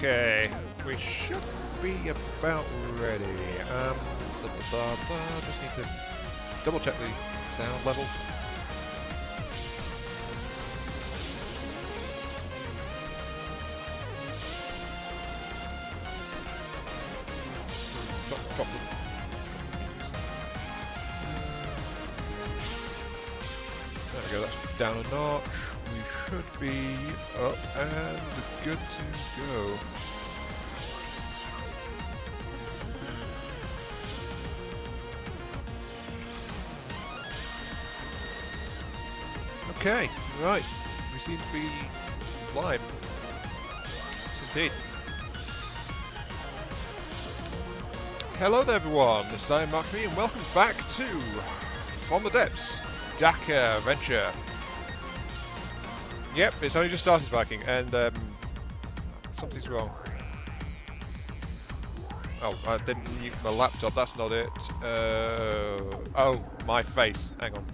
Okay, we should be about ready. Just need to double check the sound level. Drop the... There we go, that's down a notch. We should be up and good to go. Okay, right. We seem to be live. Yes, indeed. Hello there, everyone. This is Mark 3, and welcome back to From the Depths, Dakkaventure. Yep, it's only just started, Viking, and something's wrong. Oh, I didn't use my laptop. That's not it. Oh, my face. Hang on.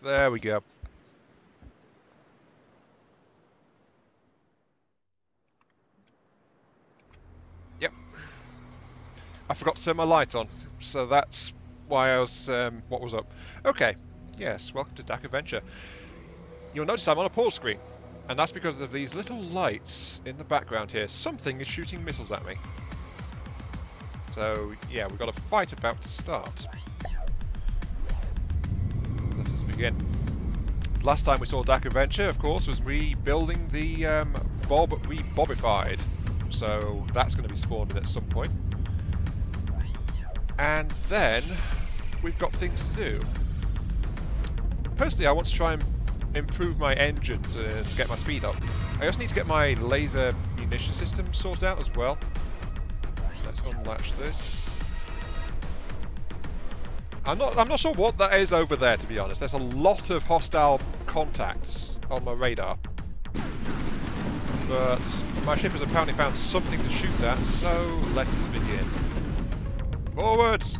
There we go. Yep. I forgot to turn my light on, so that's why I was, what was up. Okay. Yes, welcome to Dakkaventure. You'll notice I'm on a pause screen, and that's because of these little lights in the background here. Something is shooting missiles at me. So, yeah, we've got a fight about to start. Let us begin. Last time we saw Dakkaventure, of course, was rebuilding the Bob Rebobified. So that's going to be spawned in at some point. And then we've got things to do. Personally, I want to try and improve my engine to get my speed up. I also need to get my laser munition system sorted out as well. Let's unlatch this. I'm not sure what that is over there, to be honest. There's a lot of hostile contacts on my radar. But my ship has apparently found something to shoot at, so let us begin. Forwards!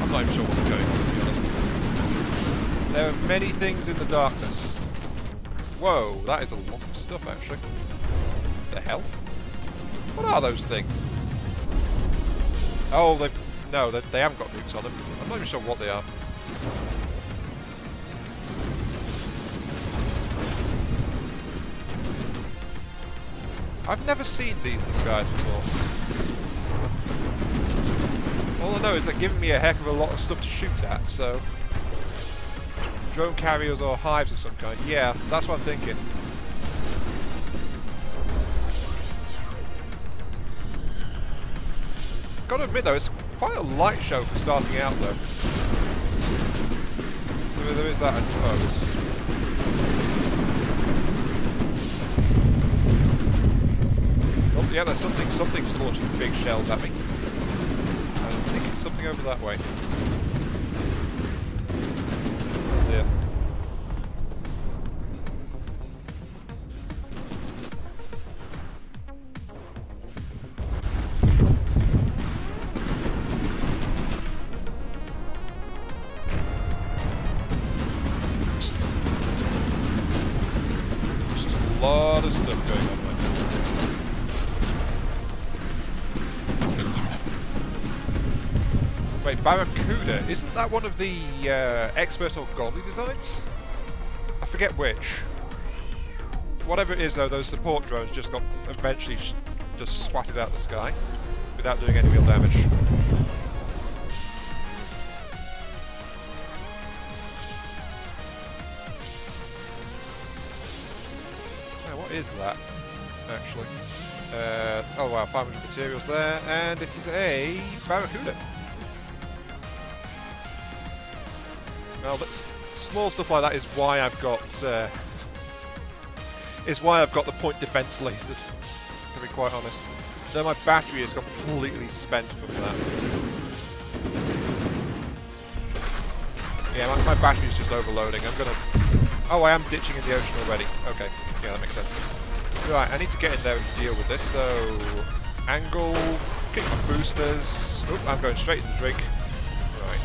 I'm not even sure what's going on, to be honest. There are many things in the darkness. Whoa, that is a lot of stuff, actually. The hell? What are those things? Oh, they haven't got nukes on them. I'm not even sure what they are. I've never seen these guys before. All I know is they're giving me a heck of a lot of stuff to shoot at, so... Drone carriers or hives of some kind. Yeah, that's what I'm thinking. Gotta admit though, it's quite a light show for starting out though. So there is that, I suppose. Oh yeah, there's something's launching big shells at me. I think it's something over that way. Oh dear. A lot of stuff going on right now. Wait, Barracuda, isn't that one of the Expert or Godly designs? I forget which. Whatever it is though, those support drones just got eventually just swatted out of the sky without doing any real damage. What is that, actually? Oh wow, 500 materials there, and it is a Barracuda. Well, that's, small stuff like that is why I've got the point defense lasers, to be quite honest. Though my battery is completely spent from that. Yeah, my battery is just overloading. I'm gonna... Oh, I am ditching in the ocean already. Okay, yeah, that makes sense. Right, I need to get in there and deal with this, so... Angle... Kick my boosters. Oop, I'm going straight into the drink. Right.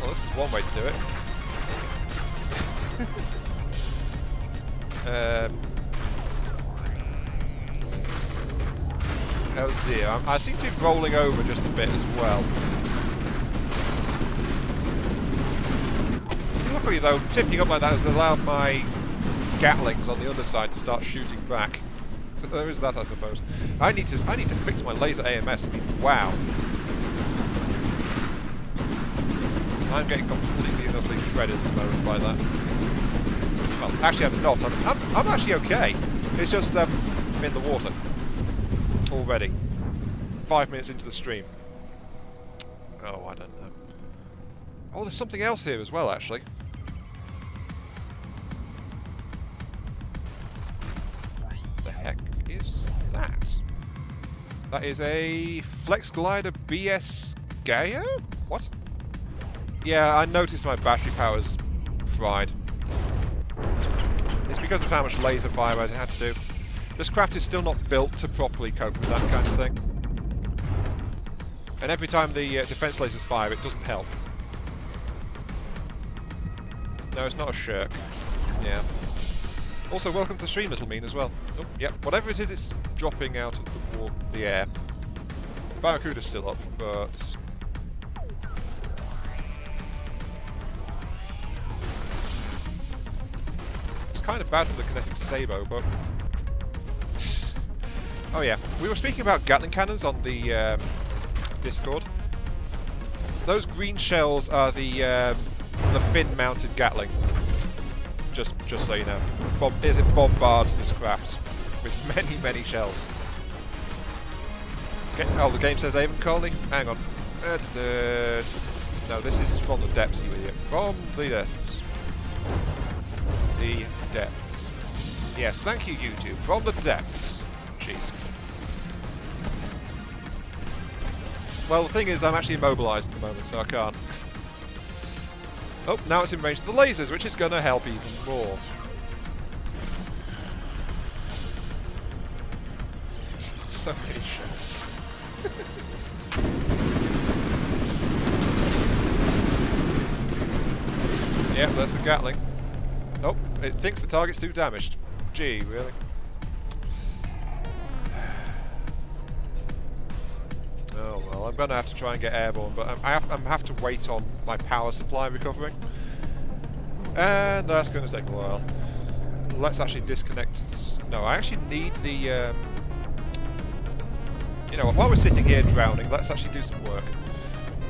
Well, this is one way to do it. Oh dear, I seem to be rolling over just a bit as well. Luckily though, tipping up like that has allowed my Gatlings on the other side to start shooting back. So there is that, I suppose. I need to fix my laser AMS. I mean, wow. I'm getting completely and utterly shredded at the moment by that. Well, actually I'm not. I'm actually okay. It's just I'm in the water already. 5 minutes into the stream. Oh, I don't know. Oh, there's something else here as well, actually. The heck is that? That is a Flex Glider BS Gaia? What? Yeah, I noticed my battery power's fried. It's because of how much laser fire I had to do. This craft is still not built to properly cope with that kind of thing. And every time the defense lasers fire, it doesn't help. No, it's not a shirk. Yeah. Also, welcome to the stream, Little Mean, as well. Oh, yep. Whatever it is, it's dropping out of the air. The Barracuda's still up, but... it's kind of bad for the kinetic Sabo, but... oh yeah, we were speaking about Gatling cannons on the Discord. Those green shells are the fin-mounted Gatling. Just so you know, it bombards this craft with many shells. Okay. Oh, the game says Avon Colony. Hang on. No, this is from the depths, you idiot. From the depths. The depths. Yes, thank you, YouTube. From the depths. Jeez. Well, the thing is, I'm actually immobilised at the moment, so I can't. Oh, now it's in range of the lasers, which is going to help even more. So many shots. Yep, there's the Gatling. Oh, it thinks the target's too damaged. Gee, really? Oh well, I'm going to have to try and get airborne, but I have to wait on my power supply recovering. And that's going to take a while. Let's actually disconnect... no, I actually need the... you know what, while we're sitting here drowning, let's actually do some work.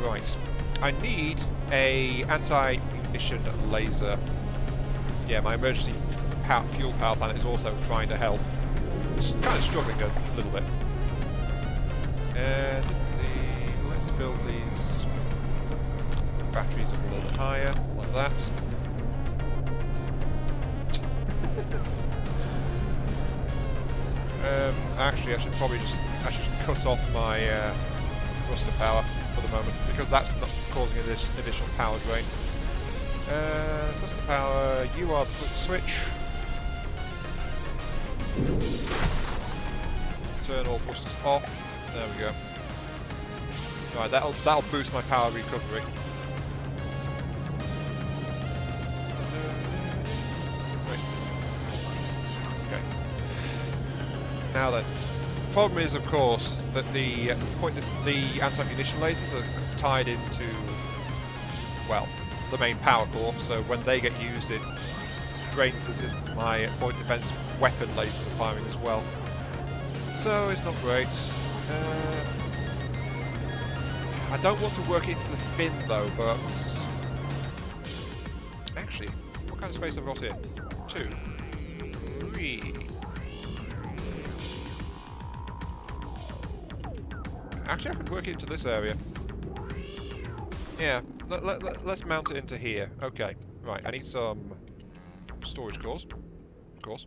Right. I need a anti-munition laser. Yeah, my emergency fuel power plant is also trying to help. It's kind of struggling a little bit. And let's build these batteries up a little bit higher, like that. Actually, I should probably just cut off my thruster power for the moment, because that's not causing additional power drain. Thruster power, you are the switch. Turn all thrusters off. There we go. Right, that'll boost my power recovery. Right. Okay. Now then, the problem is, of course, that the anti-munition lasers are tied into, well, the main power core. So when they get used, it drains my point defense weapon lasers are firing as well. So it's not great. I don't want to work into the fin though, but... actually, what kind of space have I got here? 2, 3... actually, I could work into this area. Yeah, let's mount it into here. Okay, right, I need some storage cores, of course.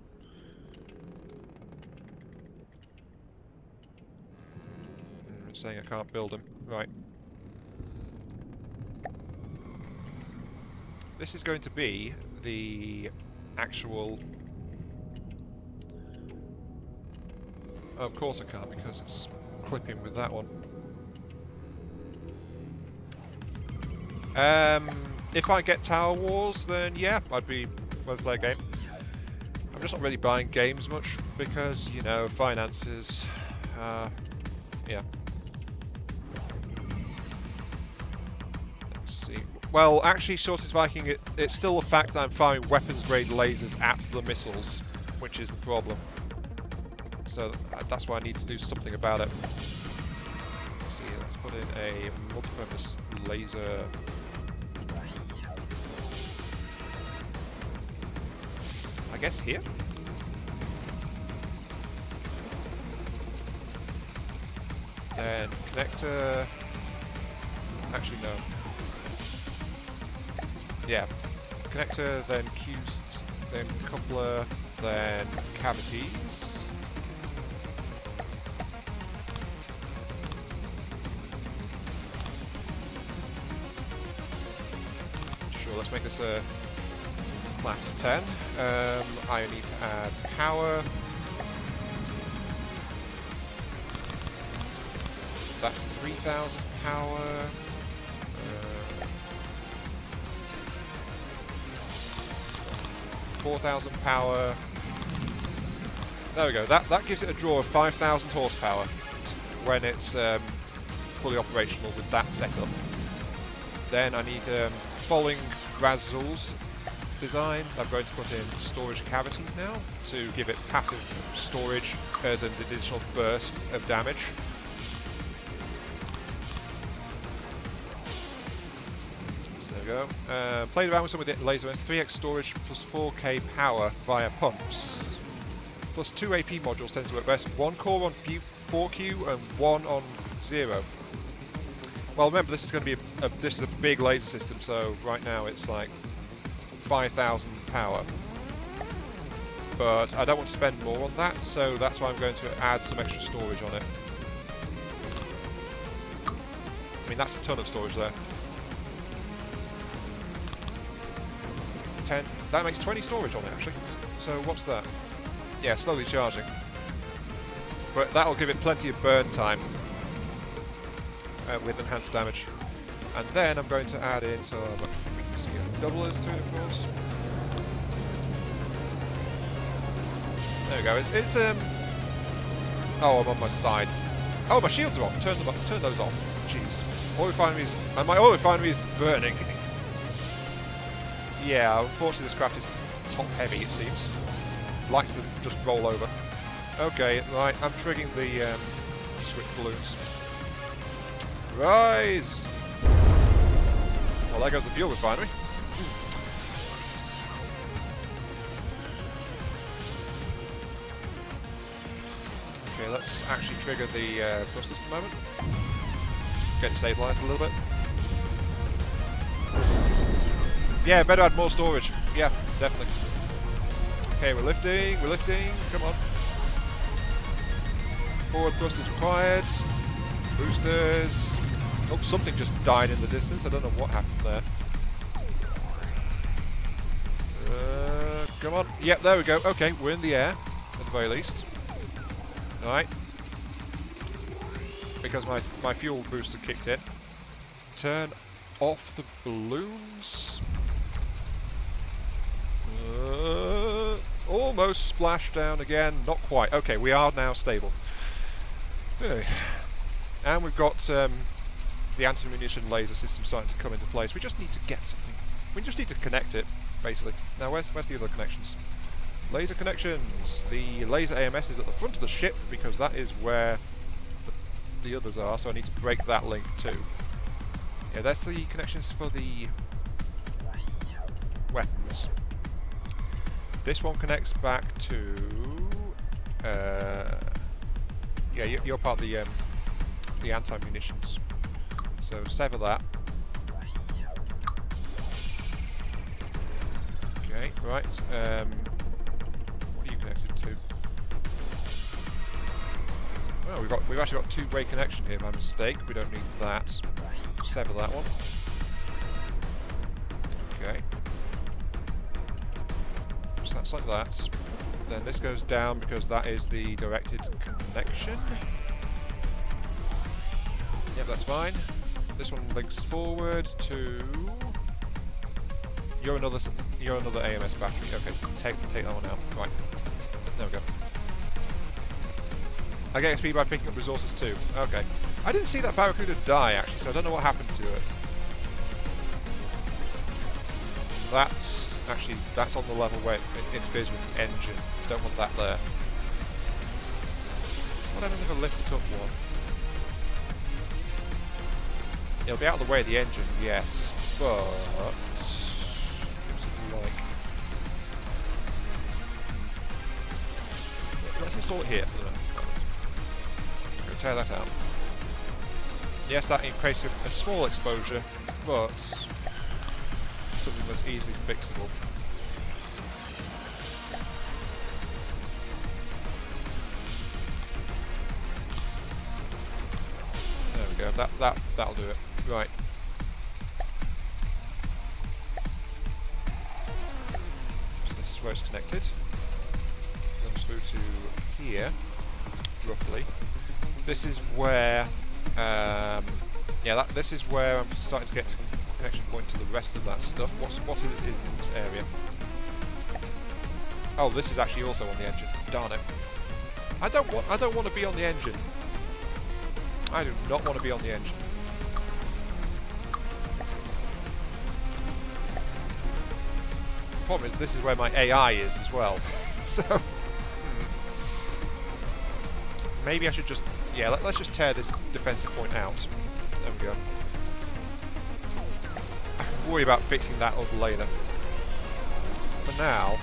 It's saying I can't build them. Right. This is going to be the actual Of course I can't, because it's clipping with that one. If I get Tower Wars, then yeah, I'd be willing to play a game. I'm just not really buying games much because, you know, finances. Yeah. Let's see. Well, actually, Shortest Viking, it's still the fact that I'm firing weapons-grade lasers at the missiles, which is the problem. So that's why I need to do something about it. Let's see, let's put in a multi-purpose laser. I guess here? Then connector. Actually, no. Yeah. Connector, then Q's, then coupler, then cavities. Sure, let's make this a class 10. I need to add power. That's 3,000 power. 4,000 power. There we go. That gives it a draw of 5,000 horsepower when it's fully operational with that setup. Then I need following Razul's designs. I'm going to put in storage cavities now to give it passive storage as an additional burst of damage. So there we go. Played around with some of the laser 3x storage plus 4k power via pumps. Plus 2 AP modules tends to work best. 1 core on 4Q and 1 on 0. Well, remember this is going to be this is a big laser system, so right now it's like 5,000 power. But I don't want to spend more on that, so that's why I'm going to add some extra storage on it. I mean, that's a ton of storage there. 10. That makes 20 storage on it actually. So what's that? Yeah, slowly charging. But that'll give it plenty of burn time. With enhanced damage. And then I'm going to add in some doublers to it, of course. There we go. It's oh, I'm on my side. Oh, my shields are off. Turn them off. Turn those off. Jeez. Oil refineries. And my oil refinery is burning. Yeah, unfortunately, this craft is top heavy. It seems. Likes to just roll over. Okay, right. I'm triggering the switch balloons. Rise! Well, there goes the fuel refinery. Okay, let's actually trigger the thrusters for a moment. Get it stabilised a little bit. Yeah, better add more storage. Yeah, definitely. Okay, we're lifting, come on. Forward thrust is required. Boosters. Oh, something just died in the distance. I don't know what happened there. Come on. Yep, there we go. Okay, we're in the air, at the very least. Alright. Because my fuel booster kicked in. Turn off the balloons. Almost splashed down again. Not quite. Okay, we are now stable. Okay. And we've got the anti-munition laser system starting to come into place. We just need to get something. We just need to connect it, basically. Now, where's the other connections? Laser connections. The laser AMS is at the front of the ship because that is where the others are. So I need to break that link too. Yeah, that's the connections for the weapons. This one connects back to. Yeah, you're part of the anti-munitions. So sever that. Okay, right. What are you connected to? Oh, we've actually got two-way connection here by mistake. We don't need that. Sever that one. Okay. So that's like that. Then this goes down because that is the directed connection. Yep, that's fine. This one links forward to... You're another AMS battery. Okay, take that one out. Right. There we go. I get XP by picking up resources too. Okay. I didn't see that Barracuda die actually, so I don't know what happened to it. That's on the level where it interferes with the engine. Don't want that there. What happened if I lift it up one? It'll be out of the way of the engine, yes, but let's install it here for the moment. Go tear that out. Yes, that increases a small exposure, but something that's easily fixable. There we go. That'll do it. Right. So this is where it's connected. Runs through to here, roughly. This is where, this is where I'm starting to get to connection point to the rest of that stuff. What is it in this area? Oh, this is actually also on the engine. Darn it! I don't want to be on the engine. I do not want to be on the engine. The problem is, this is where my AI is as well. So maybe I should just, let's just tear this defensive point out. There we go. I can worry about fixing that up later. For now,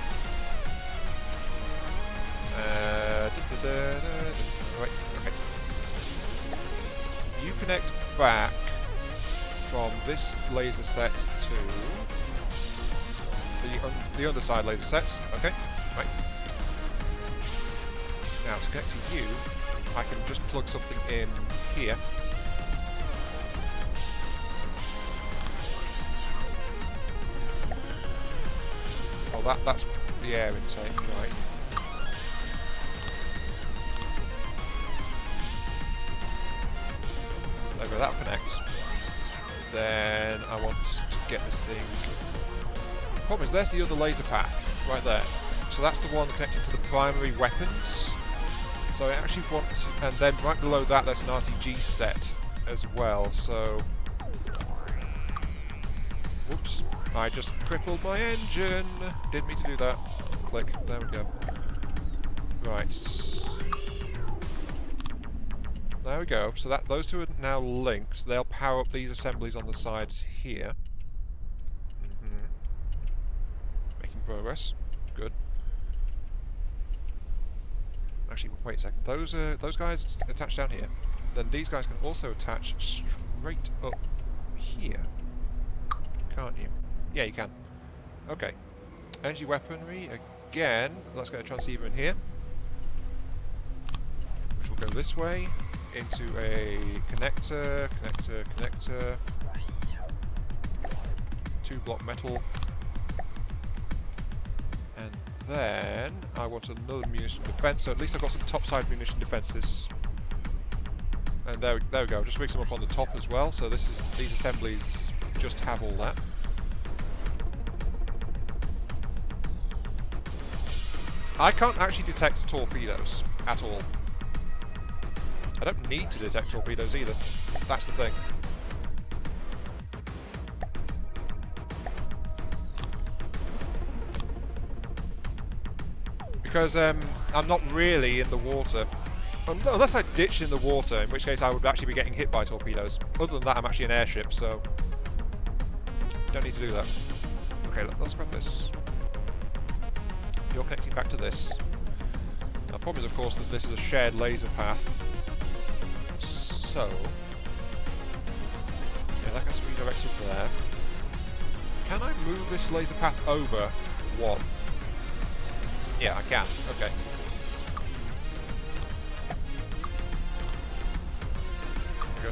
right, okay. You connect back from this laser set to the underside laser sets. Okay, right. Now to connect to you, I can just plug something in here. Oh, that's the air intake, right. There we go, that'll connect. Then I want to get this thing... The problem is, there's the other laser pack, right there. So that's the one connected to the primary weapons. So I actually want to, and then right below that there's an RTG set as well, so... Whoops, I just crippled my engine! Didn't mean to do that. Click, there we go. Right. There we go, so those two are now linked. They'll power up these assemblies on the sides here. Making progress. Good. Actually, wait a second. Those guys attach down here. Then these guys can also attach straight up here. Can't you? Yeah, you can. Okay. Energy weaponry again. Let's get a transceiver in here, which will go this way into a connector. 2-block metal. And then I want another munition defense, so at least I've got some topside munition defenses. And there we go. Just rig some up on the top as well. So these assemblies just have all that. I can't actually detect torpedoes at all. I don't need to detect torpedoes either. That's the thing. Because I'm not really in the water. Unless I ditch in the water, in which case I would actually be getting hit by torpedoes. Other than that, I'm actually an airship, so don't need to do that. Okay, let's grab this. You're connecting back to this. Now, the problem is, of course, that this is a shared laser path. So, yeah, that gets redirected there. Can I move this laser path over one? Yeah, I can. Okay.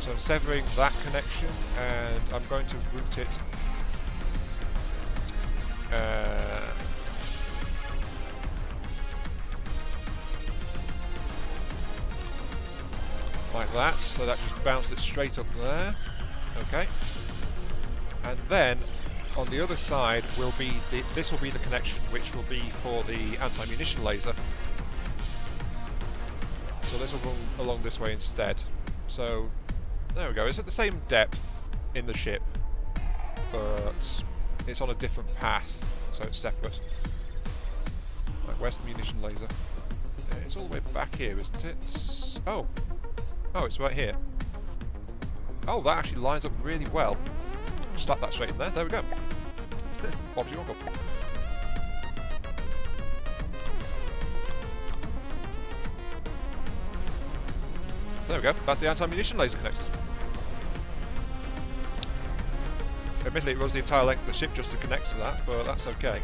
So I'm severing that connection, and I'm going to route it like that, so that just bounced it straight up there. Okay. And then on the other side will be this will be the connection which will be for the anti-munition laser. So this will run along this way instead. So there we go. It's at the same depth in the ship, but it's on a different path, so it's separate. Right, where's the munition laser? It's all the way back here, isn't it? Oh, it's right here. Oh, that actually lines up really well. Slap that straight in there. There we go. Bob's your uncle. There we go. That's the anti-munition laser connectors. Admittedly, it runs the entire length of the ship just to connect to that, but that's okay.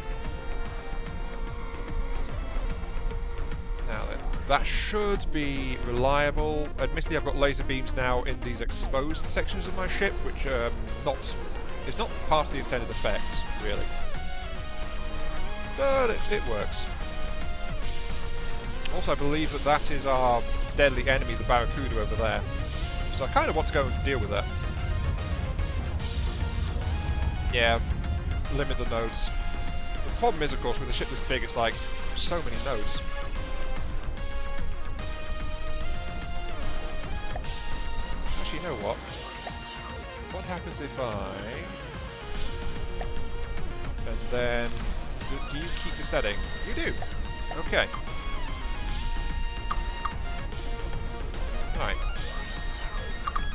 Now then, that should be reliable. Admittedly, I've got laser beams now in these exposed sections of my ship, which it's not part of the intended effect, really. But it works. Also, I believe that is our deadly enemy, the Barracuda, over there. So I kind of want to go and deal with that. Yeah, limit the nodes. The problem is, of course, with a ship this big, it's like so many nodes. Actually, you know what? What happens if I... And then... Do you keep the setting? You do! Okay. Right.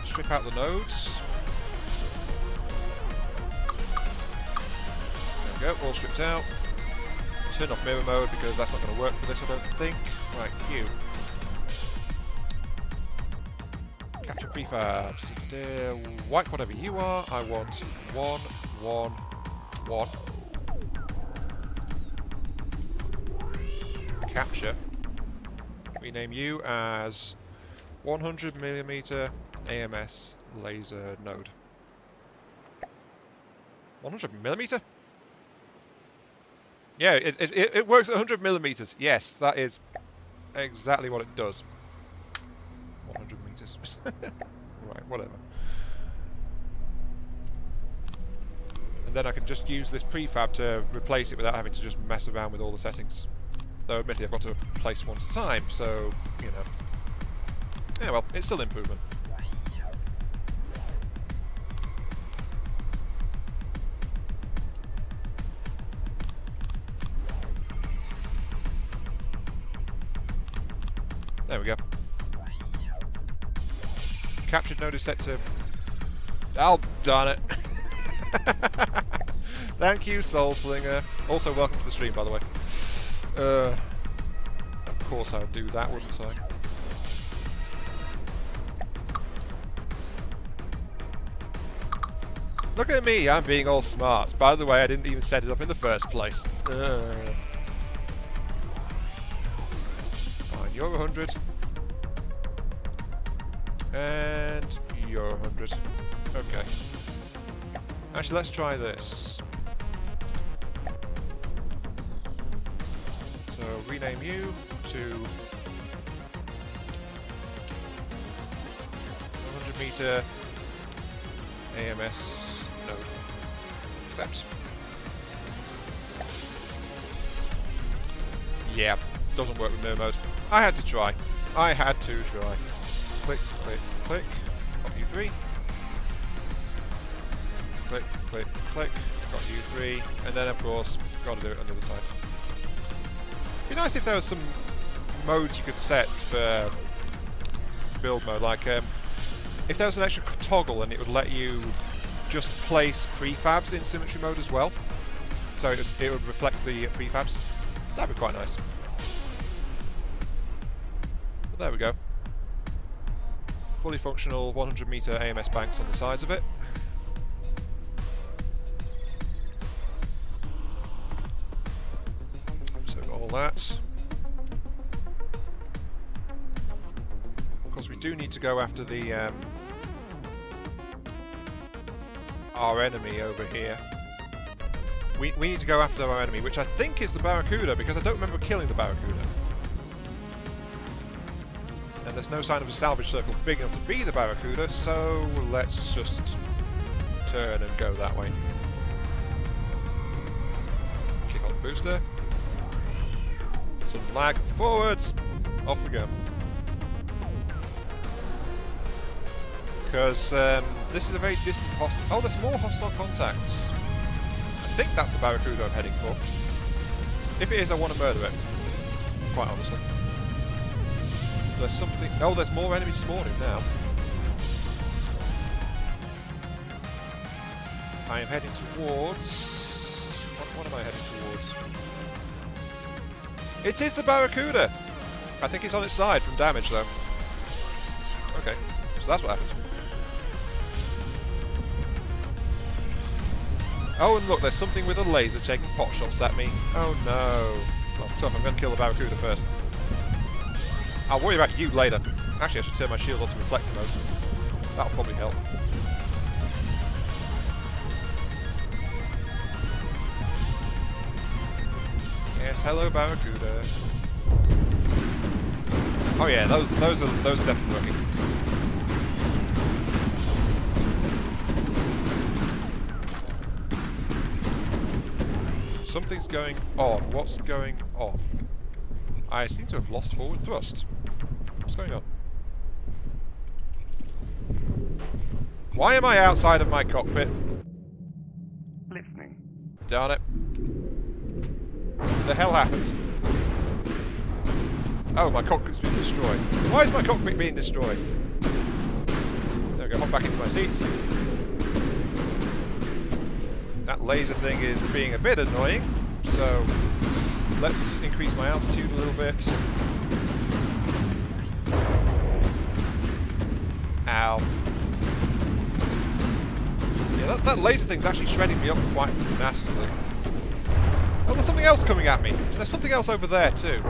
Strip out the nodes. There we go, all stripped out. Turn off mirror mode because that's not going to work for this, I don't think. Right, Q. Capture prefabs. Wipe whatever you are. I want 1, 1, 1. Capture. Rename you as 100mm AMS laser node. 100mm? Yeah, it works at 100mm. Yes, that is exactly what it does. 100 meters. Right, whatever. And then I can just use this prefab to replace it without having to just mess around with all the settings. Though admittedly I've got to place one at a time, so, you know. Yeah, well, it's still improvement. There we go. Captured node is set to... Oh, darn it. Thank you, Soul Slinger. Also, welcome to the stream, by the way. Of course I would do that, wouldn't I? Look at me, I'm being all smart. By the way, I didn't even set it up in the first place. Fine, you're 100. And you're 100. Okay. Actually, let's try this. So, rename you to 100m AMS node. Accept. Yeah, doesn't work with mirror mode. I had to try. I had to try. Click, click, click. Got you 3. Click, click, click. Got you 3. And then, of course, got to do it on the other side. It'd be nice if there was some modes you could set for build mode. Like, if there was an extra toggle and it would let you just place prefabs in symmetry mode as well. So it would reflect the prefabs. That'd be quite nice. But there we go. Fully functional 100m AMS banks on the sides of it. So all that. Of course, we do need to go after the our enemy over here. We need to go after our enemy, which I think is the Barracuda, because I don't remember killing the Barracuda. And there's no sign of a salvage circle big enough to be the Barracuda, so let's just turn and go that way. Kick on the booster. Some lag forwards. Off we go. Because this is a very distant hostile. Oh, there's more hostile contacts. I think that's the Barracuda I'm heading for. If it is, I want to murder it. Quite honestly. There's something. Oh, there's more enemies spawning now. I am heading towards. What am I heading towards? It is the Barracuda! I think it's on its side from damage though. Okay, so that's what happens. Oh, and look, there's something with a laser taking pot shots at me. Oh no. Well, tough, I'm going to kill the Barracuda first. I'll worry about you later. Actually, I should turn my shield onto reflector mode. That'll probably help. Yes, hello Barracuda. Oh yeah, those are definitely working. Something's going on. What's going on? I seem to have lost forward thrust. What's going on? Why am I outside of my cockpit? Listening. Darn it. The hell happened? Oh, my cockpit's been destroyed. Why is my cockpit being destroyed? There we go, hop back into my seats. That laser thing is being a bit annoying, so let's increase my altitude a little bit. Ow. Yeah, that laser thing's actually shredding me up quite nastily. Oh, there's something else coming at me. There's something else over there too.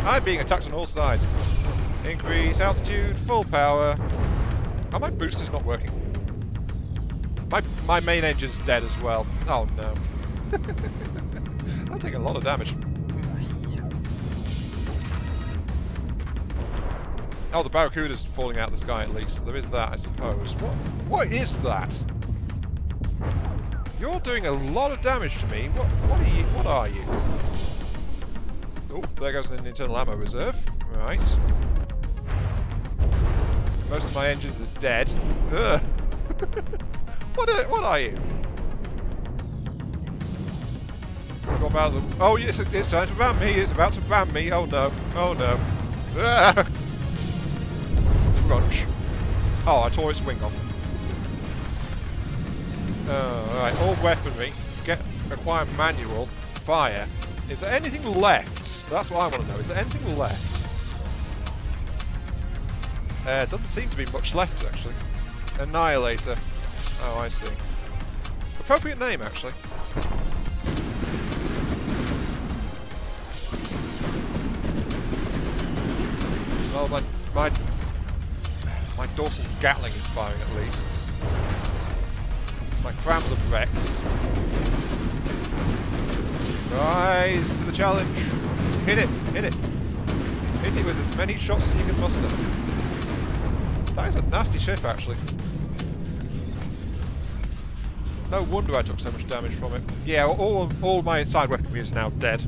I'm being attacked on all sides. Increase altitude, full power. Oh, my booster's not working. My main engine's dead as well. Oh no. I'm taking a lot of damage. Oh, the Barracuda's falling out of the sky at least. There is that, I suppose. What is that? You're doing a lot of damage to me. What are you? Oh, there goes an internal ammo reserve. Right. Most of my engines are dead. Ugh. What are you? Drop out of the... Oh, yes, it's time to ram me. It's about to ram me. Oh no. Oh no. Ah! Crunch. Oh, I tore its wing off. Alright, all weaponry. Acquire manual. Fire. Is there anything left? That's what I want to know. Is there anything left? Doesn't seem to be much left, actually. Annihilator. Oh, I see. Appropriate name, actually. Well, my dorsal Gatling is firing at least. My crams are wrecked. Rise to the challenge. Hit it, hit it. Hit it with as many shots as you can muster. That is a nasty ship, actually. No wonder I took so much damage from it. Yeah, all my side weaponry is now dead.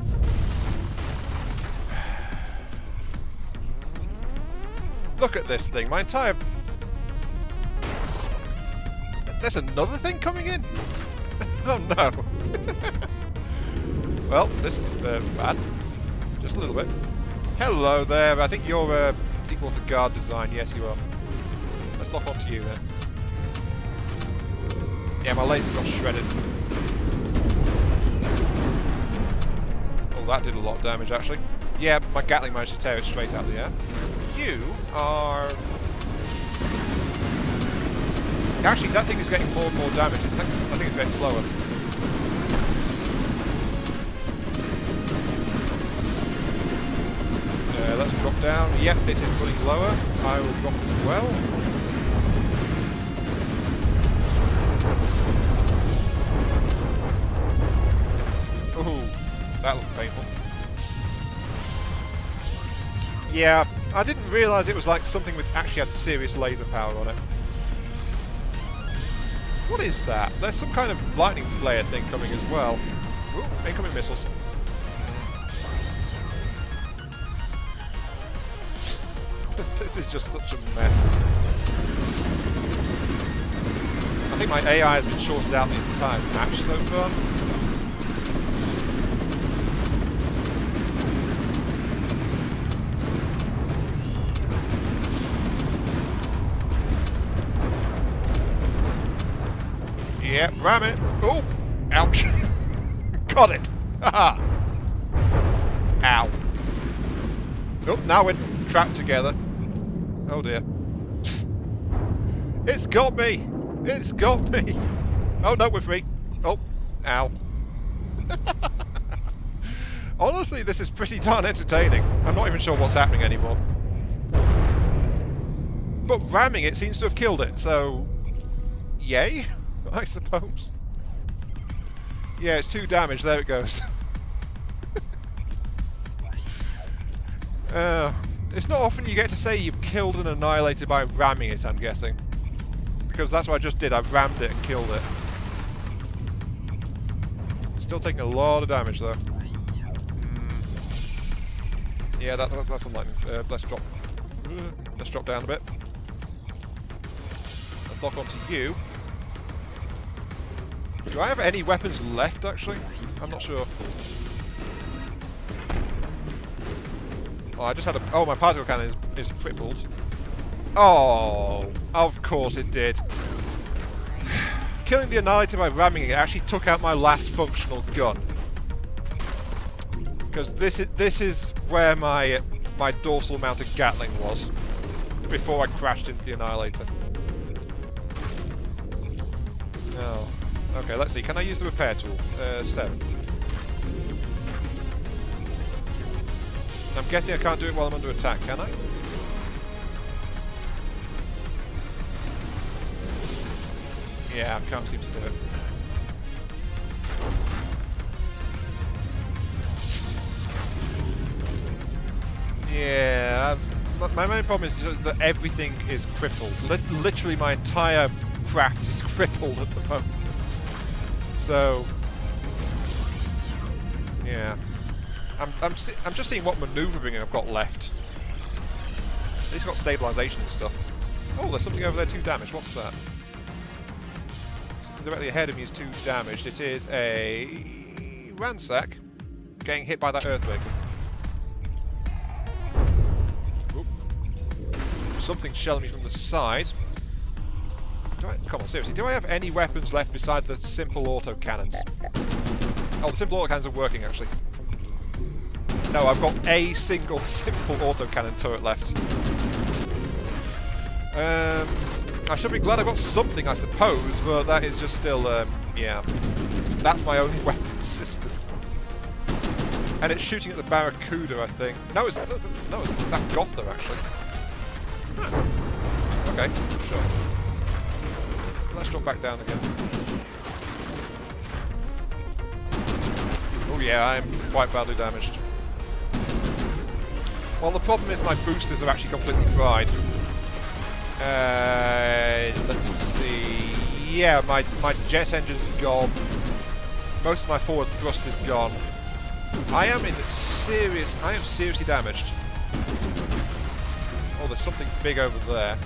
Look at this thing, my entire... There's another thing coming in? Oh no. Well, this is bad. Just a little bit. Hello there, I think you're Deepwater Guard design. Yes, you are. Let's lock onto you then. Yeah, my laser's got shredded. Oh, that did a lot of damage actually. Yeah, my Gatling managed to tear it straight out of the air. You are... Actually, that thing is getting more and more damage. I think it's getting slower. Let's drop down. Yep, it is running lower. I will drop as well. Ooh, that looks painful. Yeah, I didn't realise it was like something with actually had serious laser power on it. What is that? There's some kind of lightning flare thing coming as well. Ooh, incoming missiles. This is just such a mess. I think my AI has been shorted out the entire match so far. Yep, ram it. Oh, ouch. Got it. Haha. Ow. Oh, now we're trapped together. Oh dear. It's got me. It's got me. Oh no, we're free. Oh, ow. Honestly, this is pretty darn entertaining. I'm not even sure what's happening anymore. But ramming it seems to have killed it, so... yay? I suppose. Yeah, it's 2 damage. There it goes. It's not often you get to say you've killed and annihilated by ramming it, I'm guessing. Because that's what I just did. I rammed it and killed it. Still taking a lot of damage, though. Yeah, that's unlikely. Let's drop down a bit. Let's lock onto you. Do I have any weapons left, actually? I'm not sure. Oh, I just had a... oh, my particle cannon is crippled. Oh, of course it did. Killing the Annihilator by ramming it actually took out my last functional gun. Because this is where my dorsal mounted Gatling was before I crashed into the Annihilator. Oh. Okay, let's see. Can I use the repair tool? 7. I'm guessing I can't do it while I'm under attack, can I? Yeah, I can't seem to do it. Yeah, my main problem is just that everything is crippled. Literally my entire craft is crippled at the moment. So, yeah, I'm just seeing what manoeuvring I've got left. It's got stabilisation and stuff. Oh, there's something over there 2 damage. What's that? Something directly ahead of me is 2 damaged. It is a ransack getting hit by that earthquake. Oop. Something shelling me from the side. Come on, seriously, do I have any weapons left beside the simple auto cannons? Oh, the simple auto cannons are working, actually. No, I've got a single simple auto cannon turret left. I should be glad I got something, I suppose, but that is just still, yeah. That's my only weapon system. And it's shooting at the Barracuda, I think. No, it's that Gotha, actually. Huh. Okay, sure. Let's drop back down again. Oh yeah, I'm quite badly damaged. Well, the problem is my boosters are actually completely fried. Let's see. Yeah, my jet engine's gone. Most of my forward thrust is gone. I am seriously damaged. Oh, there's something big over there.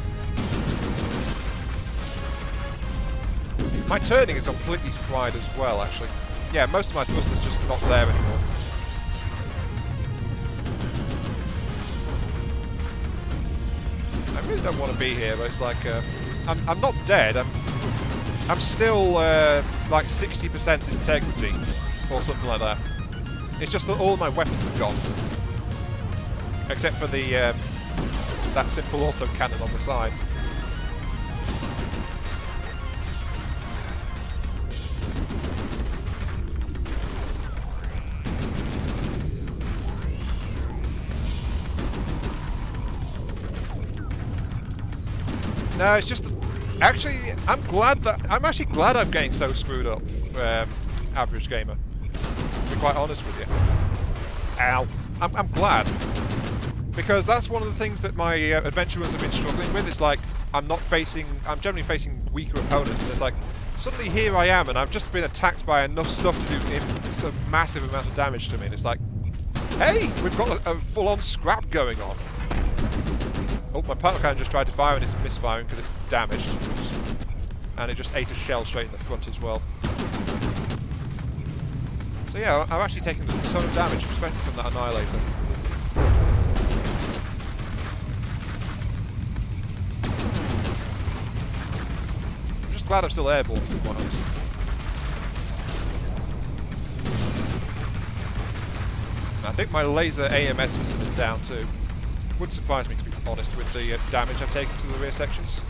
My turning is completely fried as well, actually. Yeah, most of my thrust is just not there anymore. I really don't want to be here, but it's like I'm not dead. I'm still like 60% integrity or something like that. It's just that all my weapons have gone, except for the that simple auto cannon on the side. No, it's just actually I'm actually glad I'm getting so screwed up, average gamer. To be quite honest with you. Ow! I'm glad. Because that's one of the things that my adventurers have been struggling with. It's like, I'm generally facing weaker opponents, and it's like, suddenly here I am, and I've just been attacked by enough stuff to do a massive amount of damage to me, and it's like, hey, we've got a full-on scrap going on. Oh, my partner cannon just tried to fire, and it's misfiring because it's damaged. And it just ate a shell straight in the front as well. So yeah, I've actually taken a ton of damage, especially from that Annihilator. I'm just glad I'm still airborne, to be honest. I think my laser AMS system is down too. Wouldn't surprise me, to be honest, with the damage I've taken to the rear sections.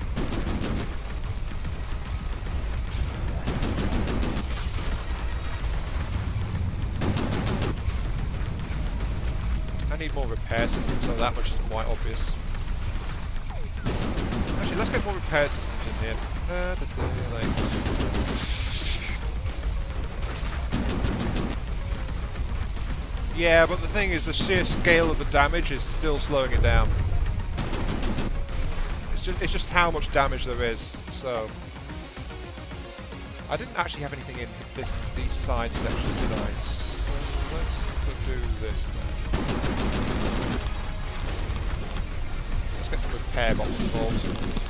I need more repair systems, so that much isn't quite obvious. Actually, let's get more repair systems in here. Yeah, but the thing is, the sheer scale of the damage is still slowing it down. It's just how much damage there is, so... I didn't actually have anything in these side sections, did I? So let's do this then. Let's get some repair box involved.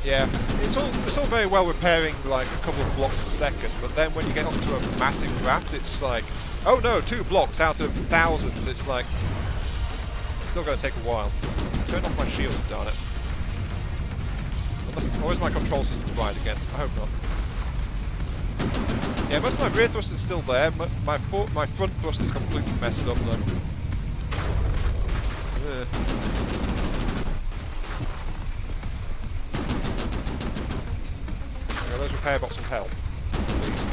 Yeah, it's all very well repairing like a couple of blocks a second, but then when you get onto a massive raft, it's like, oh no, 2 blocks out of thousands. It's like, it's still going to take a while. Turn off my shields, darn it. Or is my control system fried again? I hope not. Yeah, most of my rear thrust is still there. My front thrust is completely messed up though. Those repair bots some help, please.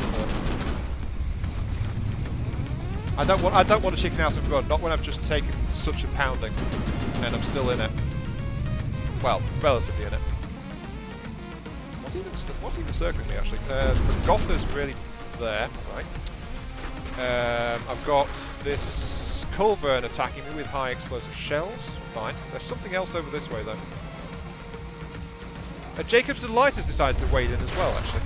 I don't want to chicken out and run. Not when I've just taken such a pounding, and I'm still in it. Well, relatively in it. What's even circling me actually? The Gotha's really there, right? I've got this Culvern attacking me with high explosive shells. Fine. There's something else over this way though. Jacob's Delight has decided to wade in as well, actually.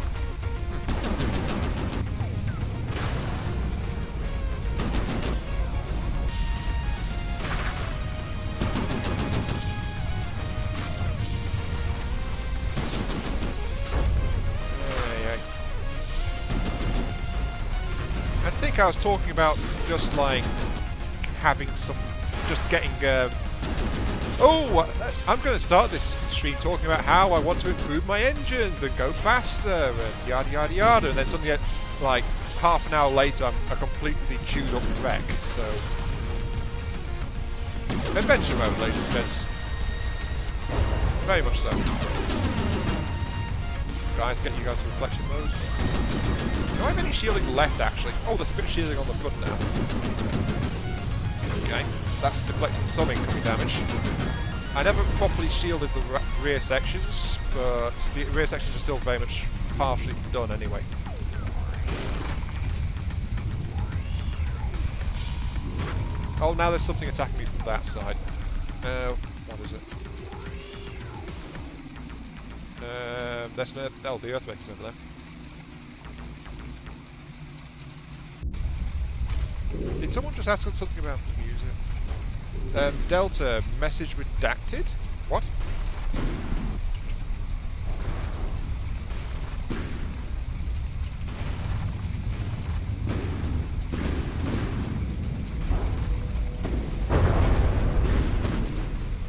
I think I was talking about just like having some, just getting. Oh, I'm going to start this stream talking about how I want to improve my engines and go faster and yada yada yada, and then suddenly, like half an hour later, I'm a completely chewed up wreck. So, adventure mode, ladies and gents. Very much so. Guys, get you guys to reflection mode. Do I have any shielding left, actually? Oh, there's a bit of shielding on the front now. Okay, that's deflecting some incoming damage. I never properly shielded the rear sections, but the rear sections are still very much partially done anyway. Oh, now there's something attacking me from that side. What is it? Oh, the earthquake is over there. Did someone just ask us something about music? Delta, message redacted? What?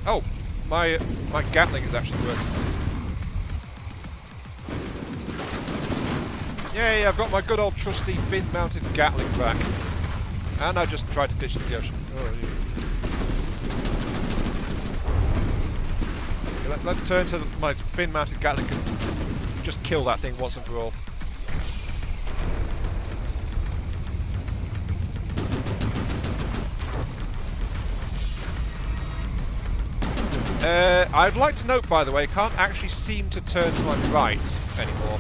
Oh, my Gatling is actually working. Yay, I've got my good old trusty fin-mounted Gatling back. And I just tried to ditch the ocean. Oh, yeah. Okay, let's turn to my fin-mounted Gatling and just kill that thing once and for all. I'd like to note, by the way, I can't actually seem to turn to my right anymore.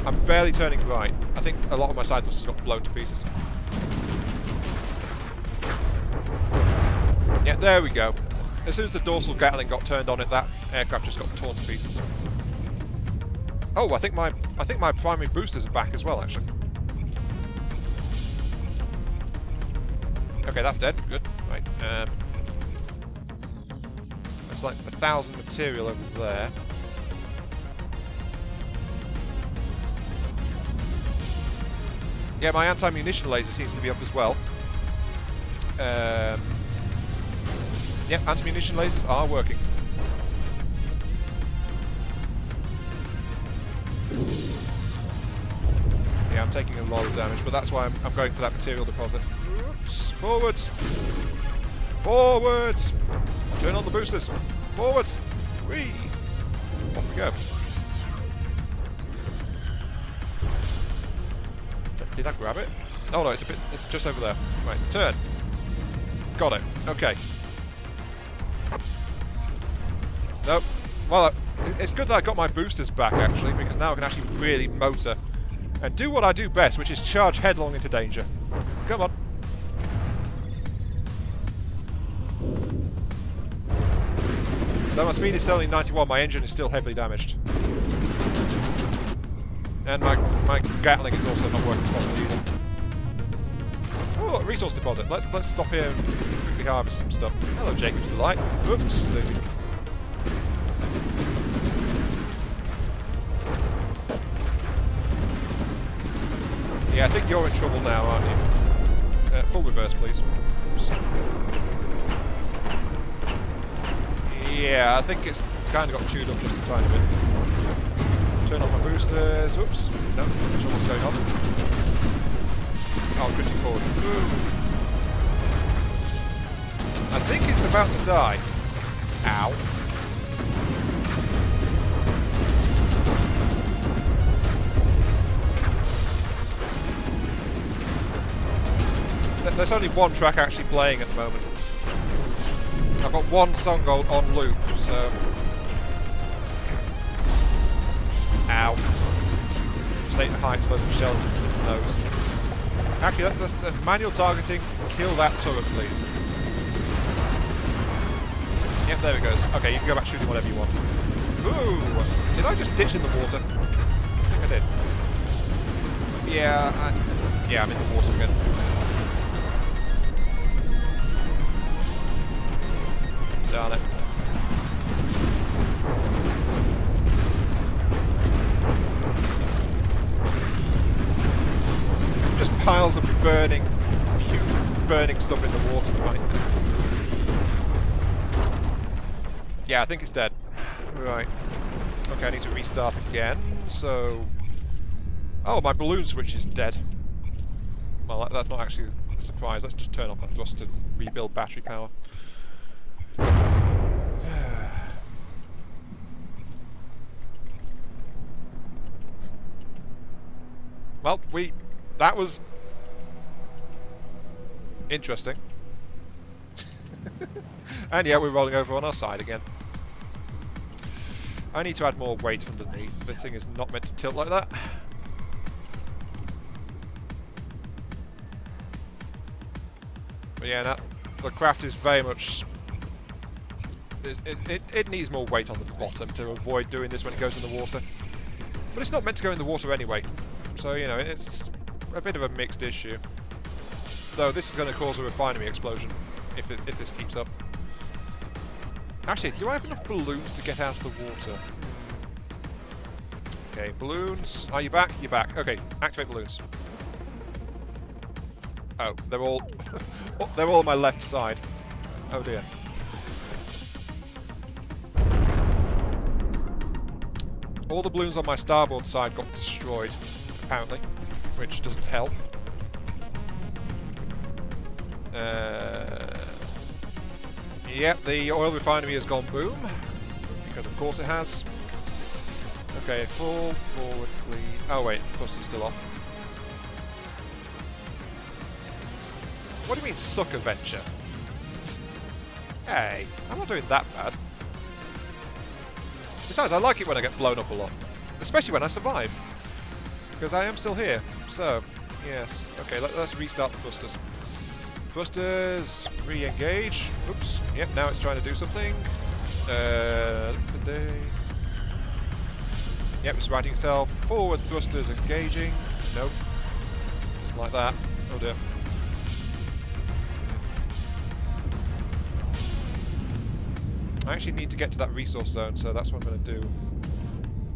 I'm barely turning right. I think a lot of my side thrusters got blown to pieces. Yeah, there we go. As soon as the dorsal Gatling got turned on it, that aircraft just got torn to pieces. Oh, I think my primary boosters are back as well, actually. Okay, that's dead. Good. Right. There's like 1,000 material over there. Yeah, my anti-munition laser seems to be up as well. Yeah, anti-munition lasers are working. Yeah, I'm taking a lot of damage, but that's why I'm going for that material deposit. Oops. Forwards! Forwards! Turn on the boosters! Forwards! Whee! Off we go. Did I grab it? Oh no, it's just over there. Right, turn. Got it. Okay. Nope. Well, it's good that I got my boosters back, actually, because now I can actually really motor and do what I do best, which is charge headlong into danger. Come on. Though my speed is only 91, my engine is still heavily damaged. And my Gatling is also not working properly either. Oh, look, resource deposit. Let's stop here and quickly harvest some stuff. Hello, Jacob's Delight. Oops, Lizzie. Yeah, I think you're in trouble now, aren't you? Full reverse, please. Oops. Yeah, I think it's kind of got chewed up just a tiny bit. Turn on my boosters. Oops. No, not sure what's going on. Oh, drifting forward. I think it's about to die. Ow. There's only one track actually playing at the moment. I've got one song on loop, so... Ow. State of high explosive shells in the nose. Actually, that's manual targeting. Kill that turret, please. Yep, there it goes. Okay, you can go back shooting whatever you want. Ooh! Did I just ditch in the water? I think I did. Yeah, I'm in the water again. Darn it. Just piles of burning stuff in the water right now. Yeah, I think it's dead. Right. Okay, I need to restart again, so... Oh, my balloon switch is dead. Well, that's not actually a surprise. Let's just turn off that thrust to rebuild battery power. Well, that was interesting. And yeah, we're rolling over on our side again. I need to add more weight underneath. This thing is not meant to tilt like that. But yeah, the craft is very much... It needs more weight on the bottom to avoid doing this when it goes in the water. But it's not meant to go in the water anyway. So, you know, it's a bit of a mixed issue. Though this is going to cause a refinery explosion if this keeps up. Actually, do I have enough balloons to get out of the water? Okay, balloons. Are you back? You're back. Okay, activate balloons. Oh, they're all they're all on my left side. Oh dear. All the balloons on my starboard side got destroyed, apparently, which doesn't help. Yep, the oil refinery has gone boom, because of course it has. Okay, full forward, please. Oh wait, thrust is still off. What do you mean, Dakkaventure? Hey, I'm not doing that bad. Besides, I like it when I get blown up a lot. Especially when I survive. Because I am still here. So, yes. Okay, let's restart the thrusters. Thrusters, re-engage. Oops. Yep, now it's trying to do something. Yep, it's righting itself. Forward thrusters engaging. Nope. Like that. Oh dear. I actually need to get to that resource zone, so that's what I'm going to do.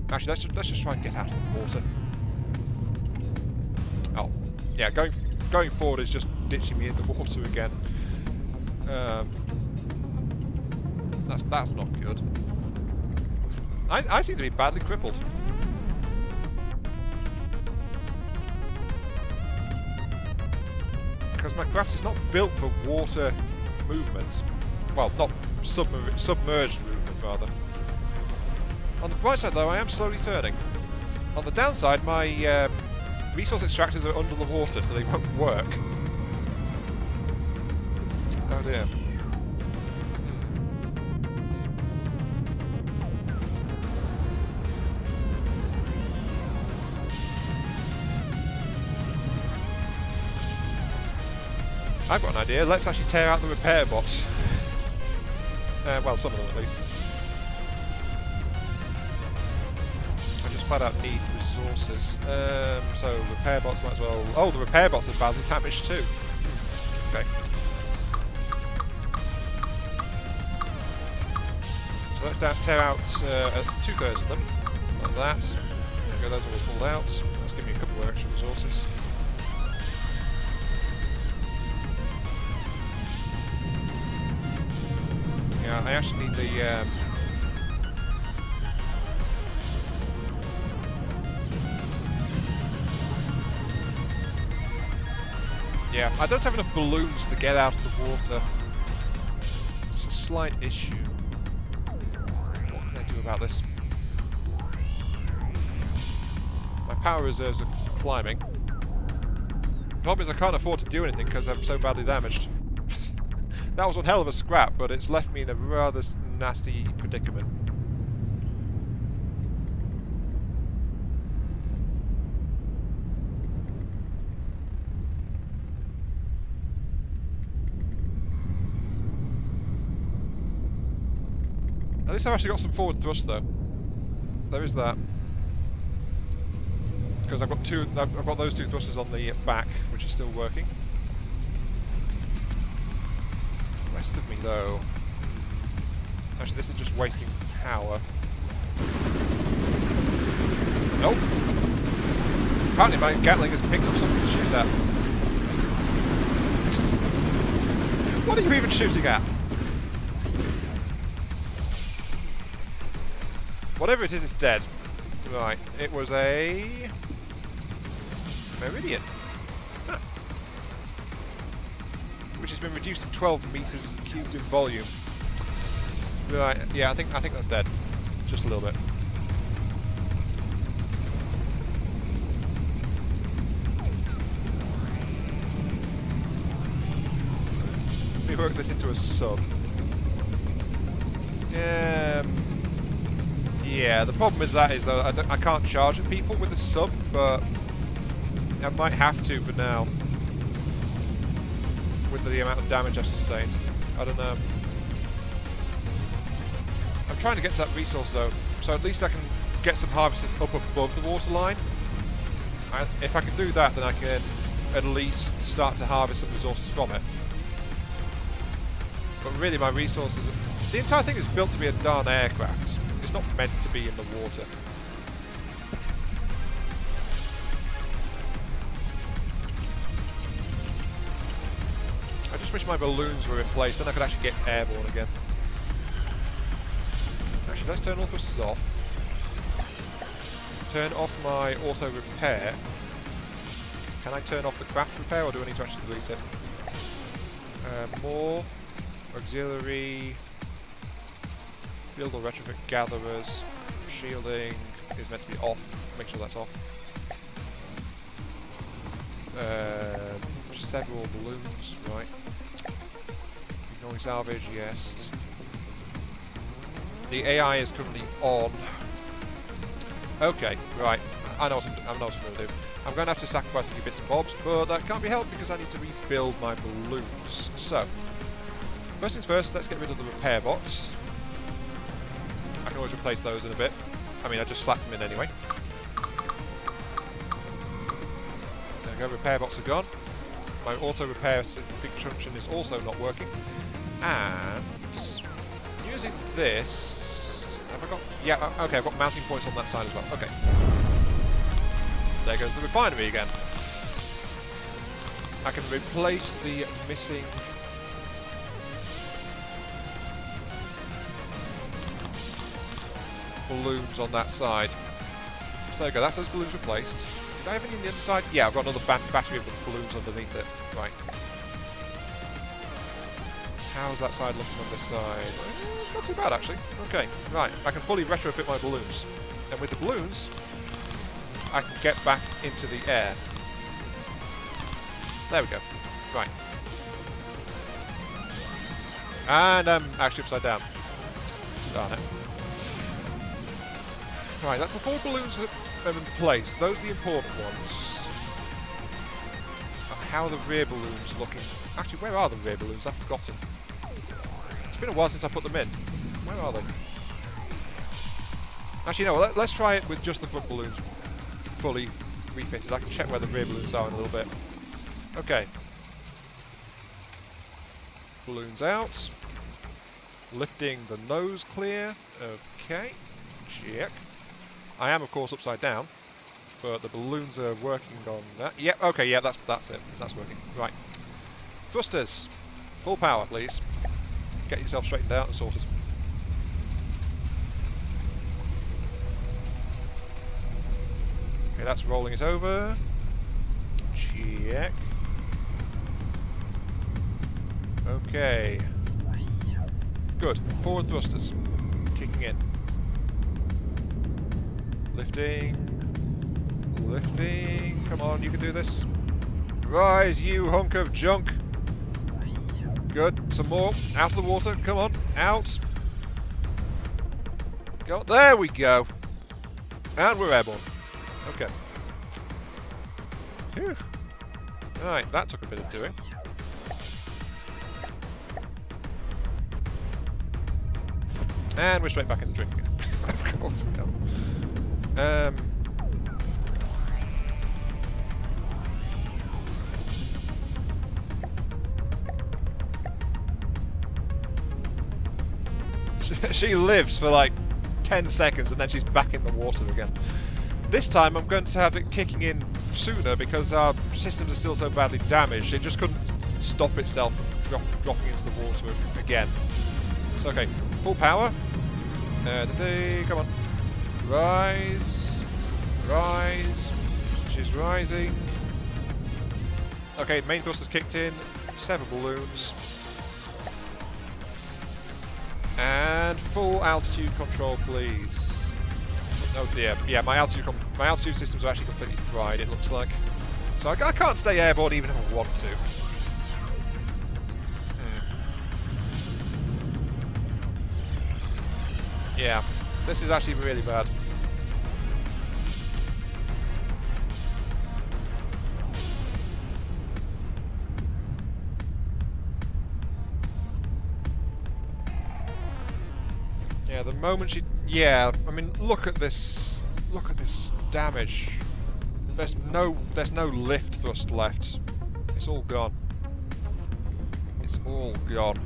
Actually, let's just try and get out of the water. Oh, yeah, going forward is just ditching me in the water again. That's not good. I seem to be badly crippled. Because my craft is not built for water movement. Well, not submerged movement, rather. On the bright side, though, I am slowly turning. On the downside, my resource extractors are under the water, so they won't work. Oh dear. I've got an idea. Let's actually tear out the repair bots. Well, some of them at least. I just flat out need resources. So repair bots might as well. Oh, the repair bots are badly damaged too. Okay. So let's tear out 2/3 of them, like that. There we go, those are all pulled out. Let's give me a couple more extra resources. Yeah, I actually need the yeah, I don't have enough balloons to get out of the water. It's a slight issue. What can I do about this? My power reserves are climbing. The problem is I can't afford to do anything because I'm so badly damaged. That was one hell of a scrap, but it's left me in a rather nasty predicament. At least I've actually got some forward thrust though. There is that. Because I've got those 2 thrusters on the back, which is still working. Rest of me though. Actually, this is just wasting power. Nope. Apparently my Gatling has picked up something to shoot at. What are you even shooting at? Whatever it is, it's dead. Right, it was a Meridian. Huh. Which has been reduced to 12 meters cubed in volume. Right, yeah, I think that's dead. Just a little bit. Let me work this into a sub. Yeah, the problem with that is though I can't charge at people with the sub, but I might have to for now. With the amount of damage I've sustained. I don't know. I'm trying to get to that resource zone, so at least I can get some harvesters up above the water line. If I can do that, then I can at least start to harvest some resources from it. But really my resources... The entire thing is built to be a darn aircraft. It's not meant to be in the water. I just wish my balloons were in place, then I could actually get airborne again. Actually, let's turn all thrusters off. Turn off my auto repair. Can I turn off the craft repair, or do I need to actually delete it? More auxiliary field or retrofit gatherers. Shielding is meant to be off. Make sure that's off. Several balloons, right. Ignoring salvage, yes. The AI is currently on. Okay, right. I know what I'm going to do. I'm going to have to sacrifice a few bits and bobs, but that can't be helped because I need to rebuild my balloons. So, first things first, let's get rid of the repair bots. I can always replace those in a bit. I mean, I just slapped them in anyway. There we go, repair bots are gone. My auto repair big truncheon is also not working. And using this, have I got? Yeah, okay, I've got mounting points on that side as well. Okay. There goes the refinery again. I can replace the missing balloons on that side. So there we go, that's those balloons replaced. Did I have any on the other side? Yeah, I've got another battery of the balloons underneath it. Right. How's that side looking on this side? Not too bad, actually. Okay, right. I can fully retrofit my balloons. And with the balloons, I can get back into the air. There we go. Right. And I'm actually upside down. Darn it. Right, that's the 4 balloons that are in place. Those are the important ones. How are the rear balloons looking? Actually, where are the rear balloons? I've forgotten. It's been a while since I put them in. Where are they? Actually, no, let's try it with just the front balloons fully refitted. I can check where the rear balloons are in a little bit. Okay. Balloons out. Lifting the nose clear. Okay. Check. I am, of course, upside down, but the balloons are working on that. Yep, okay, yeah, that's it. That's working. Right. Thrusters. Full power, please. Get yourself straightened out and sorted. Okay, that's rolling it over. Check. Okay. Good. Forward thrusters. Kicking in. Lifting. Lifting. Come on, you can do this. Rise, you hunk of junk. Good. Some more. Out of the water. Come on. Out. Go. There we go. And we're airborne. Okay. Phew. Right, that took a bit of doing. And we're straight back in the drink again. Of course we are. She lives for like 10 seconds and then she's back in the water again. This time I'm going to have it kicking in sooner because our systems are still so badly damaged. It just couldn't stop itself from dropping into the water again. So okay, full power. Come on. Rise. Rise. She's rising. Okay, main thrusters kicked in. 7 balloons. And full altitude control, please. Oh dear. Yeah, my altitude systems are actually completely fried, it looks like. So I can't stay airborne even if I want to. Yeah, this is actually really bad. Yeah, the moment she... Yeah, I mean, look at this. Look at this damage. There's no lift thrust left. It's all gone. It's all gone.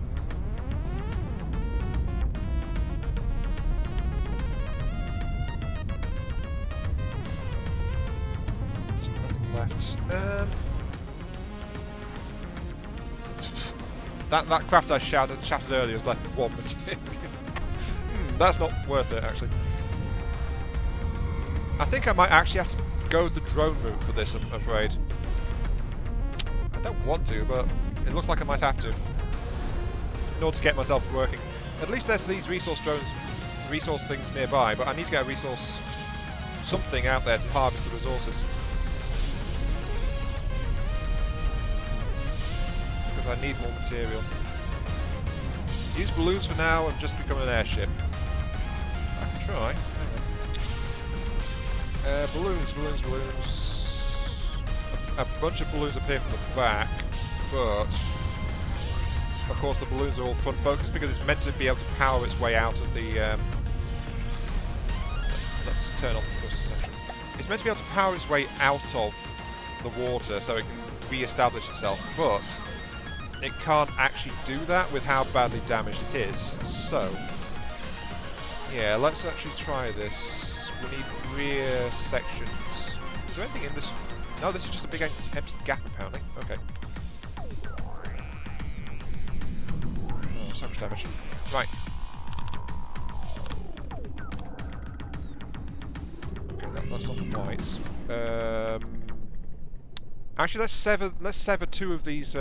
There's nothing left. That craft I shattered earlier is left 1 material. That's not worth it, actually. I think I might actually have to go the drone route for this, I'm afraid. I don't want to, but it looks like I might have to. In order to get myself working. At least there's these resource things nearby, but I need to get a resource... something out there to harvest the resources. Because I need more material. Use balloons for now and just become an airship. try. Balloons. A bunch of balloons appear from the back, but of course the balloons are all front focused because it's meant to be able to power its way out of the. Let's turn off the first section. It's meant to be able to power its way out of the water so it can re-establish itself, but it can't actually do that with how badly damaged it is. So, yeah, let's actually try this. We need rear sections. Is there anything in this? No, this is just a big empty gap apparently. Okay. Oh, so much damage. Right. Okay, that's not quite. Actually, let's sever two of these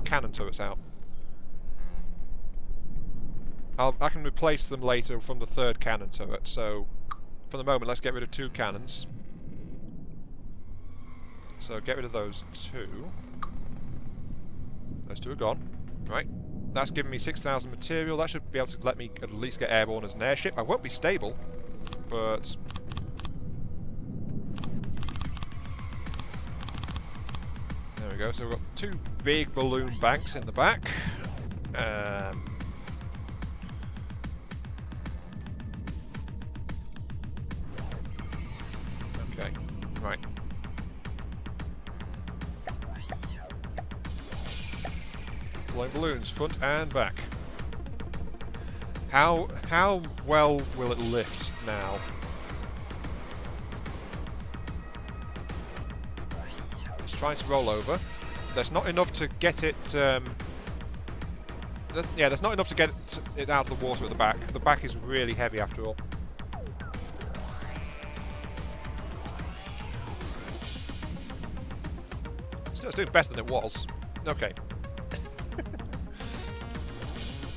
cannon turrets out. I can replace them later from the third cannon turret. So, for the moment, let's get rid of two cannons. So get rid of those two. Those two are gone. Right. That's given me 6,000 material. That should be able to let me at least get airborne as an airship. I won't be stable, but there we go. So we've got two big balloon banks in the back. Okay. Right. Blowing balloons, front and back. How well will it lift now? It's trying to roll over. There's not enough to get it. Yeah, there's not enough to get it out of the water at the back. The back is really heavy after all. Still, it's doing better than it was. Okay.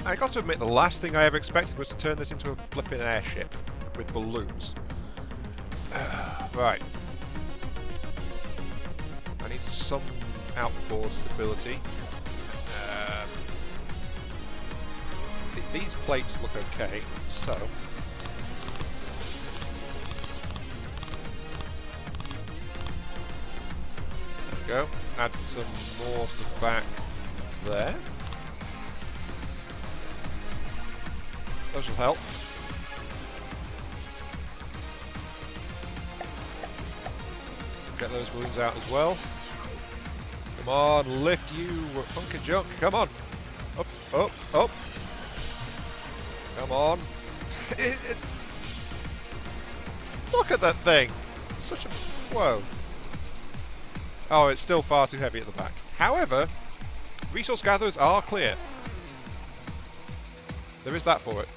I got to admit, the last thing I ever expected was to turn this into a flipping airship with balloons. Right. I need some outboard stability. These plates look okay, so there we go. Add some more to the back there. Those will help. Get those balloons out as well. Come on, lift you, hunk of junk. Come on. Up, up, up. Come on. Look at that thing. Such a... Whoa. Oh, it's still far too heavy at the back. However, resource gatherers are clear. There is that for it.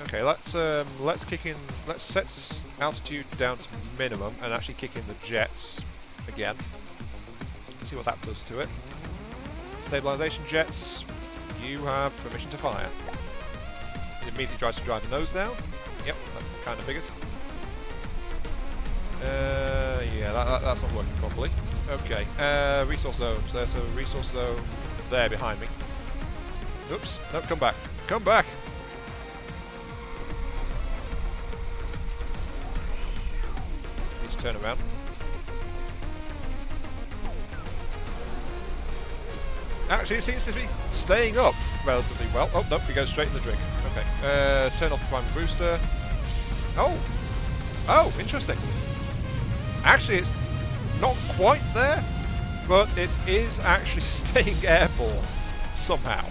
Okay, let's kick in. Let's set altitude down to minimum and actually kick in the jets again. See what that does to it. Stabilization jets. You have permission to fire. It immediately tries to drive the nose down. Yep, that kind of figures. Yeah, that's not working properly. Okay, resource zones. There's a resource zone there behind me. Oops, no, come back. Come back! Need to turn around. Actually, it seems to be staying up relatively well. Oh, no, we go straight in the drink. Okay, turn off the primary booster. Oh! Oh, interesting. Actually, it's not quite there, but it is actually staying airborne somehow.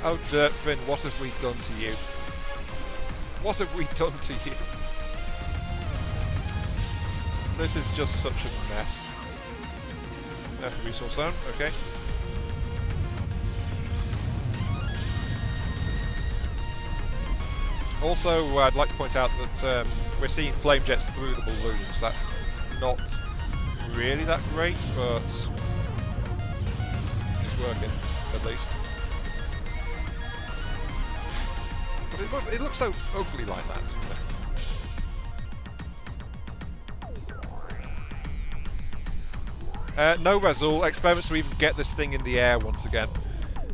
Oh, Dirtfin, what have we done to you? What have we done to you? This is just such a mess. That's the resource zone, okay. Also, I'd like to point out that we're seeing flame jets through the balloons. That's not really that great, but it's working, at least. But it looks so ugly like that, doesn't it? No, Razul, experiments to even get this thing in the air once again.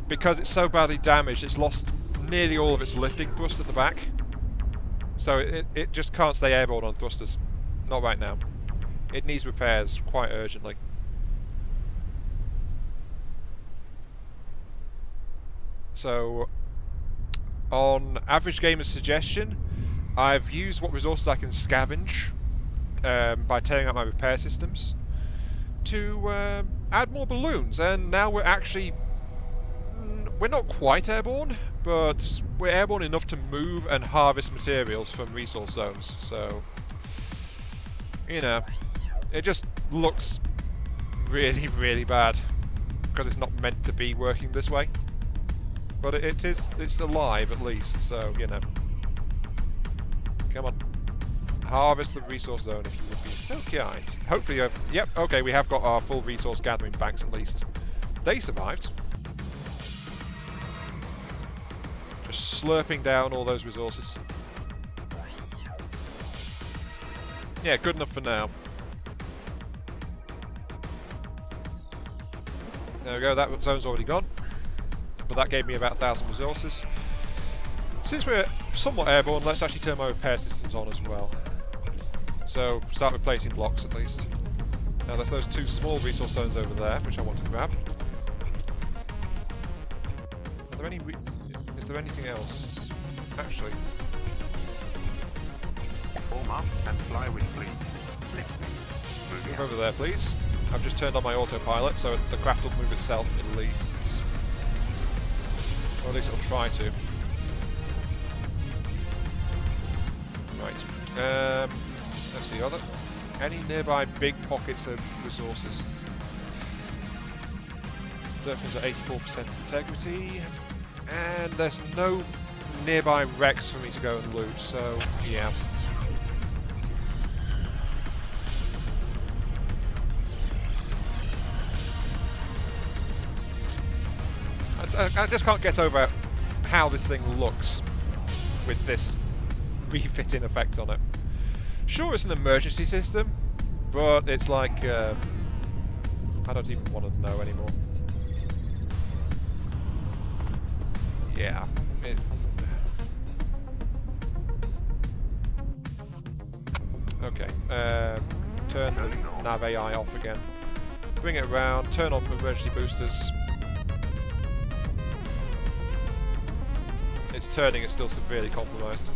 Because it's so badly damaged, it's lost nearly all of its lifting thrust at the back. So it just can't stay airborne on thrusters. Not right now. It needs repairs quite urgently. So, on Average Gamer's suggestion, I've used what resources I can scavenge by tearing out my repair systems to add more balloons, and now we're actually... we're not quite airborne, but we're airborne enough to move and harvest materials from resource zones, so... you know, it just looks really, really bad, because it's not meant to be working this way. But it's alive at least, so, you know. Come on. Harvest the resource zone if you would be so kind. Hopefully you have... Yep, okay, we have got our full resource gathering banks at least. They survived. Just slurping down all those resources. Yeah, good enough for now. There we go, that zone's already gone. But that gave me about 1,000 resources. Since we're somewhat airborne, let's actually turn my repair systems on as well. So, start replacing blocks at least. Now there's those 2 small resource zones over there, which I want to grab. Are there any... is there anything else? Actually... Form up and fly with fleet. Move over there, please. I've just turned on my autopilot, so the craft will move itself at least. Or at least it'll try to. Right. Let's see, are there any nearby big pockets of resources? Durkin's at 84% integrity. And there's no nearby wrecks for me to go and loot, so yeah. I just can't get over how this thing looks with this refitting effect on it. Sure, it's an emergency system, but it's like I don't even want to know anymore. Yeah. Okay. Turn the nav AI off again. Bring it around. Turn off emergency boosters. Its turning is still severely compromised.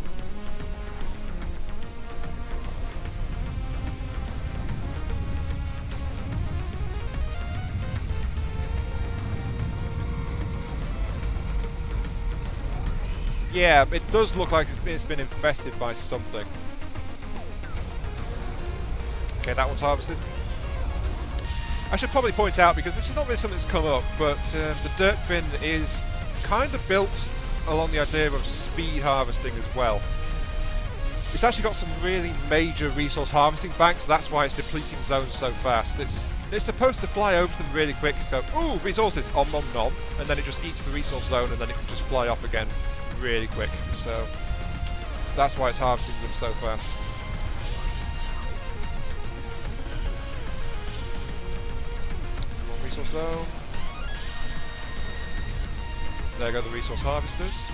Yeah, it does look like it's been infested by something. Okay, that one's harvested. I should probably point out, because this is not really something that's come up, but the Dakkaventure is kind of built along the idea of speed harvesting as well. It's actually got some really major resource harvesting banks, that's why it's depleting zones so fast. It's supposed to fly over them really quick, so, ooh, resources, om nom nom, and then it just eats the resource zone and then it can just fly off again really quick, so that's why it's harvesting them so fast. One resource zone. There go the resource harvesters.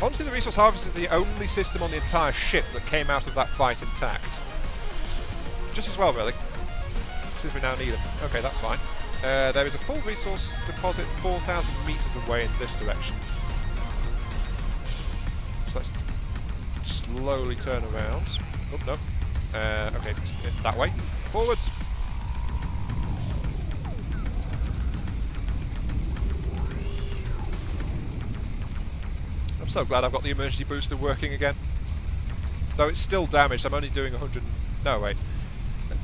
Honestly, the resource harvester is the only system on the entire ship that came out of that fight intact. Just as well, really. Since we now need them. Okay, that's fine. There is a full resource deposit 4,000 meters away in this direction. So let's slowly turn around. Oh, no. Okay, that way. Forwards. I'm so glad I've got the emergency booster working again. Though it's still damaged, I'm only doing 100... No, wait.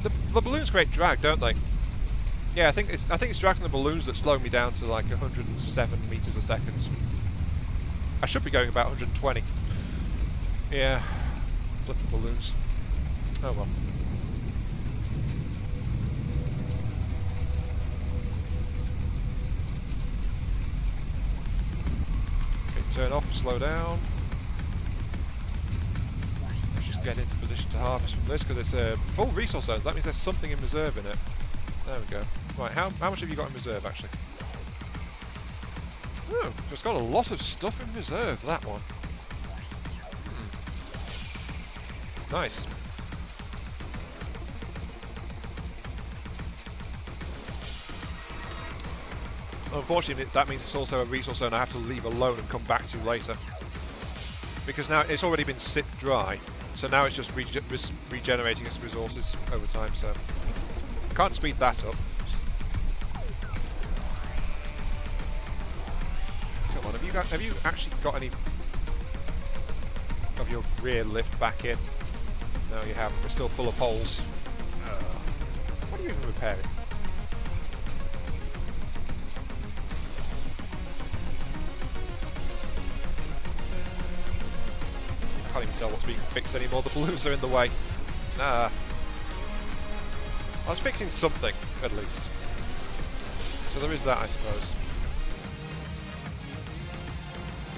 The balloons create drag, don't they? Yeah, I think it's dragging the balloons that slow me down to like 107 meters a second. I should be going about 120. Yeah. Flip the balloons. Oh well. Turn off, slow down. Let's just get into position to harvest from this, because it's a full resource zone. That means there's something in reserve in it. There we go. Right, how much have you got in reserve, actually? Oh, it's got a lot of stuff in reserve, that one. Nice. Unfortunately, that means it's also a resource zone I have to leave alone and come back to later. Because now it's already been sipped dry, so now it's just regenerating its resources over time, so I can't speed that up. Come on, have you actually got any of your rear lift back in? No, you haven't. We're still full of holes. What are you even repairing? I can't even tell what's being fixed anymore. The balloons are in the way. Nah. I was fixing something, at least. So there is that, I suppose.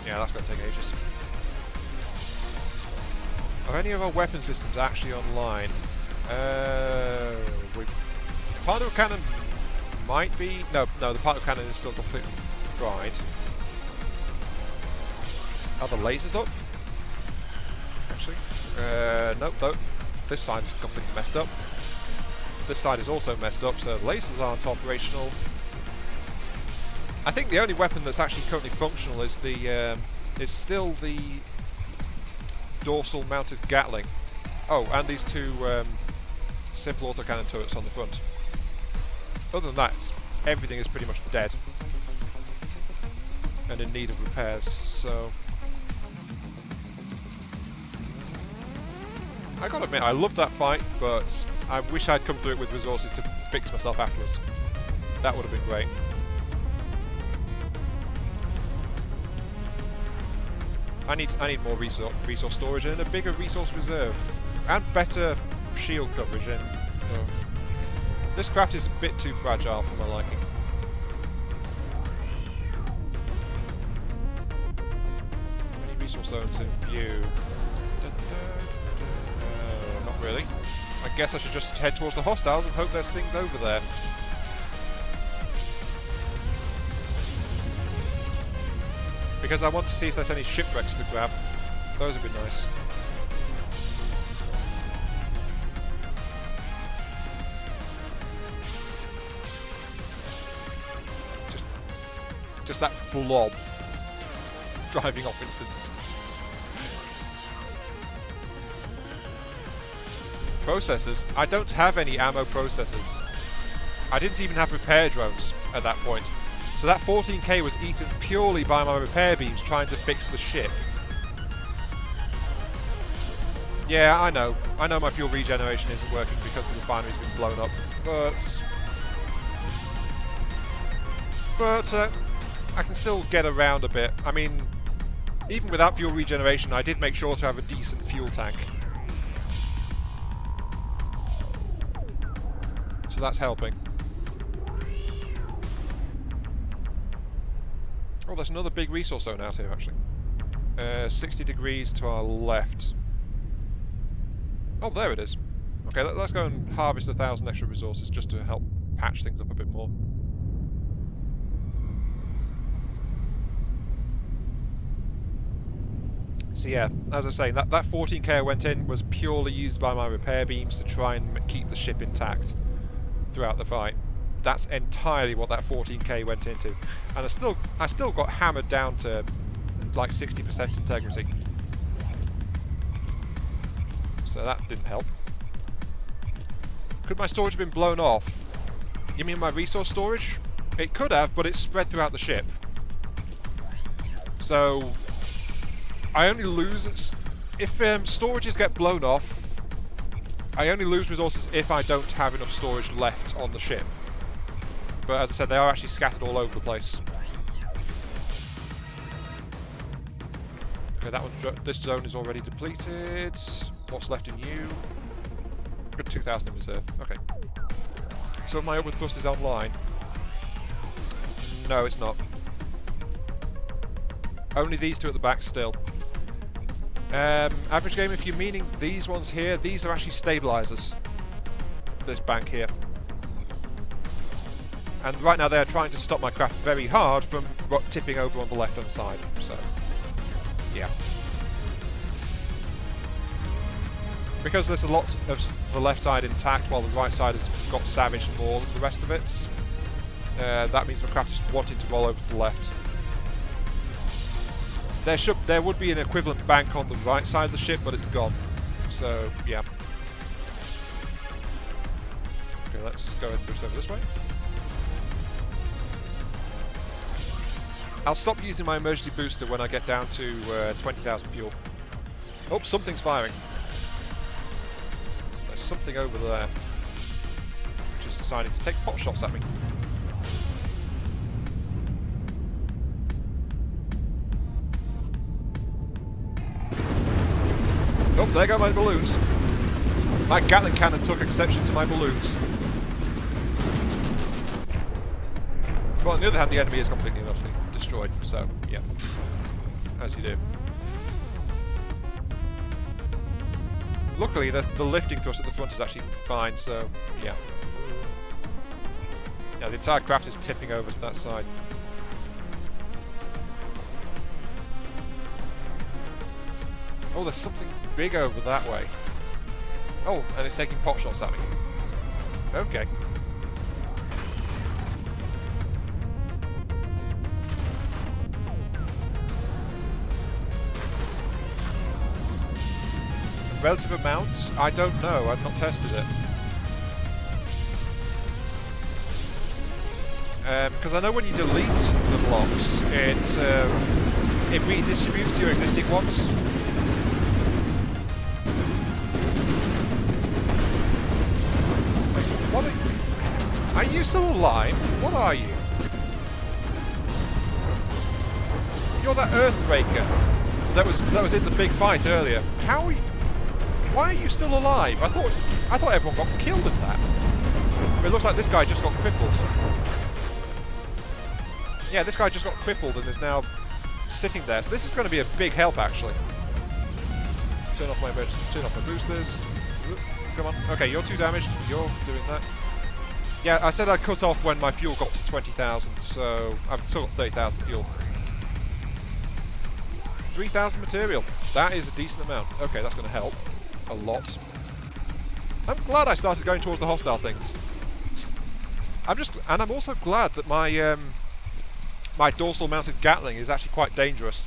Yeah, that's going to take ages. Are any of our weapon systems actually online? Particle cannon might be... No, the particle cannon is still completely fried. Are the lasers up? Actually? Nope. This side is completely messed up. This side is also messed up, so the lasers aren't operational. I think the only weapon that's actually currently functional is the... is still the dorsal mounted Gatling. Oh, and these two simple autocannon turrets on the front. Other than that, everything is pretty much dead and in need of repairs, so... I gotta admit, I loved that fight, but I wish I'd come through it with resources to fix myself afterwards. That would have been great. I need more resource storage and a bigger resource reserve, and better shield coverage. And this craft is a bit too fragile for my liking. Any resource zones in view? Not really. I guess I should just head towards the hostiles and hope there's things over there. Because I want to see if there's any shipwrecks to grab. Those would be nice. Just that blob driving off into the distance. Processors? I don't have any ammo processors. I didn't even have repair drones at that point. So that 14k was eaten purely by my repair beams trying to fix the ship. Yeah, I know my fuel regeneration isn't working because the refinery's been blown up, but I can still get around a bit. I mean, even without fuel regeneration, I did make sure to have a decent fuel tank. So that's helping. Oh, there's another big resource zone out here, actually. 60 degrees to our left. Oh, there it is. Okay, let's go and harvest 1,000 extra resources just to help patch things up a bit more. So yeah, as I was saying, that 14k I went in was purely used by my repair beams to try and keep the ship intact throughout the fight. That's entirely what that 14k went into, and I still got hammered down to like 60% integrity. So that didn't help. Could my storage have been blown off? You mean my resource storage? It could have, but it's spread throughout the ship. So I only lose if storages get blown off. I only lose resources if I don't have enough storage left on the ship. But as I said, they are actually scattered all over the place. Okay, this zone is already depleted. What's left in you? Got 2,000 in reserve. Okay. So my upward thrust is online. No, it's not. Only these two at the back still. Average game, if you're meaning these ones here, these are actually stabilizers. This bank here. And right now they're trying to stop my craft very hard from tipping over on the left-hand side. So, yeah. Because there's a lot of the left side intact while the right side has got savaged more than the rest of it, that means my craft is wanting to roll over to the left. There would be an equivalent bank on the right side of the ship, but it's gone. So, yeah. Okay, let's go ahead and boost over this way. I'll stop using my emergency booster when I get down to 20,000 fuel. Oh, something's firing. There's something over there, which is deciding to take pot shots at me. Oh, there go my balloons. My Gatling cannon took exception to my balloons. But on the other hand, the enemy is completely and utterly destroyed, so, yeah. As you do. Luckily, the lifting thrust at the front is actually fine, so, yeah. Yeah, the entire craft is tipping over to that side. Oh, there's something big over that way. Oh, and it's taking pot shots at me. Okay. Relative amounts? I don't know. I've not tested it. Because I know when you delete the blocks, it redistributes to your existing ones. What are you still alive? What are you? You're that Earthraker that was in the big fight earlier. How are you? Why are you still alive? I thought everyone got killed in that. But it looks like this guy just got crippled. Yeah, this guy just got crippled and is now sitting there. So this is going to be a big help, actually. Turn off my emergency. Turn off my boosters. Come on. Okay, you're 2 damaged. You're doing that. Yeah, I said I'd cut off when my fuel got to 20,000, so I've still got 30,000 fuel. 3,000 material. That is a decent amount. Okay, that's going to help a lot. I'm glad I started going towards the hostile things. I'm also glad that my my dorsal mounted Gatling is actually quite dangerous.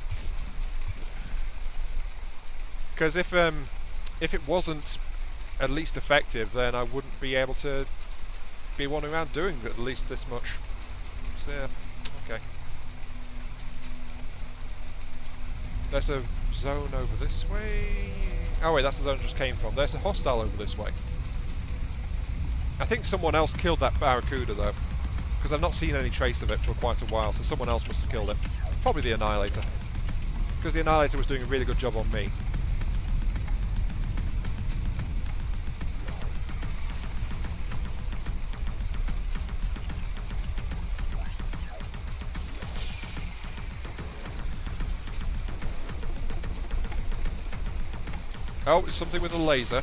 Because if it wasn't at least effective, then I wouldn't be able to be wandering around doing at least this much. So yeah, okay. There's a zone over this way. Oh wait, that's the zone I just came from. There's a hostile over this way. I think someone else killed that Barracuda though, because I've not seen any trace of it for quite a while, so someone else must have killed it. Probably the Annihilator, because the Annihilator was doing a really good job on me. Oh, it's something with a laser.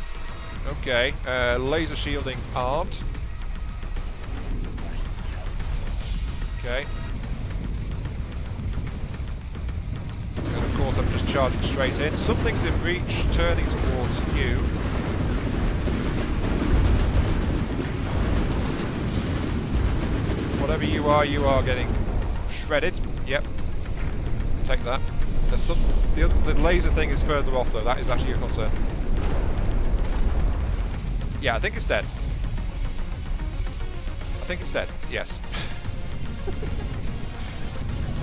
Okay, laser shielding armed. Okay. And of course I'm just charging straight in. Something's in reach, turning towards you. Whatever you are getting shredded. Yep. Take that. There's some. The laser thing is further off though. That is actually a concern. Yeah, I think it's dead. I think it's dead. Yes.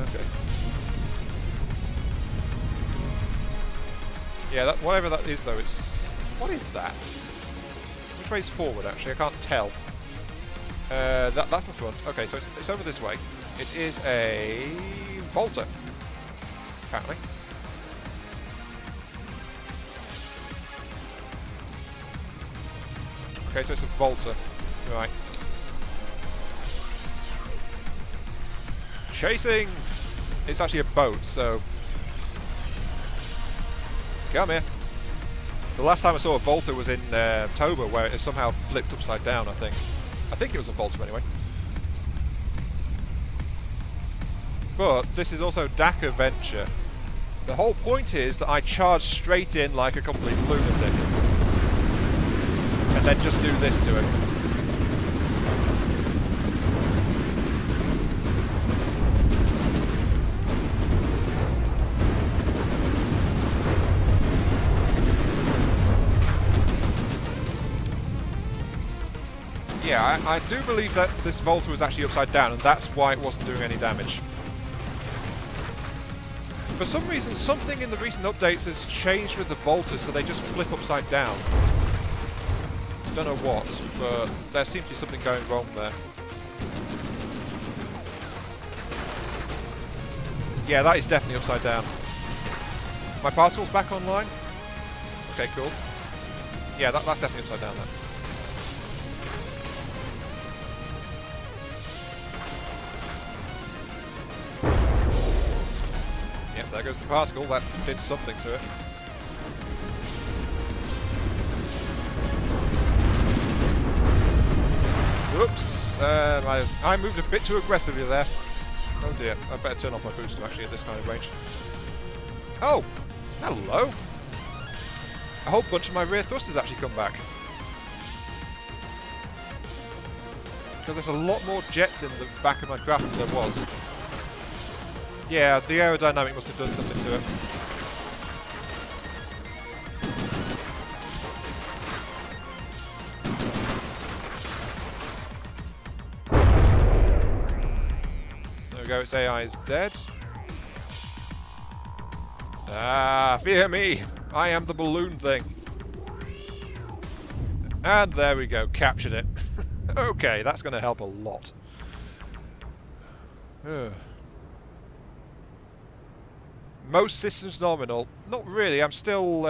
Okay. Yeah, that whatever that is though, it's what is that? Which way's forward actually? I can't tell. That's the front. Okay, so it's over this way. It is a Volta. Apparently. Okay, so it's a Volta. Right. Chasing! It's actually a boat, so... Come here. The last time I saw a Volta was in October, where it somehow flipped upside down, I think. I think it was a Volta anyway. But this is also Dakkaventure. The whole point is that I charge straight in like a complete lunatic. And then just do this to him. Yeah, I do believe that this Volta was actually upside down, and that's why it wasn't doing any damage. For some reason, something in the recent updates has changed with the Voltas, so they just flip upside down. Don't know what, but there seems to be something going wrong there. Yeah, that is definitely upside down. My particle's back online? Okay, cool. Yeah, that's definitely upside down then. Yep, there goes the particle. That did something to it. Whoops! I moved a bit too aggressively there. Oh dear, I better turn off my booster actually at this kind of range. Oh! Hello! A whole bunch of my rear thrusters actually come back. Because there's a lot more jets in the back of my craft than there was. Yeah, the aerodynamic must have done something to it. There we go, its AI is dead. Ah, fear me! I am the balloon thing. And there we go, captured it. Okay, that's going to help a lot. Most systems nominal. Not really, I'm still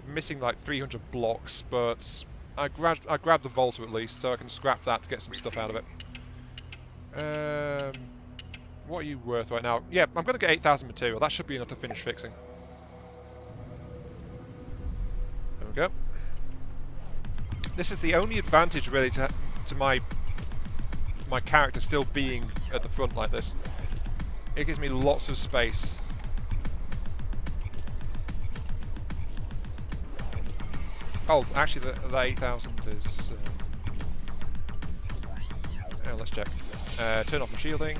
missing like 300 blocks, but I grabbed the Volta at least, so I can scrap that to get some stuff out of it. What are you worth right now? Yeah, I'm going to get 8,000 material. That should be enough to finish fixing. There we go. This is the only advantage really to my character still being at the front like this. It gives me lots of space. Oh, actually the 8,000 is... let's check. Turn off my shielding.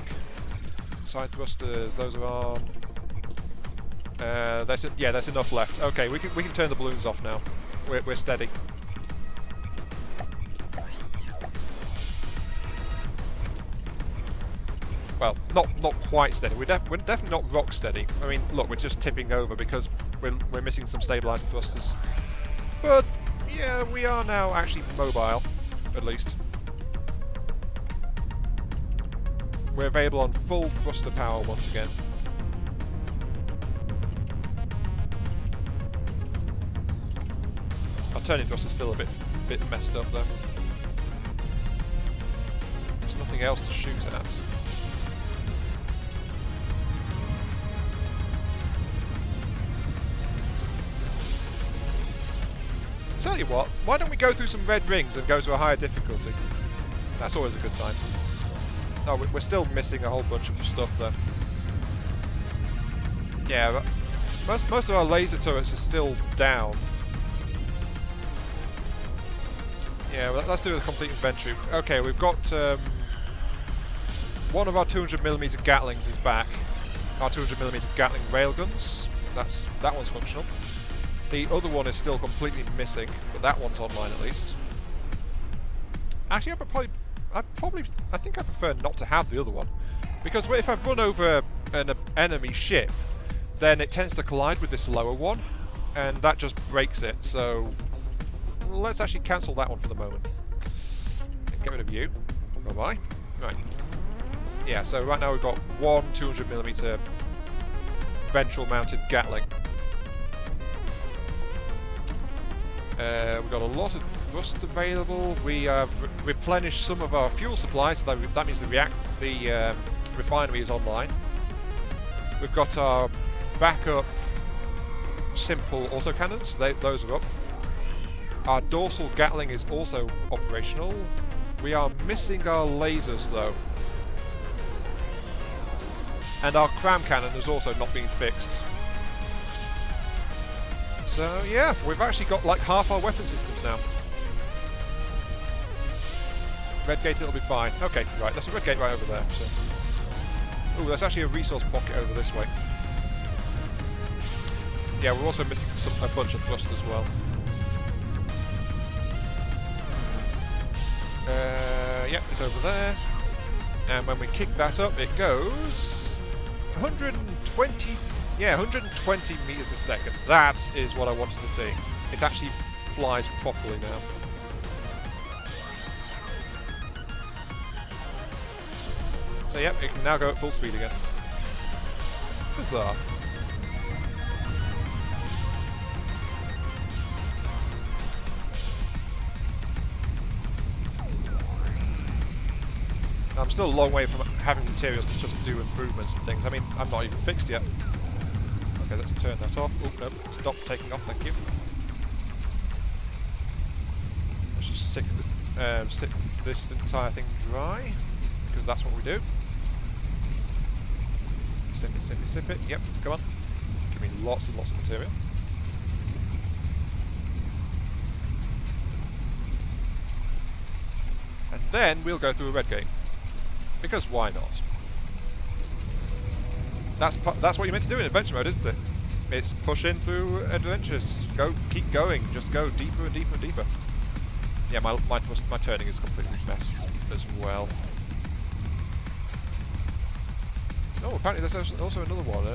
Side thrusters, those are on. Yeah, there's enough left. Okay, we can turn the balloons off now. We're steady. Well, not quite steady. We're definitely not rock steady. I mean, look, we're just tipping over because we're missing some stabilizer thrusters. But yeah, we are now actually mobile, at least. We're available on full thruster power once again. Our turning thruster's still a bit messed up though. There's nothing else to shoot at. Tell you what, why don't we go through some red rings and go to a higher difficulty? That's always a good time. No, we're still missing a whole bunch of stuff though. Yeah, but most of our laser turrets are still down. Yeah, well, let's do a complete inventory. Okay, we've got one of our 200mm Gatlings is back. Our 200mm Gatling railguns. That one's functional. The other one is still completely missing, but that one's online at least. Actually, I think I prefer not to have the other one, because if I've run over an enemy ship, then it tends to collide with this lower one, and that just breaks it. So let's actually cancel that one for the moment. Get rid of you. Bye bye. Right. Yeah. So right now we've got one 200mm ventral mounted Gatling. We've got a lot of thrust available. We have replenished some of our fuel supplies, so that means the refinery is online. We've got our backup simple autocannons, those are up. Our dorsal Gatling is also operational. We are missing our lasers though. And our cram cannon has also not been fixed. So yeah, we've actually got like half our weapon systems now. Red gate, it'll be fine. Okay, right, there's a red gate right over there. So. Ooh, there's actually a resource pocket over this way. Yeah, we're also missing a bunch of thrust as well. Yep, it's over there. And when we kick that up, it goes 120. Yeah, 120 meters a second. That is what I wanted to see. It actually flies properly now. So yep, it can now go at full speed again. Bizarre. I'm still a long way from having materials to just do improvements and things. I mean, I'm not even fixed yet. Okay, let's turn that off. Oh, no, stop taking off, thank you. Let's just stick this entire thing dry, because that's what we do. Sip it, sip it, sip it. Yep, come on. Give me lots and lots of material. And then we'll go through a red gate. Because why not? That's what you're meant to do in adventure mode, isn't it? It's push in through adventures. Keep going. Just go deeper and deeper and deeper. Yeah, my turning is completely messed as well. Oh, apparently there's also another one.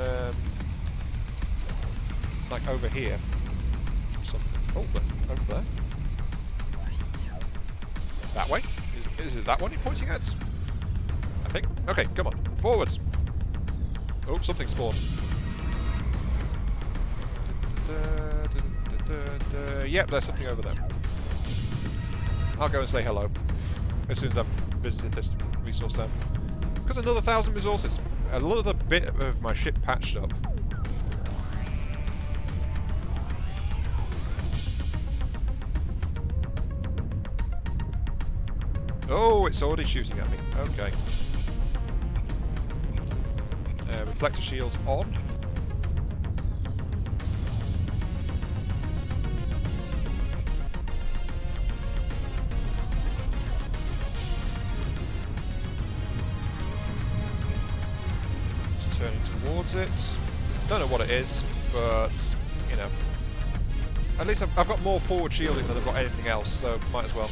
Like over here. Oh, over there. That way? Is it that one you're pointing at? I think. Okay, come on. Forwards. Oh, something spawned. Yep, there's something over there. I'll go and say hello as soon as I've visited this resource then. Because another 1,000 resources. Another bit of my ship patched up. Oh, it's already shooting at me. Okay. Reflector shields on. Just turning towards it. Don't know what it is, but you know. At least I've got more forward shielding than I've got anything else, so might as well.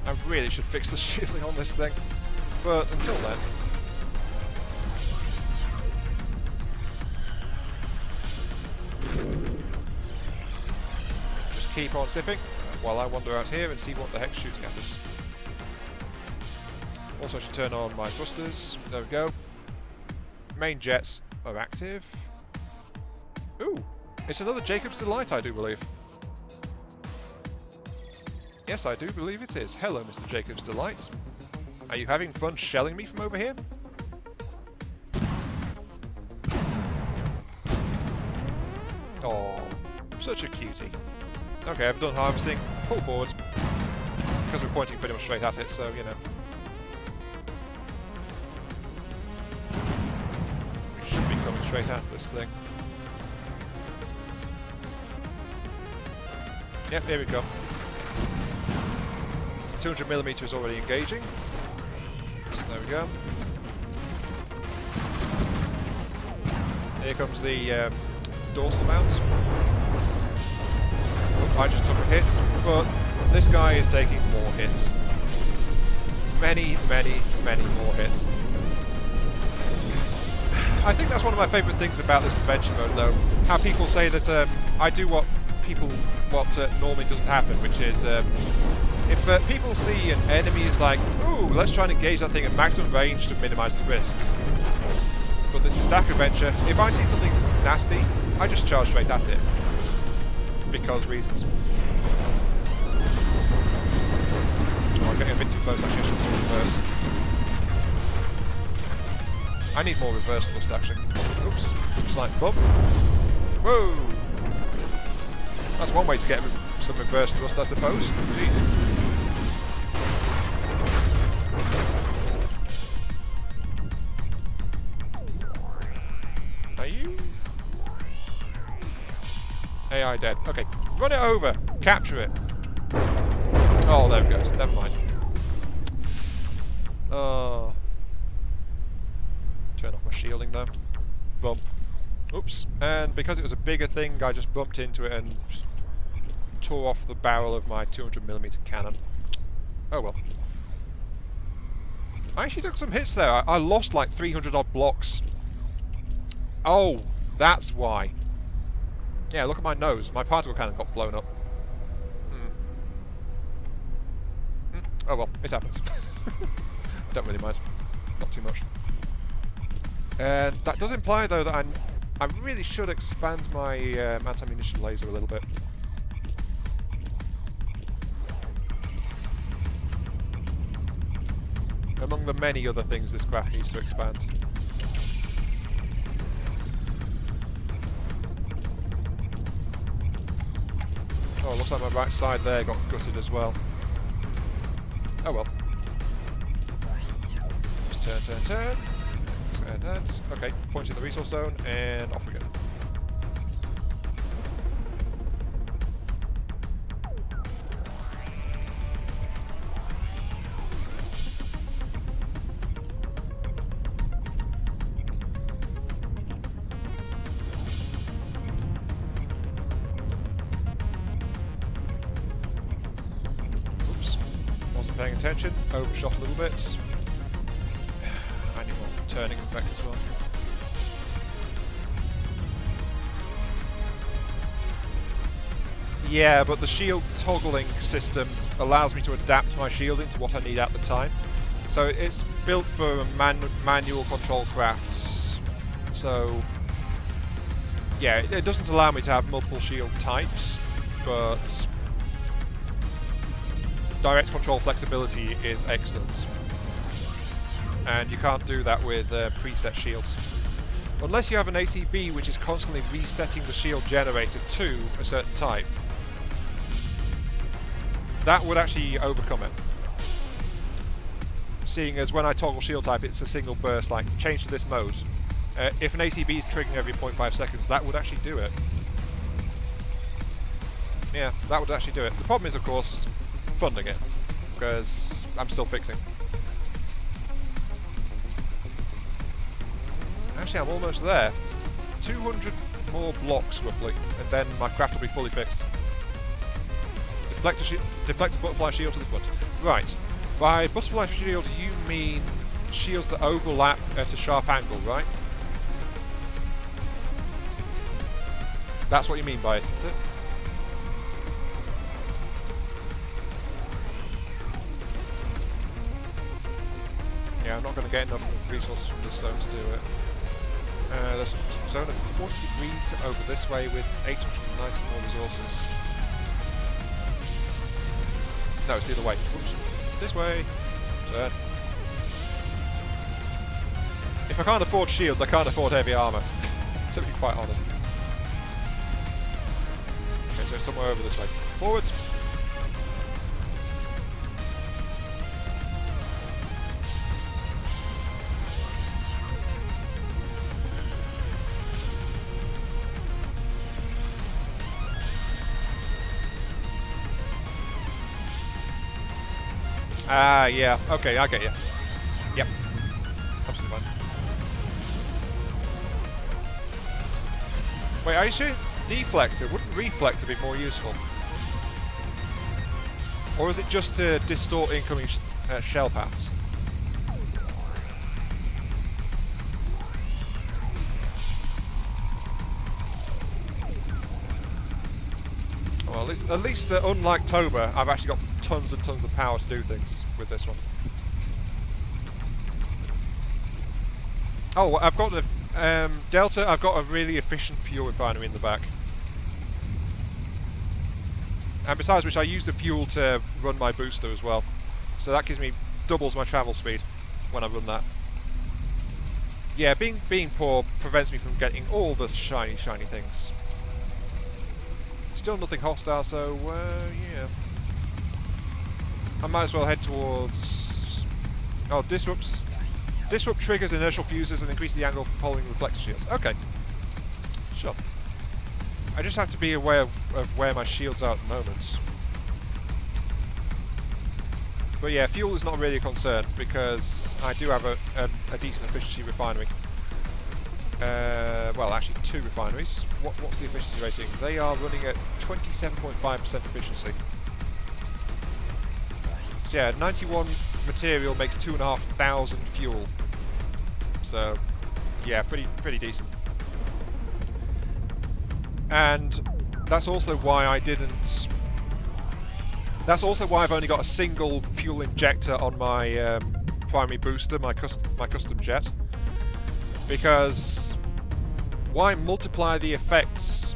I really should fix the shielding on this thing, but until then. Just keep on sipping while I wander out here and see what the heck's shooting at us. Also, I should turn on my thrusters. There we go. Main jets are active. Ooh, it's another Jacob's Delight, I do believe. Yes, I do believe it is. Hello, Mr. Jacob's Delight. Are you having fun shelling me from over here? Oh, such a cutie. Okay, I've done harvesting. Pull forward. Because we're pointing pretty much straight at it, so, you know. We should be coming straight at this thing. Yep, here we go. 200mm is already engaging. So there we go. Here comes the dorsal mount. Oh, I just took a hit, but this guy is taking more hits. Many, many, many more hits. I think that's one of my favourite things about this adventure mode, though. How people say that I do what normally doesn't happen, which is if people see an enemy, it's like, ooh, let's try and engage that thing at maximum range to minimise the risk. But this is Dakkaventure. If I see something nasty, I just charge straight at it. Because reasons. Oh, I'm getting a bit too close, actually. I should reverse. I need more reverse thrust, actually. Oops. Slight bump. Whoa! That's one way to get some reverse thrust, I suppose. Jeez. Are you? AI dead. Okay, run it over. Capture it. Oh, there it goes. Never mind. Oh. Turn off my shielding now. Bump. Oops. And because it was a bigger thing, I just bumped into it and tore off the barrel of my 200mm cannon. Oh well. I actually took some hits there. I lost like 300 odd blocks. Oh, that's why. Yeah, look at my nose. My particle cannon got blown up. Oh well, it happens. Don't really mind. Not too much. And that does imply though that I really should expand my anti-munition laser a little bit. Among the many other things this craft needs to expand. Oh, looks like my right side there got gutted as well. Oh well. Just turn, turn, turn. Okay, point in the resource zone, and off we go. Oops, wasn't paying attention, overshot a little bit. I need more turning effect as well. Yeah, but the shield toggling system allows me to adapt my shielding to what I need at the time. So it's built for manual control crafts. So yeah, it doesn't allow me to have multiple shield types, but direct control flexibility is excellent. And you can't do that with preset shields. Unless you have an ACB which is constantly resetting the shield generator to a certain type. That would actually overcome it. Seeing as when I toggle shield type, it's a single burst, like change to this mode. If an ACB is triggering every 0.5 seconds, that would actually do it. Yeah, that would actually do it. The problem is, of course, funding it, because I'm still fixing. Actually, I'm almost there. 200 more blocks, roughly, and then my craft will be fully fixed. Deflector butterfly shield to the front. Right. By butterfly shield, you mean shields that overlap at a sharp angle, right? That's what you mean by it, isn't it? Yeah, I'm not going to get enough resources from this zone to do it. There's a zone of 40 degrees over this way with 890 more resources. No, it's the other way. Oops. This way. Turn. If I can't afford shields, I can't afford heavy armour. To be quite honest. Okay, so somewhere over this way. Forwards. Ah, yeah. Okay, I get you. Yep. Absolutely fine. Wait, are you sure deflector? Wouldn't reflector be more useful? Or is it just to distort incoming shell paths? Well, at least unlike Toba, I've actually got tons and tons of power to do things with this one. Oh, I've got the Delta. I've got a really efficient fuel refinery in the back, and besides which, I use the fuel to run my booster as well. So that gives me doubles my travel speed when I run that. Yeah, being poor prevents me from getting all the shiny things. still nothing hostile, so yeah. I might as well head towards... Oh, disrupts. Disrupt triggers inertial fuses and increase the angle following reflector shields. Okay. Sure. I just have to be aware of where my shields are at the moment. But yeah, fuel is not really a concern because I do have a decent efficiency refinery. Well, actually 2 refineries. What's the efficiency rating? They are running at 27.5% efficiency. So yeah, 91 material makes 2,500 fuel. So yeah, pretty decent. And that's also why I didn't. That's also why I've only got a single fuel injector on my primary booster, my custom jet. Because why multiply the effects?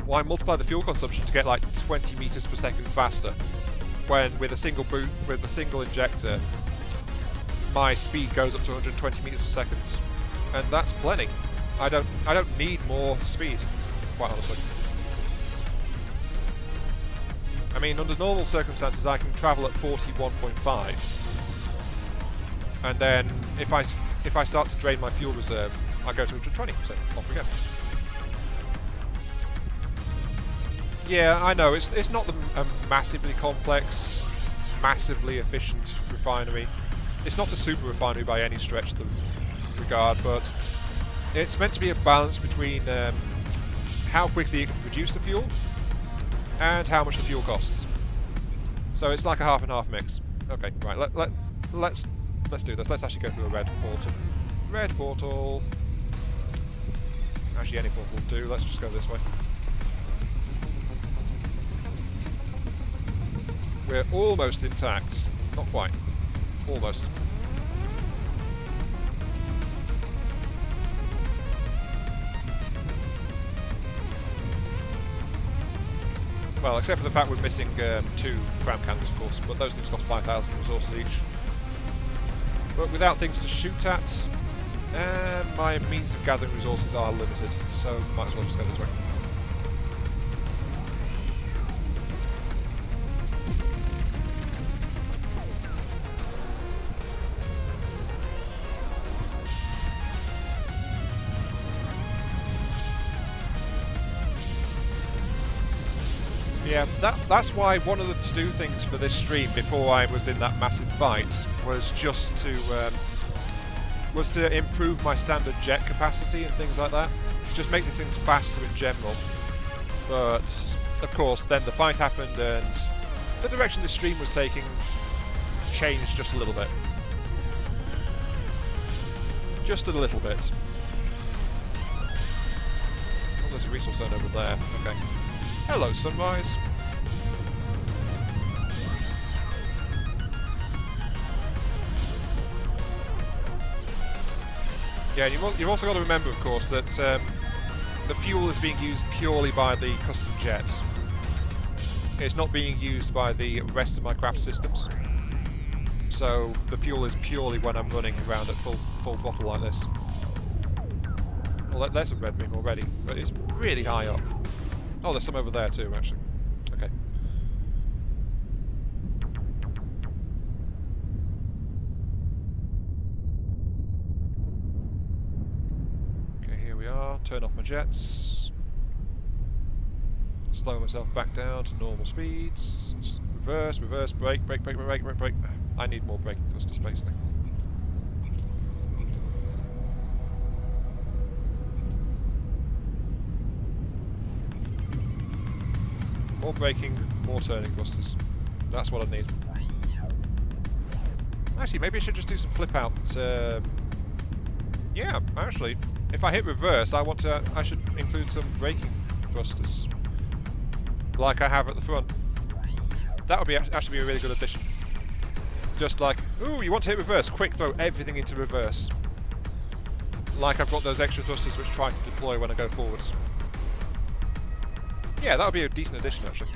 Why multiply the fuel consumption to get like 20 meters per second faster? When with a single injector, my speed goes up to 120 meters per second, and that's plenty. I don't need more speed, quite honestly. I mean, under normal circumstances, I can travel at 41.5, and then if I start to drain my fuel reserve, I go to 120%. Off we go. Yeah, I know it's not a massively complex, massively efficient refinery. It's not a super refinery by any stretch of the regard, but it's meant to be a balance between how quickly you can produce the fuel and how much the fuel costs. So it's like a half and half mix. Okay, right. Let's do this. Let's actually go through a red portal. Red portal. Actually, any portal will do. Let's just go this way. We're almost intact. Not quite. Almost. Well, except for the fact we're missing 2 cram cannons, of course, but those things cost 5,000 resources each. But without things to shoot at, my means of gathering resources are limited, so might as well just go this way. Yeah, that's why one of the to-do things for this stream before I was in that massive fight was just to improve my standard jet capacity and things like that. Just make the things faster in general. But of course, then the fight happened and the direction the stream was taking changed just a little bit. Just a little bit. Oh, there's a resource zone over there. Okay. Hello, Sunrise. Yeah, you've also got to remember, of course, that the fuel is being used purely by the custom jet. It's not being used by the rest of my craft systems. So the fuel is purely when I'm running around at full throttle like this. Well, there's a red ring already, but it's really high up. Oh, there's some over there too, actually. Okay. Okay, here we are. Turn off my jets. Slow myself back down to normal speeds. Reverse, reverse, brake, brake, brake, brake, brake, brake. I need more braking thrusters, basically. More braking, more turning thrusters. That's what I need. Actually, maybe I should just do some flip out. Yeah, actually, if I hit reverse, I should include some braking thrusters, like I have at the front. That would actually be a really good addition. Just like, ooh, you want to hit reverse? Quick, throw everything into reverse. Like I've got those extra thrusters which try to deploy when I go forwards. Yeah, that would be a decent addition, actually.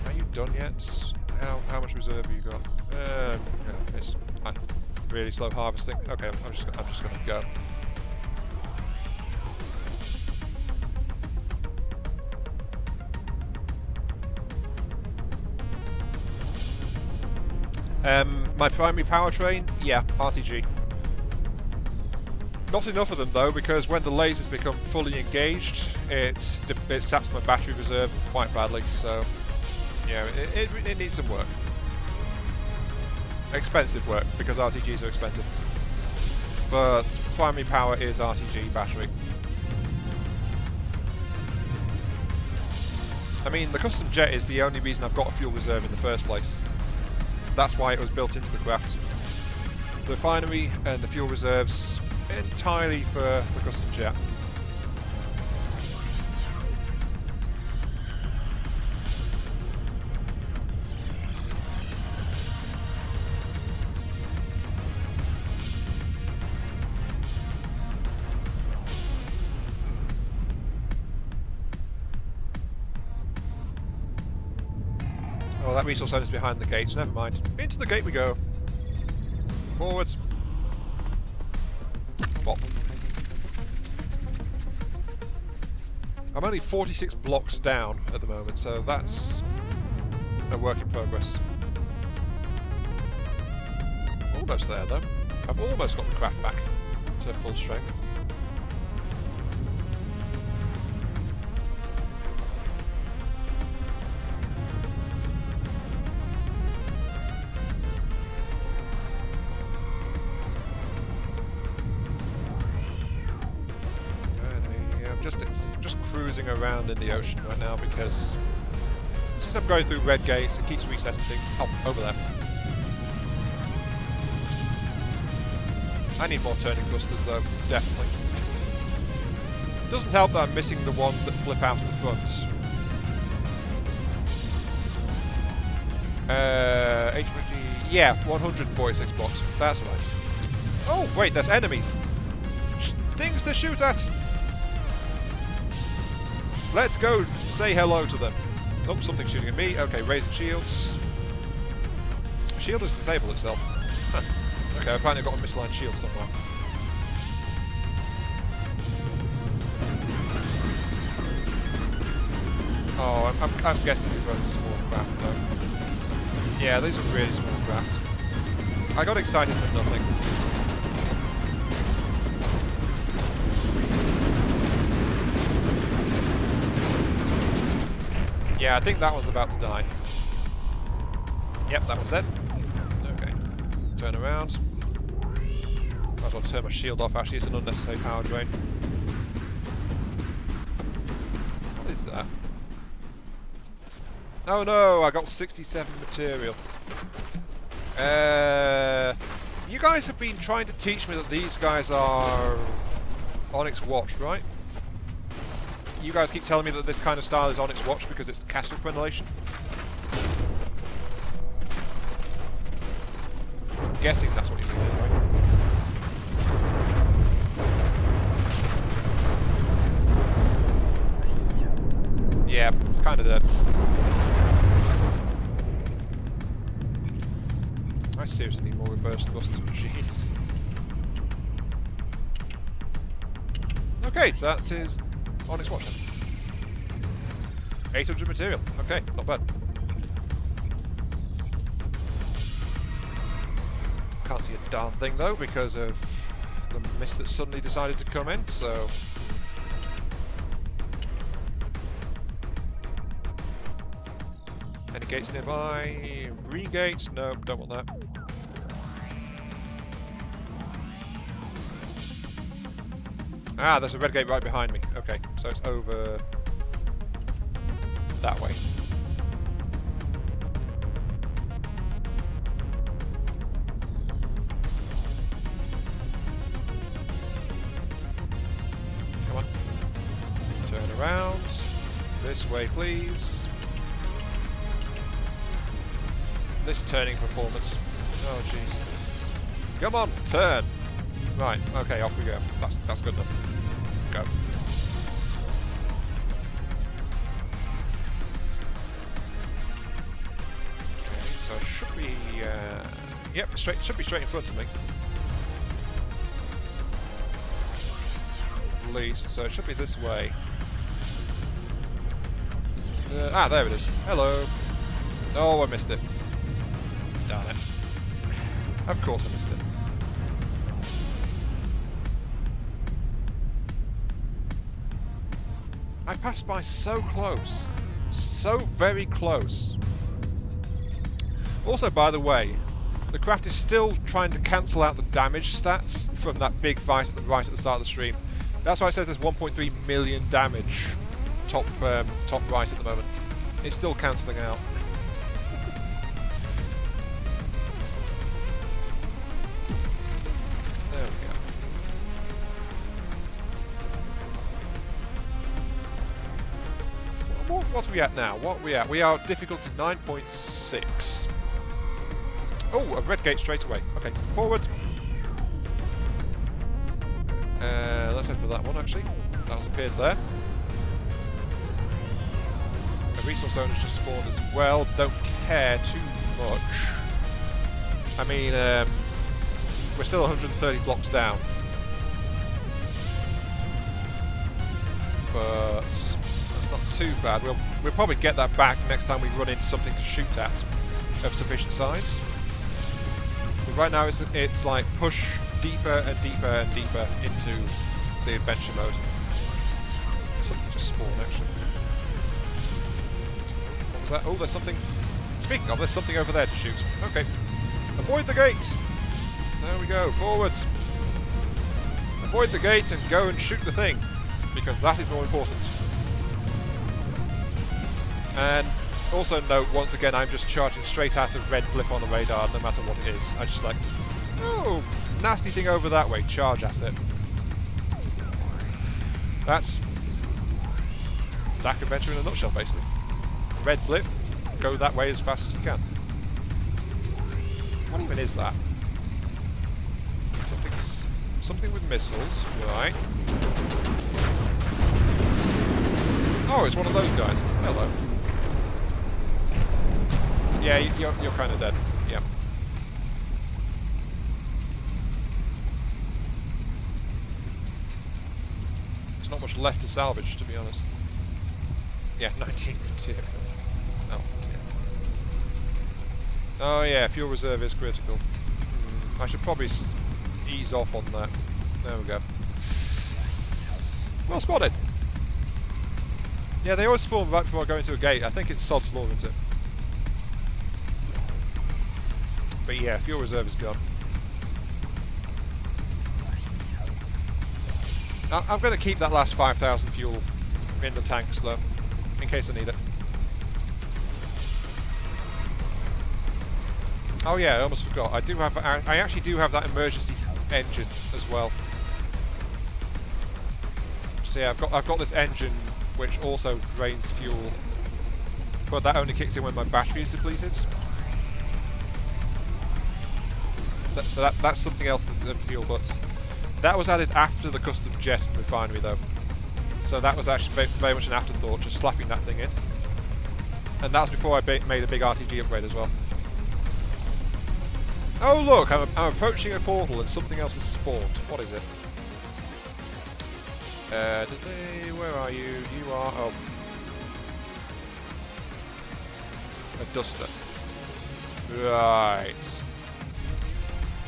Are you done yet? How much reserve have you got? Yeah, it's really slow harvesting. Okay, I'm just gonna go. My primary powertrain, yeah, RTG. Not enough of them though, because when the lasers become fully engaged, it saps my battery reserve quite badly. So, yeah, it needs some work. Expensive work, because RTGs are expensive. But primary power is RTG battery. I mean, the custom jet is the only reason I've got a fuel reserve in the first place. That's why it was built into the craft. The refinery and the fuel reserves entirely for the custom jet. Oh, that resource center is behind the gates. Never mind. Into the gate we go. Forwards. Bop. I'm only 46 blocks down at the moment, so that's a work in progress. Almost there though. I've almost got the craft back to full strength. Just cruising around in the ocean right now because since I'm going through red gates, it keeps resetting things. Oh, over there. I need more turning thrusters though, definitely. Doesn't help that I'm missing the ones that flip out of the front. HPG, yeah, 146 blocks. That's right. Oh wait, there's enemies. Things to shoot at. Let's go say hello to them. Oh, something's shooting at me. Okay, raising shields. Shield has disabled itself. Huh. Okay, I've finally got a misaligned shield somewhere. Oh, I'm guessing these are small craft though. Yeah, these are really small crafts. I got excited for nothing. Yeah, I think that was about to die. Yep, that was it. Okay. Turn around. Might as well turn my shield off, actually, it's an unnecessary power drain. What is that? Oh no, I got 67 material. You guys have been trying to teach me that these guys are Onyx Watch, right? You guys keep telling me that this kind of style is Onyx Watch because it's castle crenellation. I'm guessing that's what you mean anyway. Yeah, it's kind of dead. I seriously need more reverse thrust. Jeez. Okay, so that is Onyx Watch then. 800 material. Okay, not bad. Can't see a darn thing though because of the mist that suddenly decided to come in, so... Any gates nearby? Green gates? No, don't want that. Ah, there's a red gate right behind me. Okay, so it's over that way. Come on. Turn around. This way, please. This turning performance. Oh, jeez. Come on, turn. Right, okay, off we go. That's good enough. Go. Okay, so it should be yep, should be straight in front of me. At least, so it should be this way. There it is. Hello. Oh, I missed it. Darn it. Of course I missed it. I passed by so close. So very close. Also, by the way, the craft is still trying to cancel out the damage stats from that big fight right at the start of the stream. That's why it says there's 1.3 million damage top right at the moment. It's still cancelling out. There we go. What are we at now? What are we at? We are difficulty 9.6. Oh, a red gate straight away. Okay, forward. Let's head for that one actually. That has appeared there. A resource zone has just spawned as well. Don't care too much. I mean, we're still 130 blocks down. But that's not too bad. We'll probably get that back next time we run into something to shoot at of sufficient size. But right now it's like push deeper and deeper and deeper into the adventure mode. Something just spawned actually. What was that? Oh, there's something. Speaking of, there's something over there to shoot. Okay. Avoid the gates! There we go, forwards! Avoid the gates and go and shoot the thing, because that is more important. And also note, once again, I'm just charging straight at a red blip on the radar, no matter what it is. I just like, oh, nasty thing over that way, charge at it. That's Dakkaventure in a nutshell, basically. Red blip, go that way as fast as you can. What even is that? Something with missiles, right? Oh, it's one of those guys. Hello. Yeah, you're kind of dead. Yeah. There's not much left to salvage, to be honest. Yeah, 19 tier. Oh dear. Oh yeah, fuel reserve is critical. I should probably ease off on that. There we go. Well spotted. Yeah, they always spawn right before I go into a gate. I think it's sod's law, isn't it? But yeah, fuel reserve is gone. I'm going to keep that last 5,000 fuel in the tanks though, in case I need it. Oh yeah, I almost forgot. I actually do have that emergency engine as well. So yeah, I've got this engine which also drains fuel, but that only kicks in when my battery is depleted. So that's something else than fuel, but that was added after the custom jet refinery though. So that was actually very much an afterthought, just slapping that thing in. And that was before I made a big RTG upgrade as well. Oh look, I'm approaching a portal and something else has spawned. What is it? Where are you? You are... oh. A duster. Right.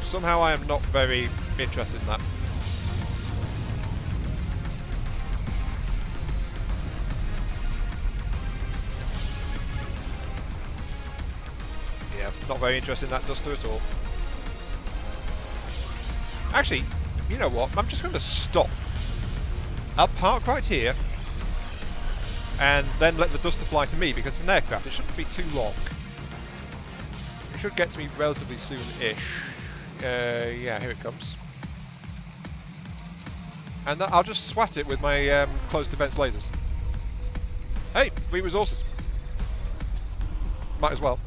Somehow I am not very interested in that. Yeah, not very interested in that duster at all. Actually, you know what? I'm just going to stop. I'll park right here and then let the duster fly to me because it's an aircraft. It shouldn't be too long. It should get to me relatively soon-ish. Yeah, here it comes. And I'll just swat it with my closed defense lasers. Hey, free resources. Might as well.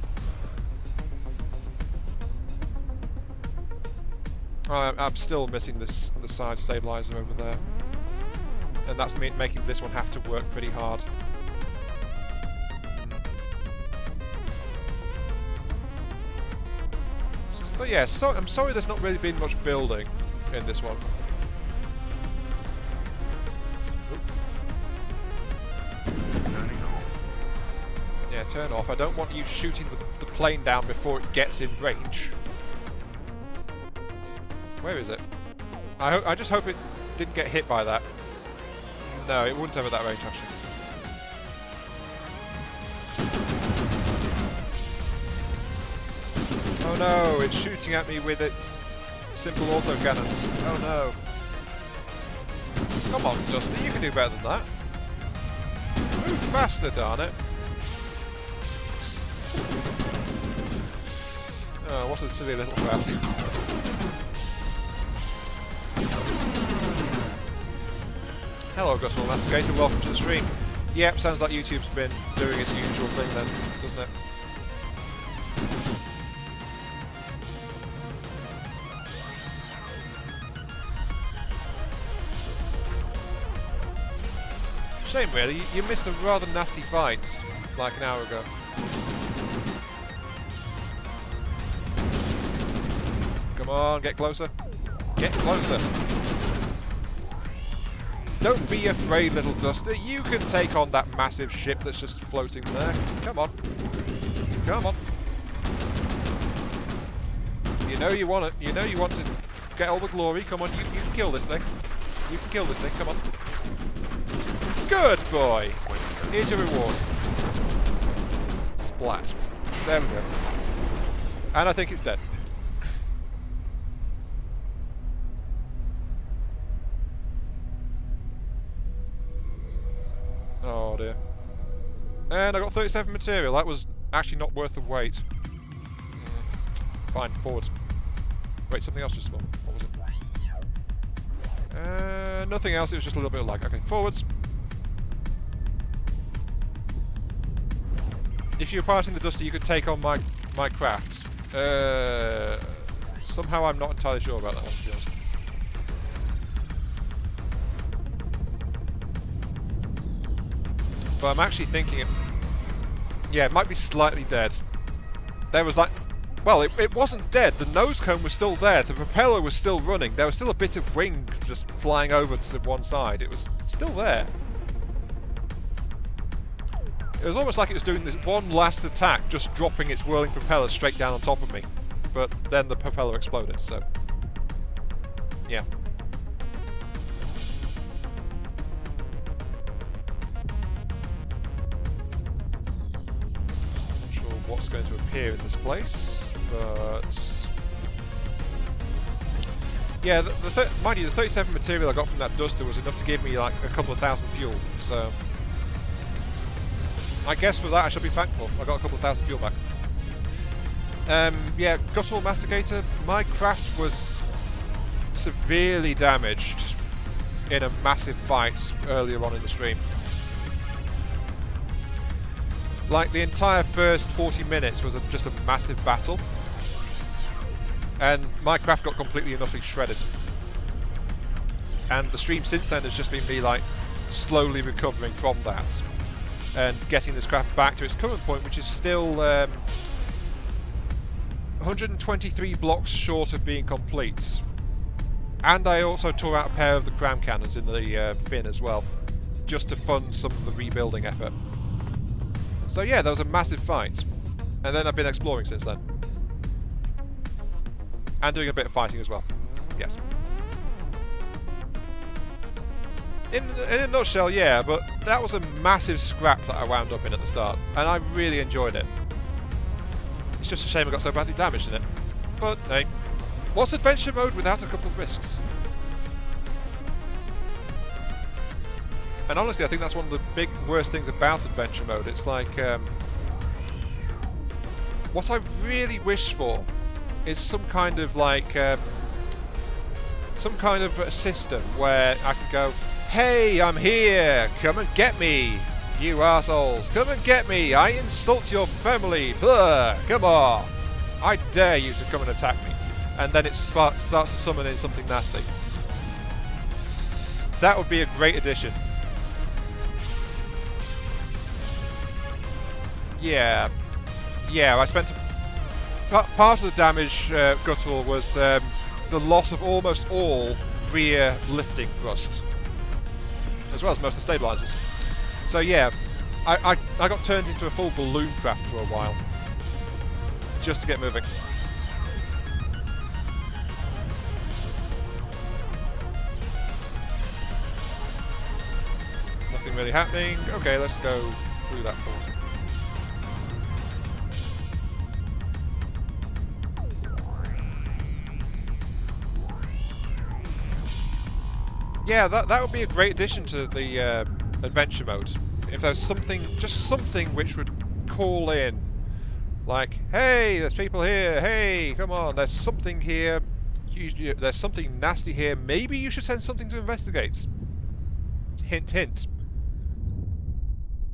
I'm still missing the side stabilizer over there, and that's making this one have to work pretty hard. But yeah, so I'm sorry there's not really been much building in this one. Yeah, turn off. I don't want you shooting the plane down before it gets in range. Where is it? I just hope it didn't get hit by that. No, it wouldn't have at that range, actually. Oh no, it's shooting at me with its simple autocannons. Oh no. Come on, Dusty, you can do better than that. Move faster, darn it. Oh, what a silly little craft. Hello, Guttural Masticator, welcome to the stream. Yep, sounds like YouTube's been doing its usual thing then, doesn't it? Shame really, you missed a rather nasty fight like an hour ago. Come on, get closer. Get closer. Don't be afraid, little Duster. You can take on that massive ship that's just floating there. Come on. Come on. You know you want it. You know you want to get all the glory. Come on, you can kill this thing. You can kill this thing. Come on. Good boy. Here's your reward. Splat. There we go. And I think it's dead. Oh dear. And I got 37 material. That was actually not worth the wait. Fine, forwards. Wait, something else just spawned. What was it? Nothing else, it was just a little bit of lag. Okay, forwards. If you were passing the Dusty, you could take on my craft. Somehow I'm not entirely sure about that one, to be honest. But I'm actually thinking it might be slightly dead. There was like, well, it wasn't dead. The nose cone was still there. The propeller was still running. There was still a bit of wing just flying over to one side. It was still there. It was almost like it was doing this one last attack, just dropping its whirling propeller straight down on top of me. But then the propeller exploded, so yeah. What's going to appear in this place, but yeah, mind you, the 37 material I got from that Duster was enough to give me like a couple of thousand fuel, so I guess for that I should be thankful. I got a couple of thousand fuel back. Yeah, Guttural Masticator, my craft was severely damaged in a massive fight earlier on in the stream. Like, the entire first 40 minutes was just a massive battle. And my craft got completely and utterly shredded. And the stream since then has just been me, like, slowly recovering from that. And getting this craft back to its current point, which is still 123 blocks short of being complete. And I also tore out a pair of the crown cannons in the fin as well, just to fund some of the rebuilding effort. So yeah, that was a massive fight, and then I've been exploring since then. And doing a bit of fighting as well, yes. In a nutshell, yeah, but that was a massive scrap that I wound up in at the start, and I really enjoyed it. It's just a shame I got so badly damaged in it. But hey, what's adventure mode without a couple of risks? And honestly, I think that's one of the big worst things about adventure mode. It's like, what I really wish for is some kind of like, some kind of a system where I can go, hey, I'm here, come and get me, you assholes, come and get me, I insult your family, blah, come on, I dare you to come and attack me. And then it starts to summon in something nasty. That would be a great addition. Yeah, I spent part of the damage, Guttural, was the loss of almost all rear lifting thrust, as well as most of the stabilizers. So yeah, I got turned into a full balloon craft for a while, just to get moving. nothing really happening. Okay, let's go through that portal. Yeah, that would be a great addition to the adventure mode. If there's something, just something which would call in, like, hey, there's people here, hey, come on, there's something here, there's something nasty here, maybe you should send something to investigate. Hint, hint.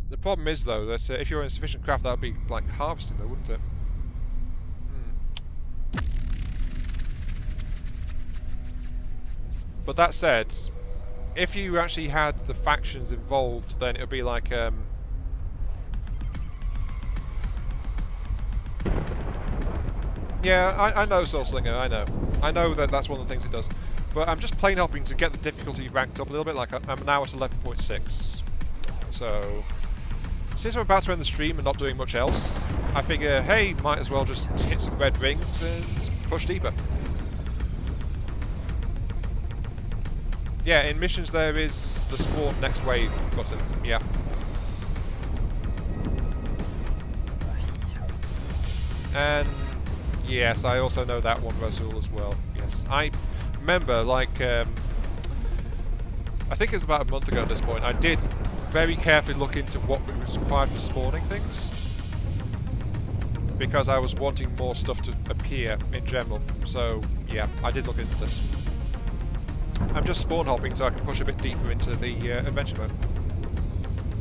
The problem is, though, that if you're in sufficient craft, that would be like harvesting, though, wouldn't it? But that said, if you actually had the factions involved, then it would be like, yeah, I know Soul Slinger, I know that that's one of the things it does. But I'm just plain hoping to get the difficulty ranked up a little bit, like I'm now at 11.6. So, since I'm about to end the stream and not doing much else, I figure, hey, might as well just hit some red rings and push deeper. Yeah, in missions there is the spawn next wave button, yeah. And yes, I also know that one, Rasul, as well. Yes, I remember, like, I think it was about a month ago at this point, I did very carefully look into what was required for spawning things, because I was wanting more stuff to appear in general. So yeah, I did look into this. I'm just spawn hopping so I can push a bit deeper into the adventure mode.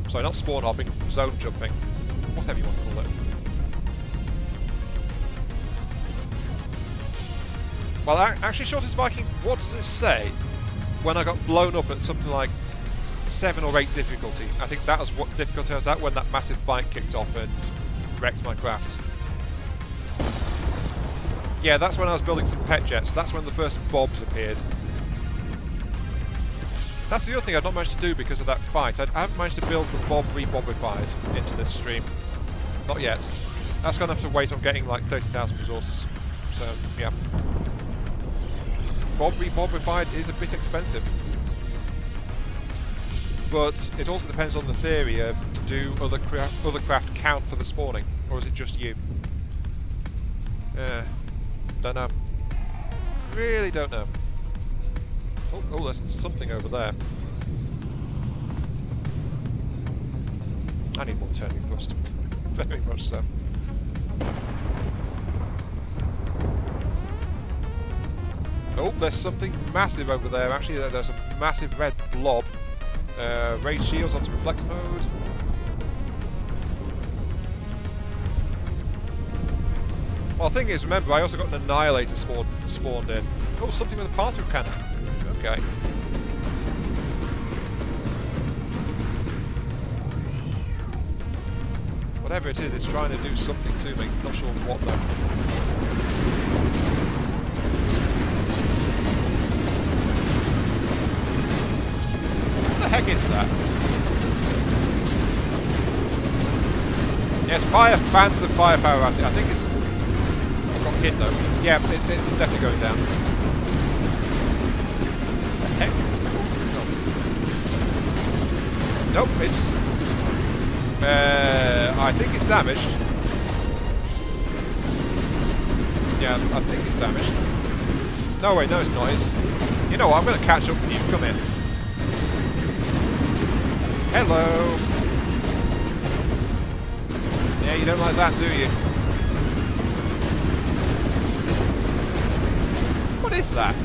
Sorry, not spawn hopping, zone jumping, whatever you want to call it. Well, actually, Shortest Viking, what does it say when I got blown up at something like 7 or 8 difficulty? I think that was what difficulty I was at when that massive bite kicked off and wrecked my craft. Yeah, that's when I was building some pet jets. That's when the first bobs appeared. That's the other thing I've not managed to do because of that fight. I haven't managed to build the bob re-bobified into this stream. Not yet. That's going to have to wait on getting like 30,000 resources. So, yeah. Bob re-bobified is a bit expensive. But it also depends on the theory of, do other craft count for the spawning? Or is it just you? Don't know. Really don't know. Oh, there's something over there. I need more turning thrust. Very much so. Oh, there's something massive over there. Actually, there's a massive red blob. Raise shields onto reflex mode. Well, the thing is, remember, I also got an Annihilator spawned in. Oh, something with a particle cannon. Okay. Whatever it is, it's trying to do something to me. Not sure what, though. What the heck is that? Yes, fans of firepower at it. I think it's got hit though. Yeah, it's definitely going down. What the heck? Nope, it's... I think it's damaged. Yeah, I think it's damaged. No, wait, no it's not. It's... You know what, I'm going to catch up with you. Come in. Hello! Yeah, you don't like that, do you? What is that?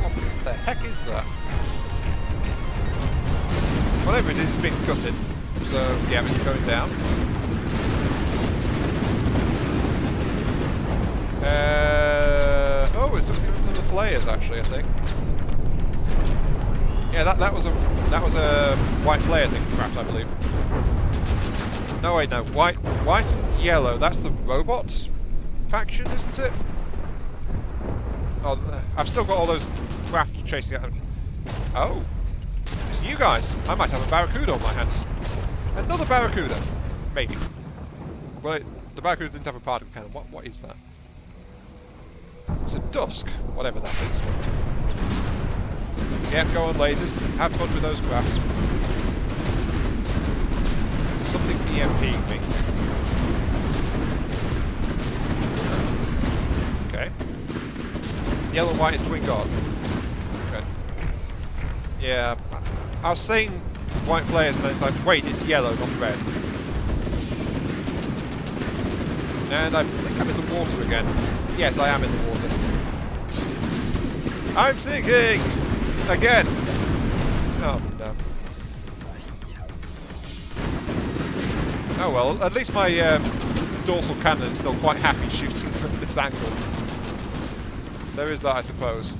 What the heck is that? Whatever it is, it's been gutted. So, yeah, it's going down. Oh, it's something from the flayers, actually, I think. Yeah, that was a white flayer thing craft, I believe. No, wait, no, white and yellow. That's the robots faction, isn't it? Oh, I've still got all those craft chasing at them. Oh, it's you guys. I might have a barracuda on my hands. Another barracuda, maybe. Well, the barracuda didn't have a particle cannon. What is that? It's a dusk, whatever that is. Yep, go on lasers. Have fun with those graphs. Something's EMPing me. Okay. Yellow and white is twin god. Okay. Yeah. I was saying white players and then it's like, wait, it's yellow, not red. And I think I'm in the water again. Yes, I am in the water. I'm sinking! Again! Oh no. Oh well, at least my dorsal cannon is still quite happy shooting from this angle. There is that, I suppose.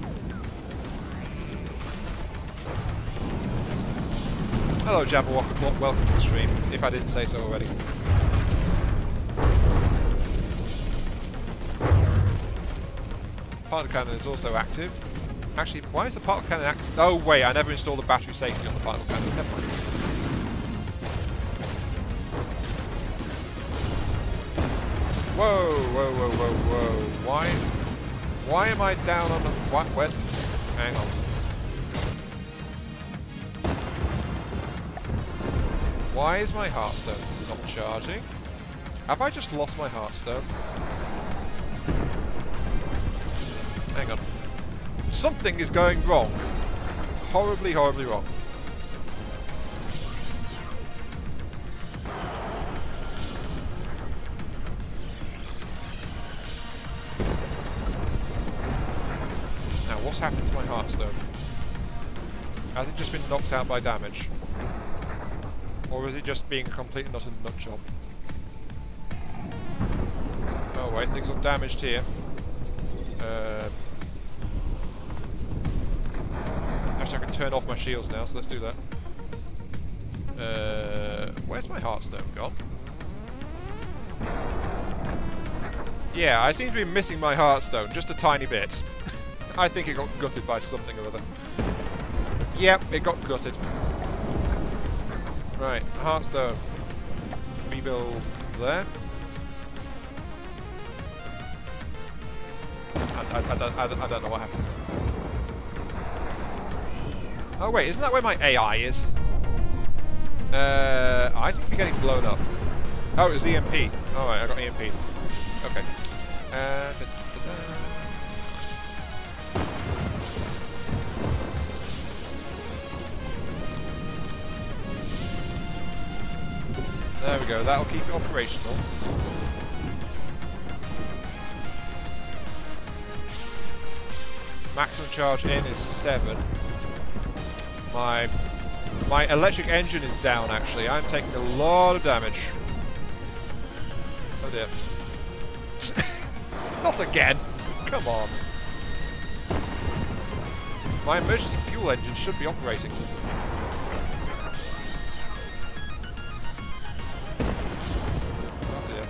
Hello Jabberwock, welcome to the stream, if I didn't say so already. Particle cannon is also active. Actually, why is the particle cannon active? Oh wait, I never installed the battery safety on the particle cannon. Never mind. Whoa, whoa, whoa, whoa, whoa! Why am I down on the? Where's? Hang on. Why is my heartstone not charging? Have I just lost my heartstone? Hang on. Something is going wrong. Horribly, horribly wrong. Now, what's happened to my heartstone? Has it just been knocked out by damage? Or is it just being a complete and utter nut job? Oh wait, things look damaged here. Actually, I can turn off my shields now, so let's do that. Where's my heartstone gone? Yeah, I seem to be missing my heartstone, just a tiny bit. I think it got gutted by something or other. Yep, it got gutted. Right, heartstone. Rebuild there. I don't know what happens. Oh wait, isn't that where my AI is? I seem to be getting blown up. Oh, it was EMP. Alright, I got EMP. Okay. There we go, that'll keep it operational. Maximum charge in is 7. My electric engine is down actually. I'm taking a lot of damage. Oh dear. Not again! Come on. My emergency fuel engine should be operating. Oh dear.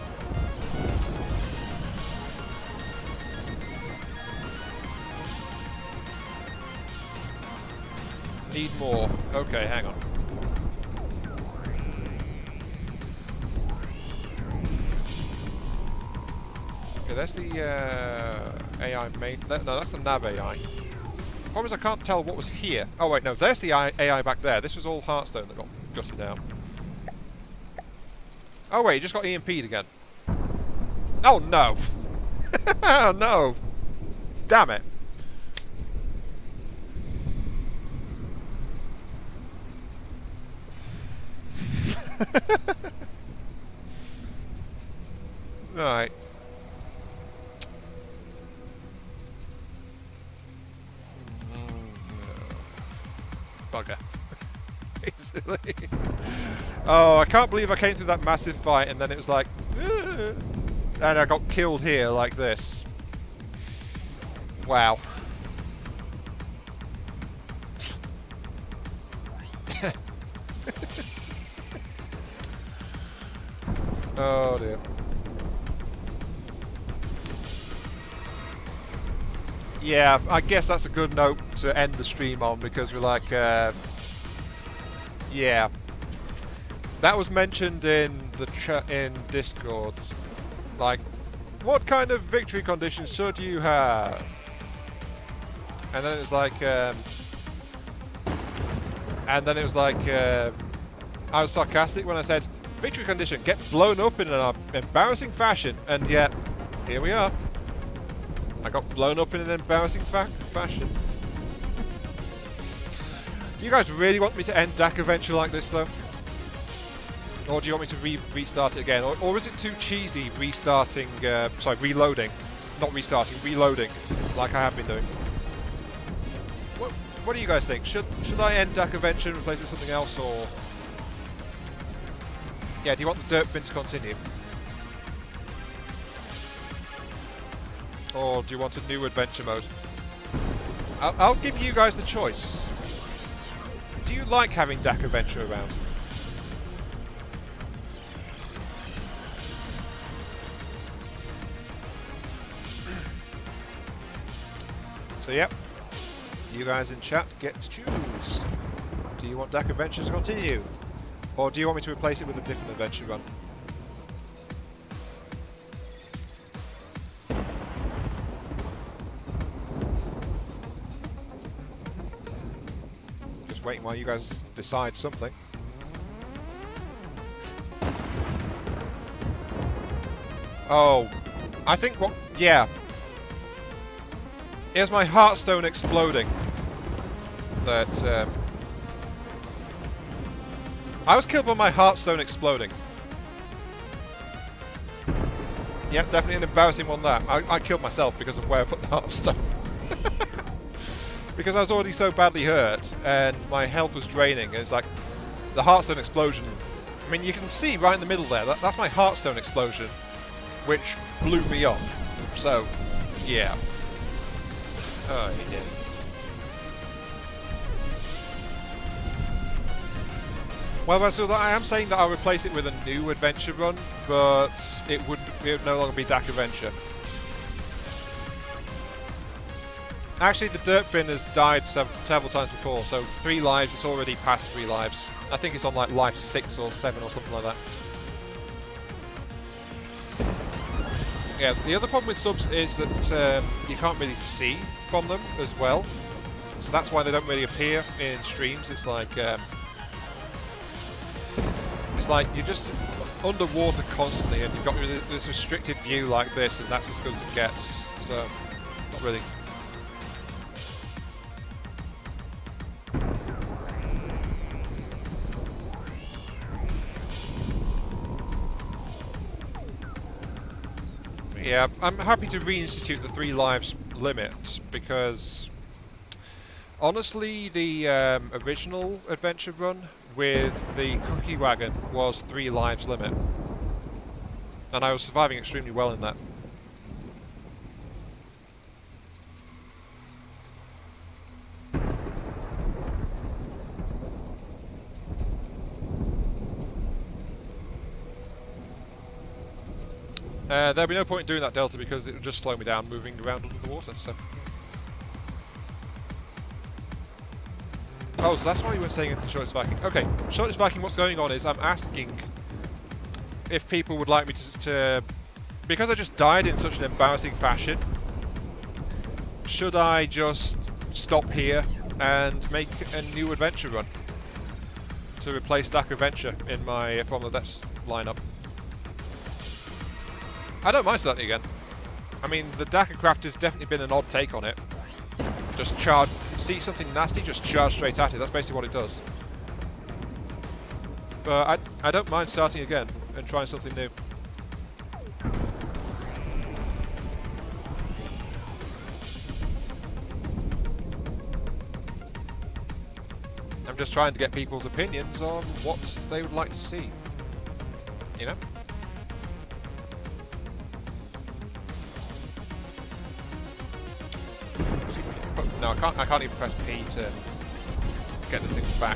Need more. Okay, hang on. Okay, that's the AI main. No, that's the nav AI. Problem is I can't tell what was here. Oh wait, no, there's the AI back there. This was all Hearthstone that got gutted out. Oh wait, you just got EMP'd again. Oh no! Oh no! Damn it! Right. Bugger. Basically. Oh, I can't believe I came through that massive fight and then it was like... and I got killed here like this. Wow. Oh dear. Yeah, I guess that's a good note to end the stream on because we're like, yeah. That was mentioned in the in Discord. Like, what kind of victory conditions should you have? And then it's like, And then it was like, I was sarcastic when I said, victory condition, get blown up in an embarrassing fashion. And yet, here we are. I got blown up in an embarrassing fashion. Do you guys really want me to end Dakkaventure like this, though? Or do you want me to restart it again? Or is it too cheesy restarting, sorry, reloading? Not restarting, reloading, like I have been doing. What do you guys think? Should I end Dakkaventure and replace it with something else, or... Yeah, do you want the dirt bin to continue? Or do you want a new adventure mode? I'll give you guys the choice. Do you like having Dakkaventure around? So yep, you guys in chat get to choose. Do you want Dakkaventure to continue? Or do you want me to replace it with a different adventure run? Just waiting while you guys decide something. Oh, I think what... Yeah. Here's my Heartstone exploding. That, I was killed by my Heartstone exploding. Yep, definitely an embarrassing one that. I killed myself because of where I put the Heartstone. Because I was already so badly hurt, and my health was draining, and it's like, the Heartstone explosion. I mean, you can see right in the middle there, that's my Heartstone explosion, which blew me up. So, yeah. Oh, yeah. Well, so I am saying that I'll replace it with a new adventure run, but it would no longer be Dakkaventure. Actually, the dirt bin has died several times before, so 3 lives, it's already past 3 lives. I think it's on like life 6 or 7 or something like that. Yeah, the other problem with subs is that you can't really see from them as well, so that's why they don't really appear in streams. It's like you're just underwater constantly, and you've got this restricted view like this, and that's as good as it gets. So, not really. Yeah, I'm happy to reinstitute the 3 lives limit, because honestly the original adventure run with the cookie wagon was 3 lives limit, and I was surviving extremely well in that. There'll be no point in doing that delta because it would just slow me down moving around under the water. So. Oh, so that's why you were saying into Shortest Viking. Okay, Shortest Viking, what's going on is I'm asking if people would like me to... Because I just died in such an embarrassing fashion, should I just stop here and make a new adventure run to replace Dakkaventure in my From the Depths lineup? I don't mind starting again. I mean, the Dakkakraft has definitely been an odd take on it. Just charge, see something nasty, just charge straight at it. That's basically what it does. But I don't mind starting again and trying something new. I'm just trying to get people's opinions on what they would like to see. You know? No, I can't even press P to get this thing back.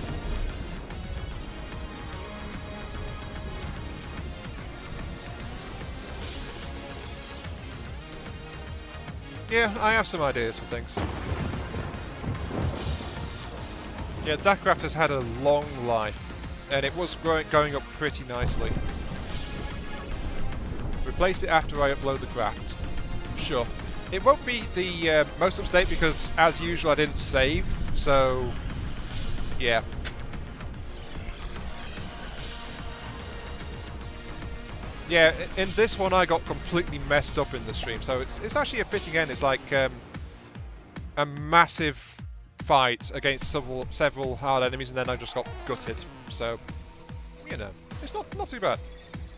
Yeah, I have some ideas for things. Yeah, Dakkakraft has had a long life, and it was going up pretty nicely. Replace it after I upload the craft. Sure. It won't be the most up to date because, as usual, I didn't save, so yeah. Yeah, in this one I got completely messed up in the stream, so it's actually a fitting end. It's like a massive fight against several hard enemies, and then I just got gutted. So, you know, it's not too bad.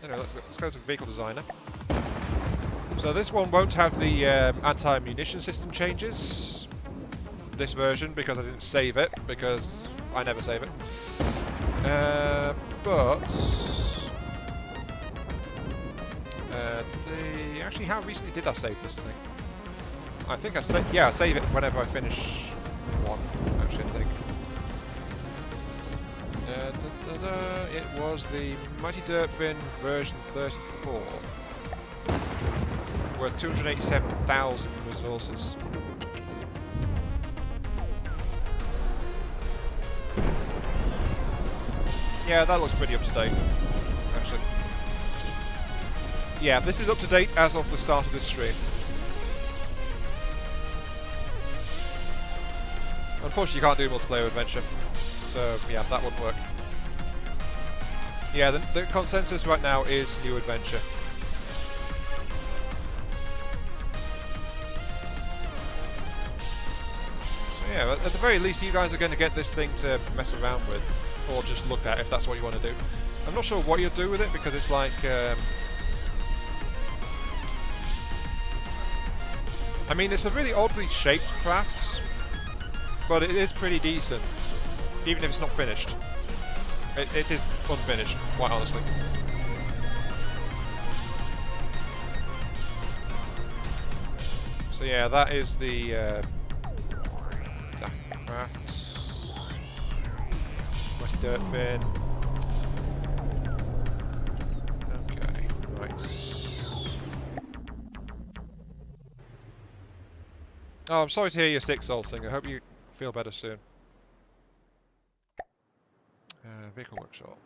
Anyway, let's go to vehicle designer. So this one won't have the anti-munition system changes. This version, because I didn't save it, because I never save it. Actually, how recently did I save this thing? I think I save it whenever I finish one. Actually, I think. It was the Mighty Dirt Bin version 34. Worth 287,000 resources. Yeah, that looks pretty up to date, actually. Yeah, this is up to date as of the start of this stream. Unfortunately, you can't do multiplayer adventure, so yeah, that wouldn't work. Yeah, the consensus right now is new adventure. So yeah, at the very least, you guys are going to get this thing to mess around with, or just look at if that's what you want to do. I'm not sure what you'll do with it, because it's like... I mean, it's a really oddly shaped craft, but it is pretty decent, even if it's not finished. It is unfinished, quite honestly. So yeah, that is the craft. Mighty Dirt Bin. Okay, right. Oh, I'm sorry to hear your sick soul thing. I hope you feel better soon. Vehicle workshop.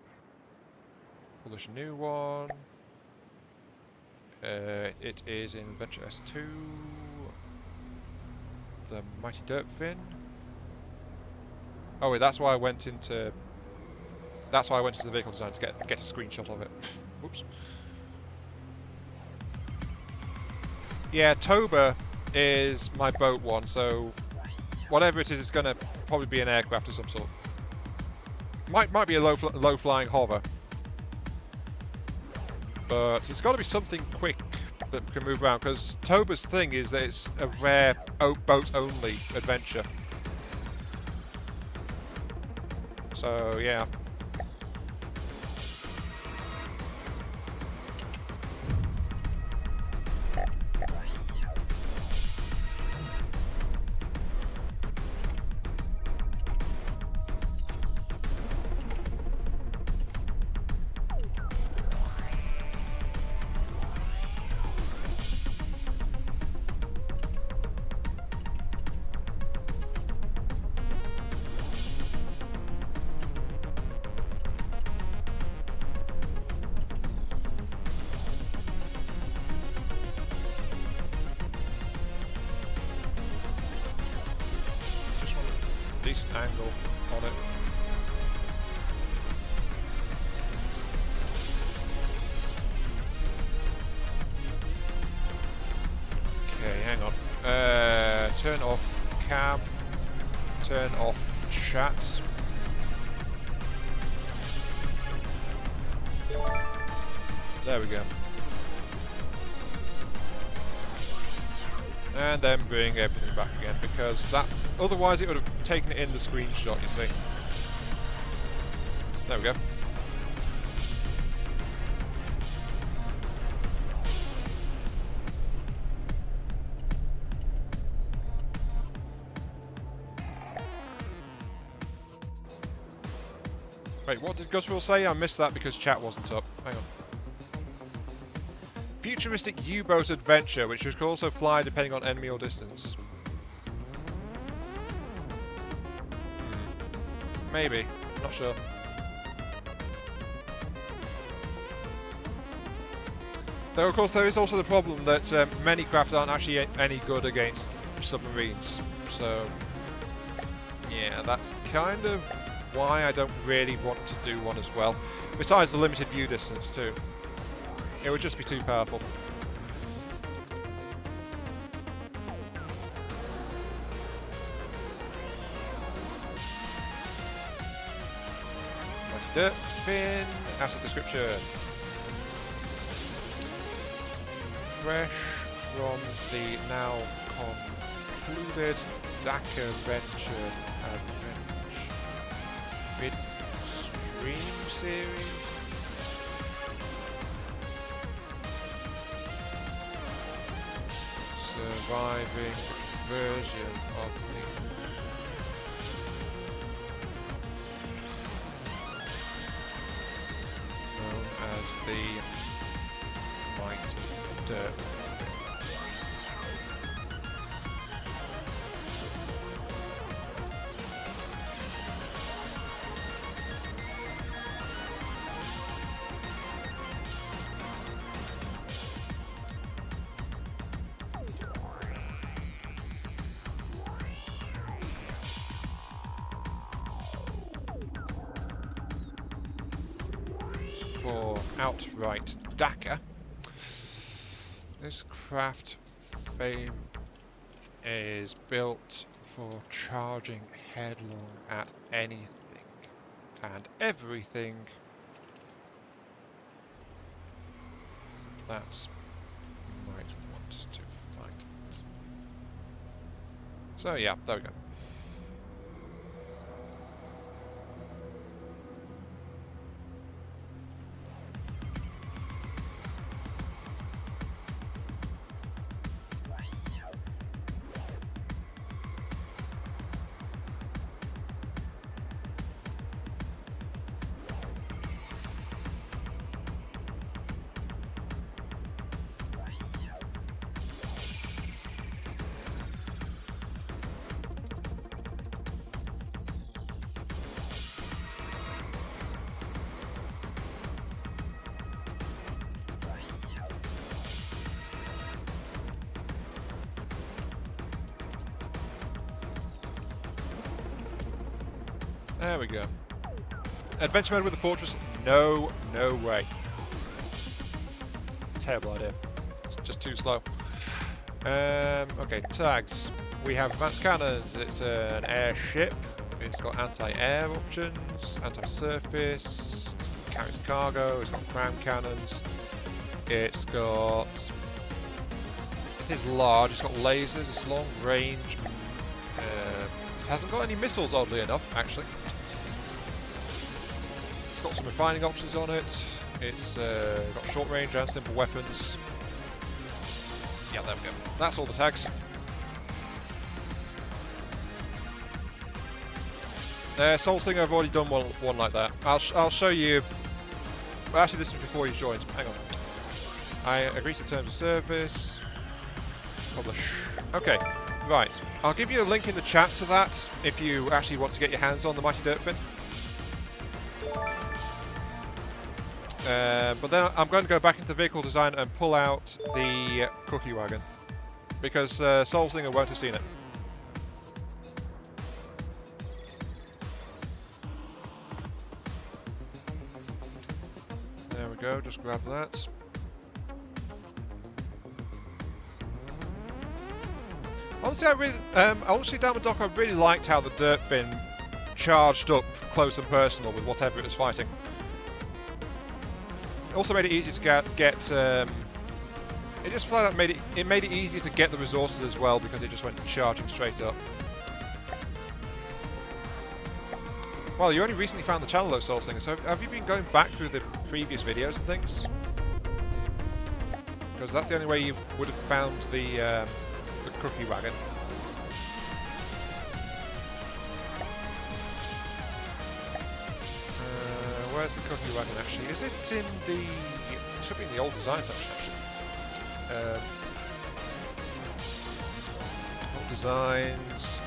Publish a new one. It is in Adventure S2. The Mighty Dirt Bin. Oh wait, that's why I went into. That's why I went into the vehicle design to get a screenshot of it. Whoops. Yeah, Toba is my boat one, so whatever it is, it's gonna probably be an aircraft of some sort. Might be a low flying hover, but it's got to be something quick that can move around. Because Toba's thing is that it's a rare boat only adventure. So yeah. Decent angle on it. Okay, hang on. Turn off cam. Turn off chat. There we go. And then bring everything back again, because that otherwise it would have taken it in the screenshot, you see. There we go. Wait, what did Guttural say? I missed that because chat wasn't up. Hang on. Futuristic U-boat adventure, which could also fly depending on enemy or distance. Maybe. Not sure. Though, of course, there is also the problem that many craft aren't actually any good against submarines. So, yeah, that's kind of why I don't really want to do one as well. Besides the limited view distance, too. It would just be too powerful. Dirt bin, asset description. Fresh from the now concluded Dakkaventure mid-stream series. Surviving version of the as the mighty dirt. For outright Dakka, this craft frame is built for charging headlong at anything and everything that might want to fight it. So yeah, there we go. There we go. Adventure mode with the fortress? No, no way. Terrible idea. It's just too slow. Okay, tags. We have advanced cannons. It's an airship. It's got anti-air options, anti-surface. It carries cargo. It's got crown cannons. It's got. It is large. It's got lasers. It's long range. It hasn't got any missiles, oddly enough, actually. It's got some refining options on it. It's got short range and simple weapons. Yeah, there we go. That's all the tags. Soul Slinger, I've already done one like that. I'll show you. Well, actually, this is before you joined. Hang on. I agree to terms of service. Publish. Okay, right. I'll give you a link in the chat to that if you actually want to get your hands on the Mighty Dirt Bin. But then I'm going to go back into the vehicle design and pull out the cookie wagon because Soul Slinger won't have seen it. There we go, just grab that. Honestly, down the dock, I really liked how the dirt bin charged up close and personal with whatever it was fighting. It also made it easy to get it just flat out made it easy to get the resources as well because it just went charging straight up. Well, you only recently found the channel though, Soul Slinger, so have you been going back through the previous videos and things? Because that's the only way you would have found the cookie wagon. Where's the cookie wagon actually? Is it in the... It should be in the old design section actually. Old designs...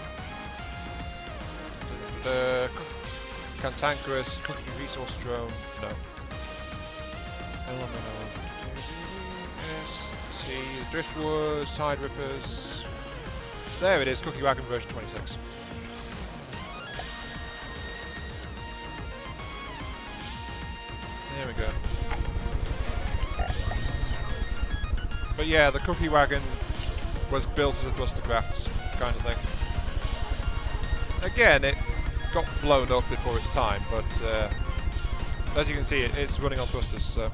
Cantankerous, cookie resource drone, no. ST, driftwood, side rippers... There it is, cookie wagon version 26. There we go. But yeah, the cookie wagon was built as a thrustercraft kind of thing. Again, it got blown up before its time, but as you can see, it's running on thrusters, so...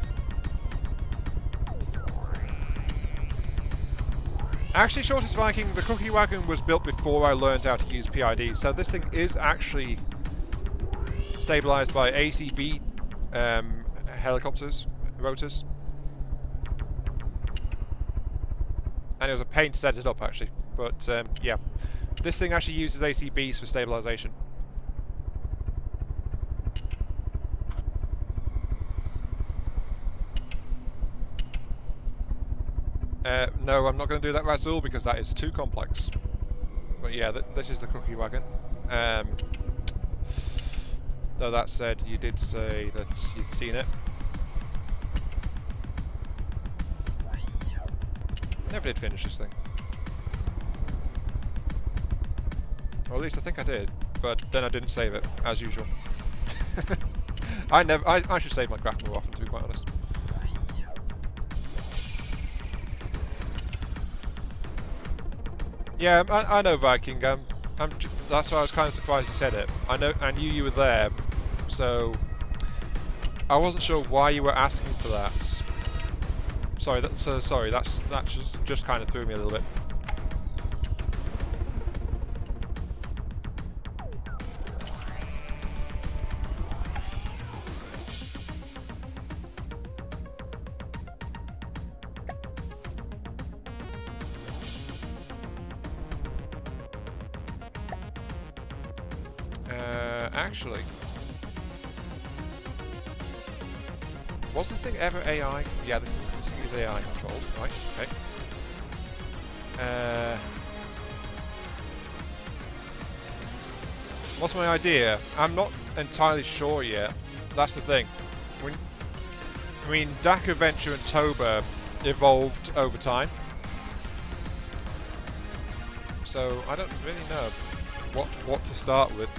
Actually, Shortest Viking, the cookie wagon was built before I learned how to use PID, so this thing is actually stabilised by ACB helicopters, rotors. And it was a pain to set it up, actually, but yeah. This thing actually uses ACBs for stabilisation. No, I'm not going to do that Razul because that is too complex. But yeah, this is the cookie wagon. Though that said, you did say that you'd seen it. Never did finish this thing. Or at least I think I did, but then I didn't save it, as usual. I should save my craft more often, to be quite honest. Yeah, I know Viking. That's why I was kind of surprised you said it. I knew you were there, so I wasn't sure why you were asking for that. Sorry, that just kind of threw me a little bit. Actually, was this thing ever AI? Yeah, this thing is AI controlled, right? Okay. What's my idea? I'm not entirely sure yet. That's the thing. I mean, Dakkaventure and Toba evolved over time, so I don't really know what to start with.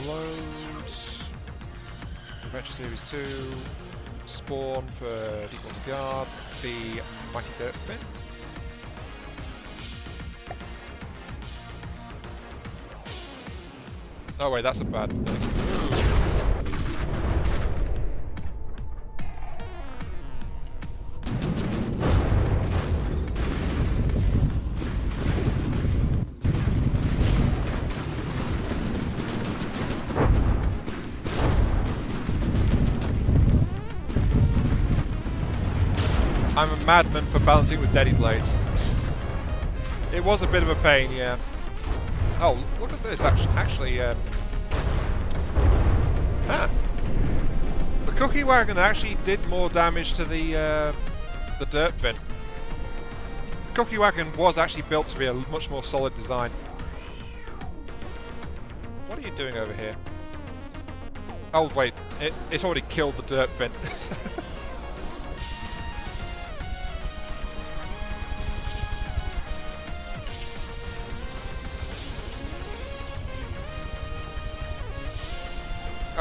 Loads. Adventure Series 2. Spawn for Deepwater Guard. The Mighty Dirt Fin. Oh wait, that's a bad thing. I'm a madman for balancing with Deadly Blades. It was a bit of a pain, yeah. Oh, look at this, actually, the cookie wagon actually did more damage to the dirt fin. The cookie wagon was actually built to be a much more solid design. What are you doing over here? Oh wait, it's already killed the dirt fin.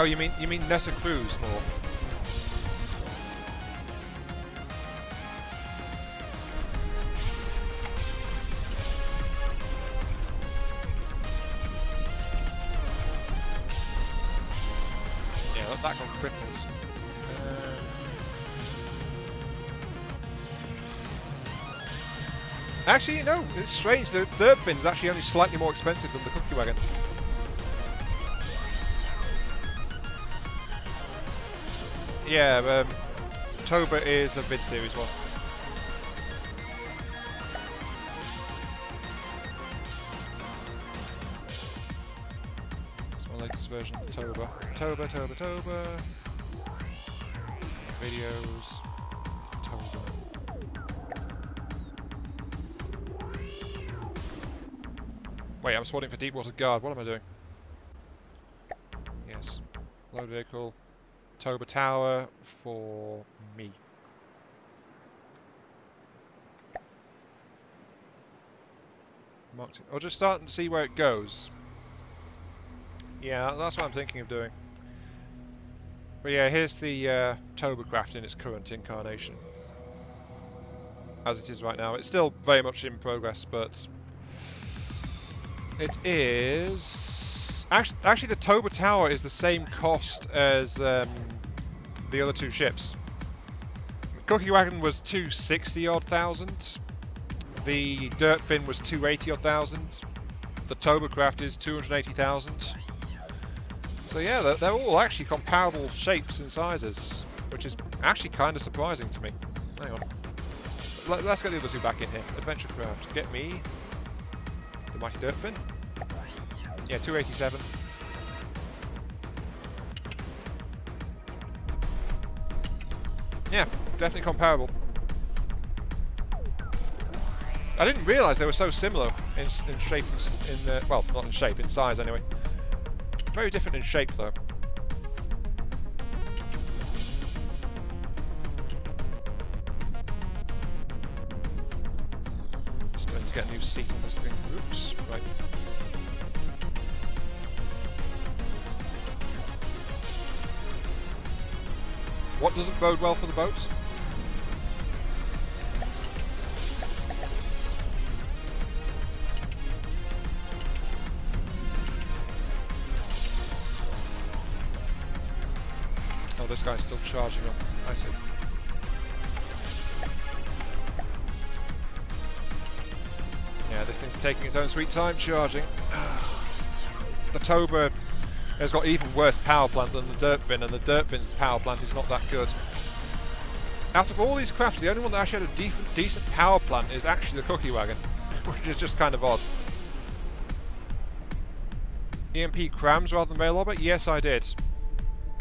Oh, you mean Nessa Cruz more? Yeah, that one cripples. Actually, no, it's strange. The dirt fin's actually only slightly more expensive than the cookie wagon. Yeah, Toba is a mid-series one. It's my latest version of Toba. Toba. Videos. Toba. Wait, I'm spawning for Deepwater Guard. What am I doing? Yes. Load vehicle. Toba Tower for me. Marked it. I'll just start and see where it goes. Yeah, that's what I'm thinking of doing. But yeah, here's the Tobercraft in its current incarnation. As it is right now. It's still very much in progress, but it is... Actually the Tober Tower is the same cost as the other two ships. Cookie Wagon was 260 odd thousand. The Dirt Fin was 280 odd thousand. The Tobercraft is 280,000. So yeah, they're all actually comparable shapes and sizes, which is actually kind of surprising to me. Hang on. Let's get the other two back in here. Adventure Craft, get me the Mighty Dirt Fin. Yeah, 287. Yeah, definitely comparable. I didn't realise they were so similar in shape, well, not in shape, in size anyway. Very different in shape though. Just going to get a new seat on this thing. Oops, right. What doesn't bode well for the boats? Oh, this guy's still charging up. I see. Yeah, this thing's taking its own sweet time charging. The Tober has got even worse power plant than the Dirt Fin, and the Dirt Fin's power plant is not that good. Out of all these crafts, the only one that actually had a decent power plant is actually the Cookie Wagon, which is just kind of odd. EMP crams rather than rail lobber? Yes, I did.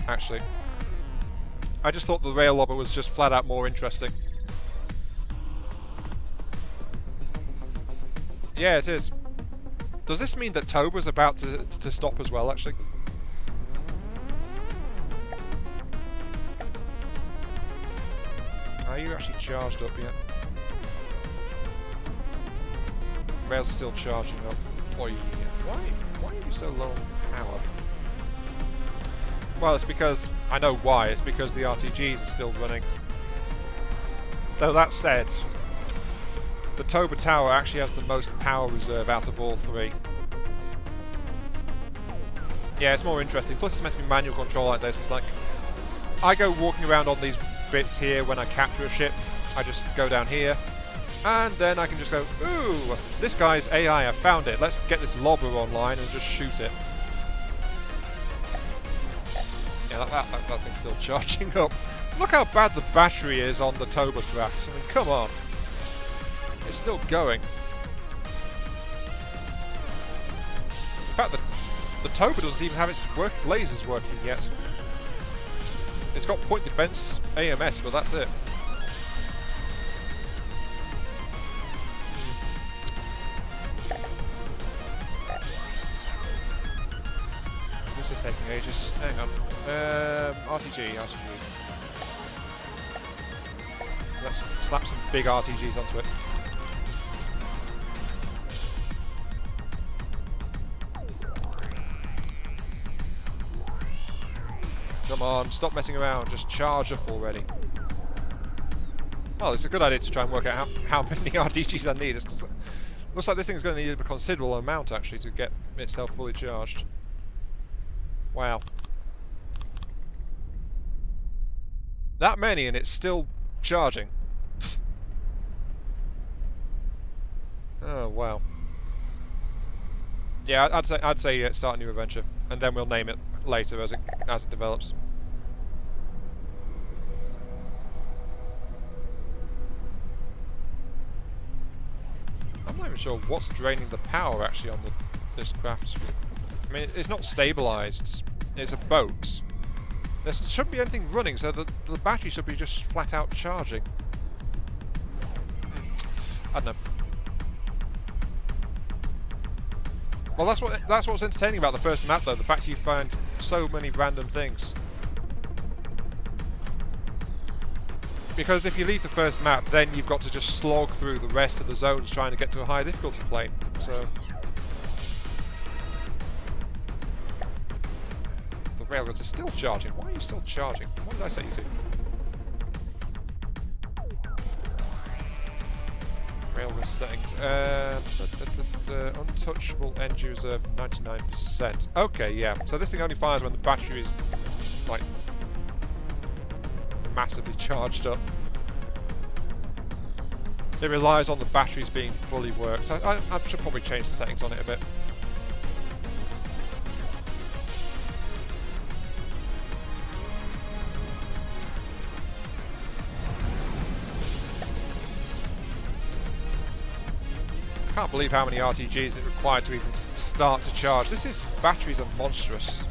Actually. I just thought the rail lobber was just flat out more interesting. Yeah, it is. Does this mean that Tober's about to stop as well, actually? Are you actually charged up yet? Rails are still charging up. Why are you so low on power? Well, it's because... I know why. It's because the RTGs are still running. Though that said, the Tober Tower actually has the most power reserve out of all three. Yeah, it's more interesting. Plus it's meant to be manual control like this. It's like... I go walking around on these bits here when I capture a ship. I just go down here. And then I can just go, ooh, this guy's AI, I found it. Let's get this lobber online and just shoot it. Yeah, that thing's still charging up. Look how bad the battery is on the Tobercraft. I mean, come on. It's still going. In fact, the Tober doesn't even have its lasers working yet. It's got point defense AMS, but that's it. This is taking ages. Hang on. RTG. Let's slap some big RTGs onto it. Come on, stop messing around, just charge up already. Well, it's a good idea to try and work out how many RTGs I need. Looks like this thing's going to need a considerable amount actually to get itself fully charged. Wow. That many and it's still charging. Oh wow. Yeah, I'd say start a new adventure, and then we'll name it later as it develops. I'm not even sure what's draining the power actually on this craft. I mean, it's not stabilised. It's a boat. There shouldn't be anything running, so the battery should be just flat out charging. I don't know. Well, that's what's entertaining about the first map, though. The fact you find so many random things. Because if you leave the first map, then you've got to just slog through the rest of the zones trying to get to a higher difficulty plane. So the railguns are still charging. Why are you still charging? What did I say you to? Railgun settings. Untouchable energy reserve 99%. Okay, yeah. So this thing only fires when the battery is like massively charged up. It relies on the batteries being fully worked. So I should probably change the settings on it a bit. I can't believe how many RTGs it required to even start to charge. Batteries are monstrous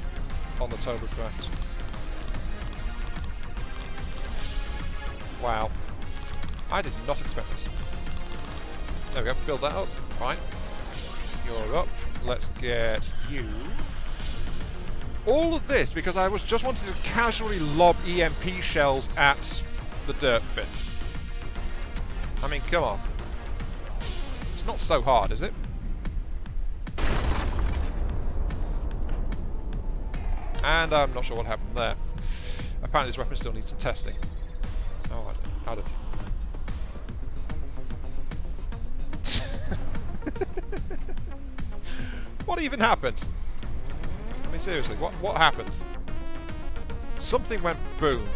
on the turbo draft. Wow. I did not expect this. There we go, build that up. Fine. You're up. Let's get you. All of this because I was just wanting to casually lob EMP shells at the dirt bin. I mean, come on. Not so hard, is it? And I'm not sure what happened there. Apparently this weapon still needs some testing. Oh, how did What even happened? I mean, seriously, what happened? Something went boom.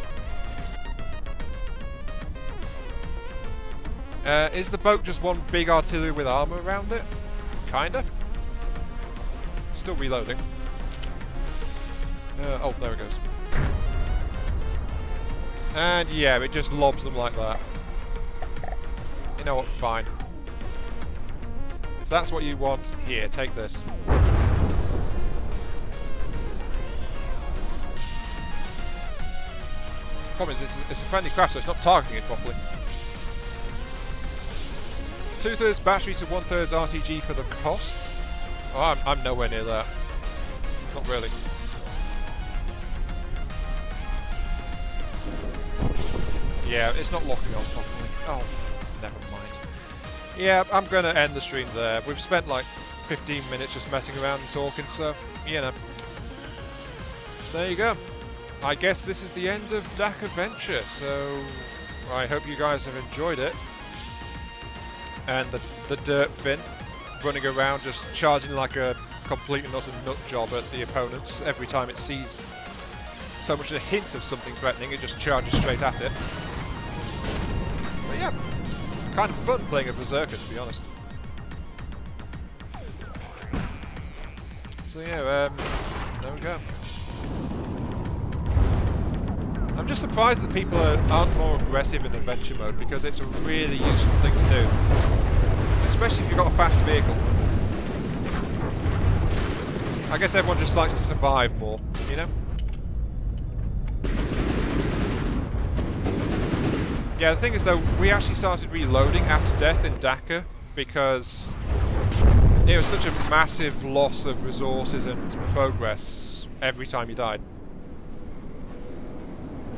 Is the boat just one big artillery with armour around it? Kinda. Still reloading. Oh, there it goes. And yeah, it just lobs them like that. You know what? Fine. If that's what you want, here, take this. Problem is, it's a friendly craft, so it's not targeting it properly. 2/3 battery to 1/3 RTG for the cost. Oh, I'm nowhere near that. Not really. Yeah, it's not locking on properly. Oh, never mind. Yeah, I'm going to end the stream there. We've spent like 15 minutes just messing around and talking, so, you know. There you go. I guess this is the end of Dakkaventure, so I hope you guys have enjoyed it. And the dirt fin running around just charging like a complete and utter nut job at the opponents every time it sees so much as a hint of something threatening, it just charges straight at it. But yeah, kind of fun playing a berserker, to be honest. So yeah, there we go. I'm just surprised that people aren't more aggressive in adventure mode because it's a really useful thing to do. Especially if you've got a fast vehicle. I guess everyone just likes to survive more, you know? Yeah, the thing is though, we actually started reloading after death in Dakka because it was such a massive loss of resources and progress every time you died.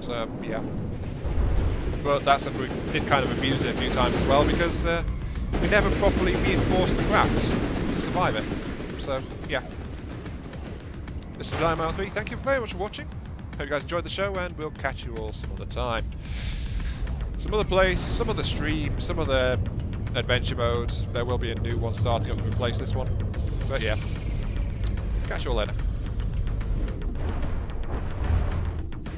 So, yeah. But that's something we did kind of abuse it a few times as well because we never properly reinforced the crafts to survive it. So, yeah. This is Diamond3. Thank you very much for watching. Hope you guys enjoyed the show and we'll catch you all some other time. Some other place, some other stream, some other adventure modes. There will be a new one starting up to replace this one. But yeah. Catch you all later.